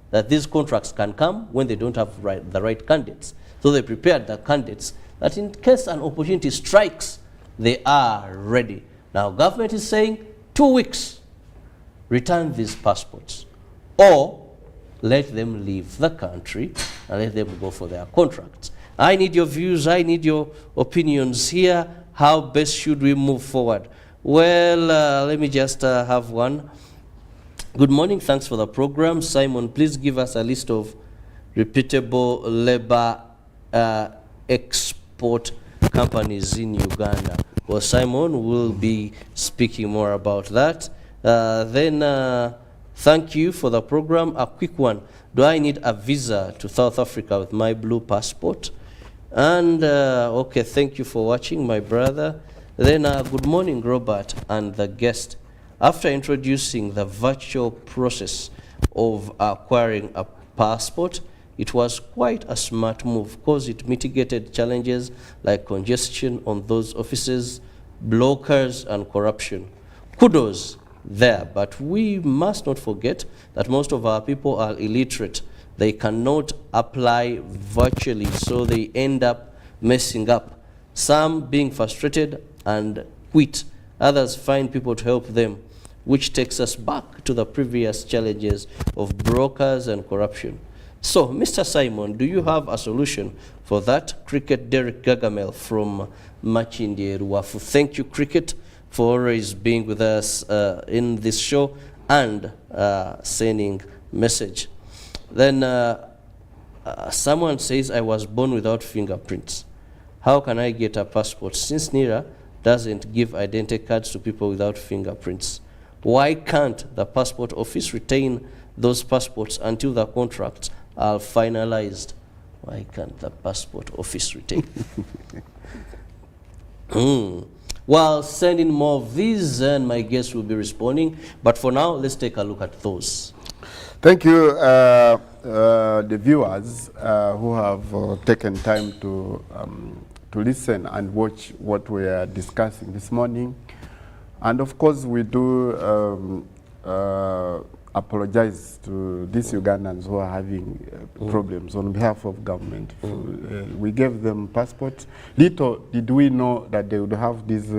that these contracts can come when they don't have the right candidates. So they prepared the candidates that in case an opportunity strikes, they are ready. Now, government is saying 2 weeks, return these passports, or let them leave the country and let them go for their contracts. I need your views, I need your opinions here. How best should we move forward? Well, let me just have one. Good morning, thanks for the program. Simon, please give us a list of reputable labor export companies in Uganda. Well, Simon will be speaking more about that. Thank you for the program. A quick one. Do I need a visa to South Africa with my blue passport? And, okay, thank you for watching, my brother. Then, good morning, Robert, and the guest. After introducing the virtual process of acquiring a passport, it was quite a smart move because it mitigated challenges like congestion on those offices, blockers, and corruption. Kudos there, but we must not forget that most of our people are illiterate. They cannot apply virtually, so they end up messing up. Some being frustrated and quit. Others find people to help them, which takes us back to the previous challenges of brokers and corruption. So, Mr. Simon, do you have a solution for that? Cricket Derek Gagamel from Machindi Ruafu. Thank you, Cricket, for always being with us in this show and sending message. Then Someone says I was born without fingerprints. How can I get a passport since NIRA doesn't give identity cards to people without fingerprints? Why can't the passport office retain those passports until the contracts are finalized? Why can't the passport office retain? Well, send in more of these and my guests will be responding. But for now, let's take a look at those. Thank you, the viewers who have taken time to listen and watch what we are discussing this morning. And of course, we do apologize to these Ugandans who are having problems on behalf of government. We gave them passports. Little did we know that they would have these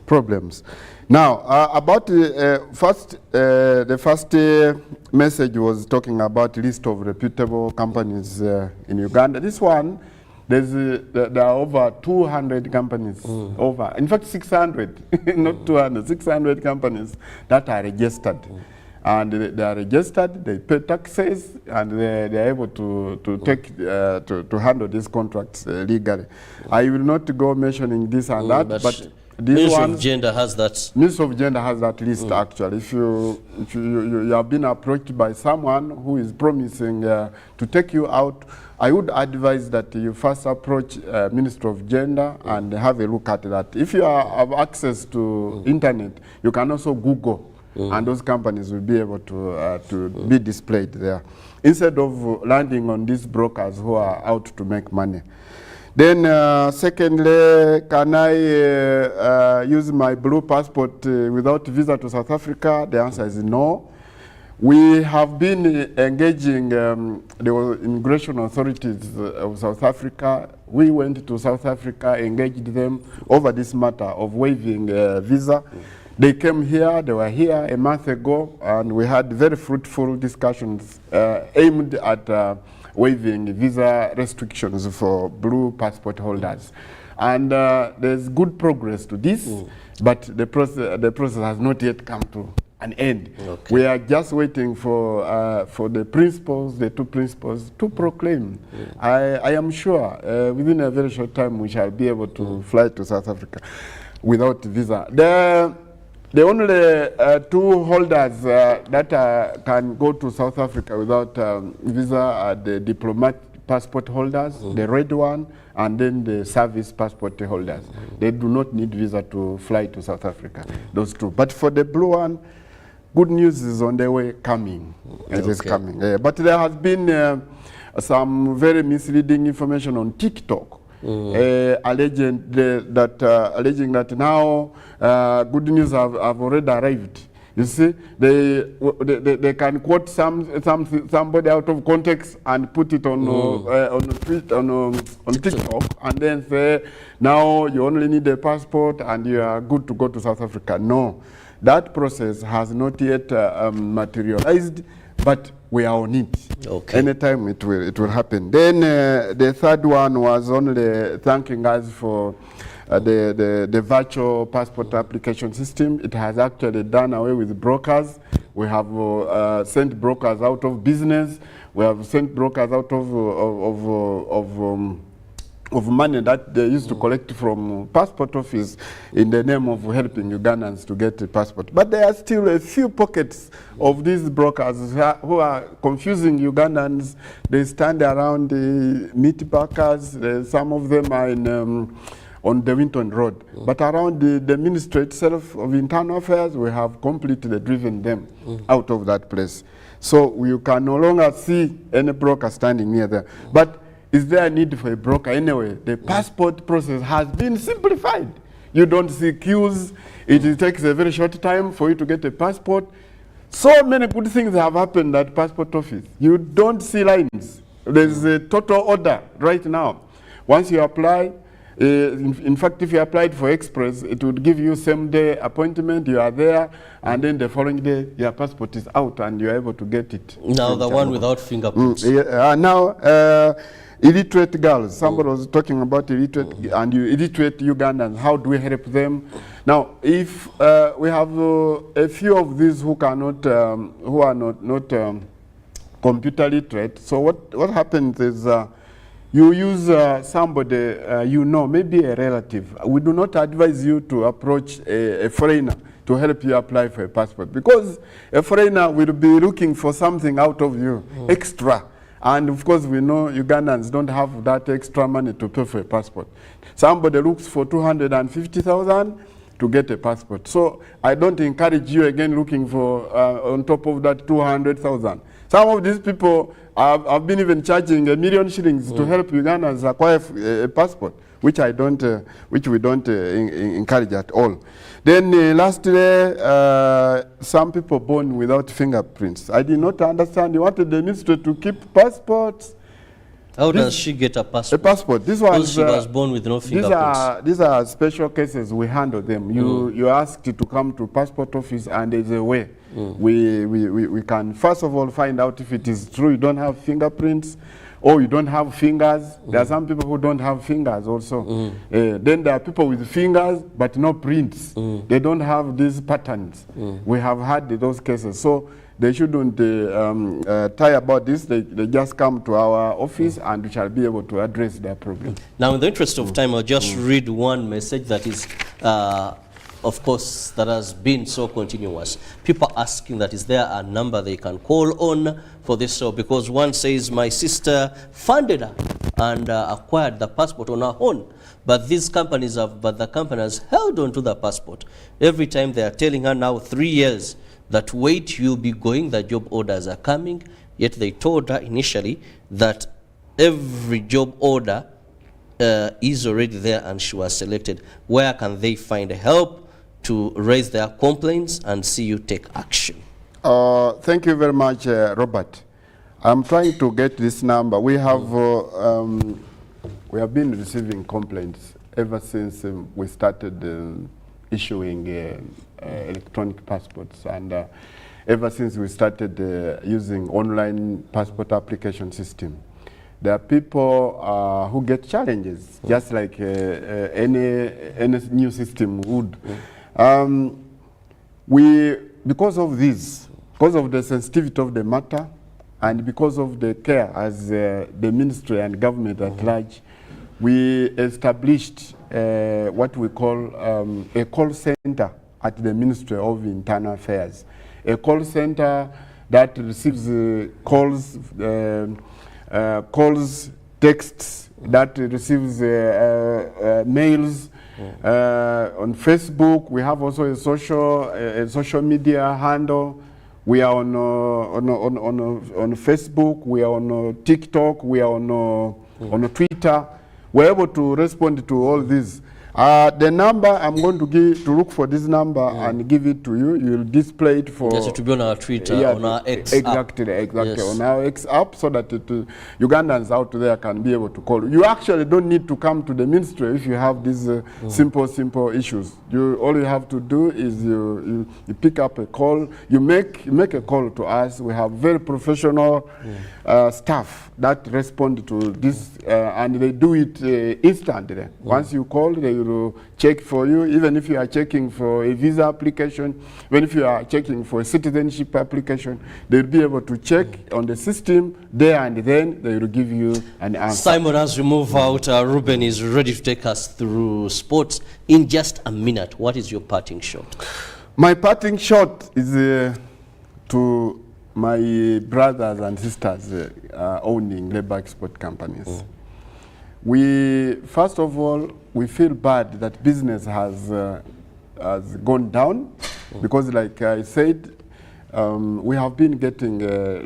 problems. Now, about the first message was talking about list of reputable companies in Uganda. This one, there are over 200 companies, in fact 600, not 200, 600 companies that are registered. And they are registered, they pay taxes, and they are able to take to handle these contracts legally. I will not go mentioning this and that, but Ministry of Gender has that. Ministry of Gender has that list actually. If you have been approached by someone who is promising to take you out, I would advise that you first approach Ministry of Gender and have a look at that. If you have access to internet, you can also Google. And those companies will be able to be displayed there, instead of landing on these brokers who are out to make money. Then secondly, can I use my blue passport without visa to South Africa? The answer is no. We have been engaging the immigration authorities of South Africa. We went to South Africa, engaged them over this matter of waiving visa. They came here, they were here a month ago, and we had very fruitful discussions aimed at waiving visa restrictions for blue passport holders. And there's good progress to this, but the process has not yet come to an end. Okay. We are just waiting for the principals, the two principals, to proclaim. I am sure within a very short time we shall be able to fly to South Africa without visa. The only two holders that can go to South Africa without visa are the diplomat passport holders, the red one, and then the service passport holders. They do not need visa to fly to South Africa, those two. But for the blue one, good news is on the way coming. It is coming. But there has been some very misleading information on TikTok. Alleging that now good news have already arrived. You see, they can quote somebody out of context and put it on TikTok, and then say, now you only need a passport and you are good to go to South Africa. No, that process has not yet materialized, but we are on it. Okay. Anytime it will happen. Then the third one was only thanking us for the virtual passport application system. It has actually done away with brokers. We have sent brokers out of business. We have sent brokers out of money that they used to collect from passport office in the name of helping Ugandans to get a passport. But there are still a few pockets of these brokers who are confusing Ugandans. They stand around the meat packers. Some of them are on the Winton Road. But around the Ministry itself of Internal Affairs, we have completely driven them out of that place. So you can no longer see any broker standing near there. But is there a need for a broker? Anyway, the passport process has been simplified. You don't see queues. It takes a very short time for you to get a passport. So many good things have happened at passport office. You don't see lines. There's a total order right now. Once you apply, in fact, if you applied for Express, it would give you same-day appointment. You are there, and then the following day, your passport is out, and you're able to get it. Now, the one without fingerprints. Illiterate girls. Somebody was talking about illiterate and illiterate Ugandans. How do we help them? Now, if we have a few of these who cannot, who are not computer literate. So what happens is you use somebody you know, maybe a relative. We do not advise you to approach a foreigner to help you apply for a passport, because a foreigner will be looking for something out of you, extra. And of course, we know Ugandans don't have that extra money to pay for a passport. Somebody looks for 250,000 to get a passport. So I don't encourage you again looking for, on top of that, 200,000. Some of these people have been even charging $1 million shillings to help Ugandans acquire a passport, which I don't, which we don't encourage at all. Then lastly, some people born without fingerprints. I did not understand. You wanted the ministry to keep passports. How does she get a passport? A passport. This one. She was born with no fingerprints. These are special cases. We handle them. You asked to come to passport office, and there's a way. We can first of all find out if it is true you don't have fingerprints, or you don't have fingers. There are some people who don't have fingers also. Then there are people with fingers but no prints. They don't have these patterns. We have had those cases. So they shouldn't tie about this. They just come to our office and we shall be able to address their problem. Now, in the interest of time, I'll just read one message that is, of course, that has been so continuous. People asking that is there a number they can call on for this show, because one says my sister funded her and acquired the passport on her own. But these companies have, but the company has held on to the passport. Every time they are telling her now 3 years that wait, you'll be going, the job orders are coming. Yet they told her initially that every job order is already there and she was selected. Where can they find help to raise their complaints and see you take action? Thank you very much, Robert. I'm trying to get this number. We have been receiving complaints ever since we started issuing electronic passports, and ever since we started using online passport application system. There are people who get challenges, just like any new system would. Because of this, because of the sensitivity of the matter, and because of the care as the ministry and government at large, we established what we call a call center at the Ministry of Internal Affairs. A call center that receives calls, texts, that receives mails. On Facebook, we have also a social media handle. We are on Facebook, we are on TikTok, we are on Twitter. We're able to respond to all these. The number, I'm going to look for this number and give it to you. You'll display it for... Yes, it will be on our Twitter, on our X app. Exactly, yes. On our X app, so that Ugandans out there can be able to call. You actually don't need to come to the ministry if you have these simple issues. All you have to do is you pick up a call, you make a call to us. We have very professional staff that respond to this, and they do it instantly. Once you call, they will check for you, even if you are checking for a visa application, even if you are checking for a citizenship application, they'll be able to check on the system there, and then they will give you an answer. Simon, as we move out, Ruben is ready to take us through sports. In just a minute, what is your parting shot? My parting shot is to my brothers and sisters owning labor export companies. First of all, we feel bad that business has gone down, because like I said, we have been getting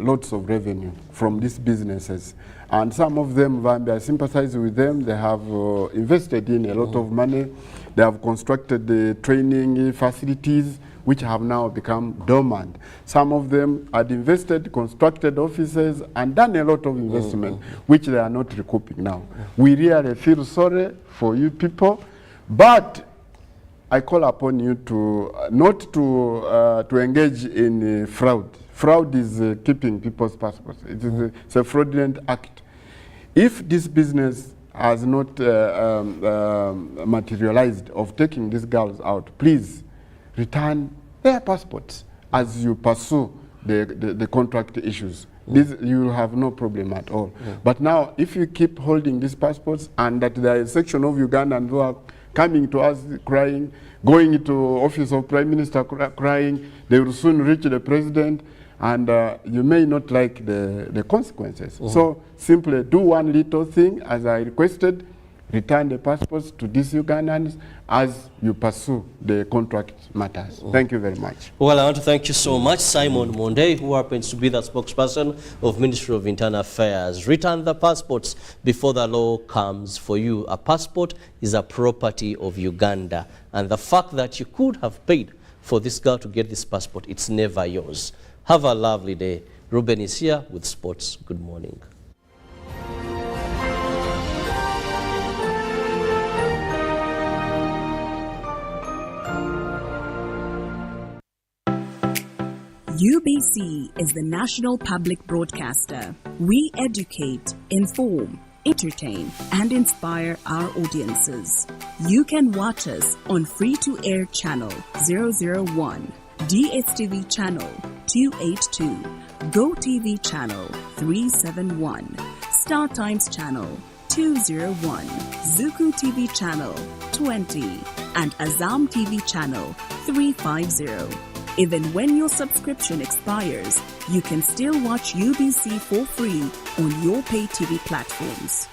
lots of revenue from these businesses. And some of them, I sympathize with them. They have invested in a lot of money. They have constructed the training facilities, which have now become dormant. Some of them had invested, constructed offices, and done a lot of investment, which they are not recouping now. We really feel sorry for you people, but I call upon you to not to engage in fraud. Fraud is keeping people's passports. It's a fraudulent act. If this business has not materialized of taking these girls out, please return their passports as you pursue the contract issues. This, you will have no problem at all. But now, if you keep holding these passports, and that there is a section of Ugandans who are coming to us crying, going to office of Prime Minister crying, they will soon reach the president, and you may not like the consequences. So simply do one little thing, as I requested, return the passports to these Ugandans as you pursue the contract matters. Thank you very much. Well, I want to thank you so much, Simon Monde, who happens to be the spokesperson of Ministry of Internal Affairs. Return the passports before the law comes for you. A passport is a property of Uganda, and the fact that you could have paid for this girl to get this passport, it's never yours. Have a lovely day. Ruben is here with sports. Good morning. UBC is the national public broadcaster. We educate, inform, entertain, and inspire our audiences. You can watch us on free-to-air channel 001, DSTV channel 282, GoTV channel 371, Star Times channel 201, Zuku TV channel 20, and Azam TV channel 350. Even when your subscription expires, you can still watch UBC for free on your pay TV platforms.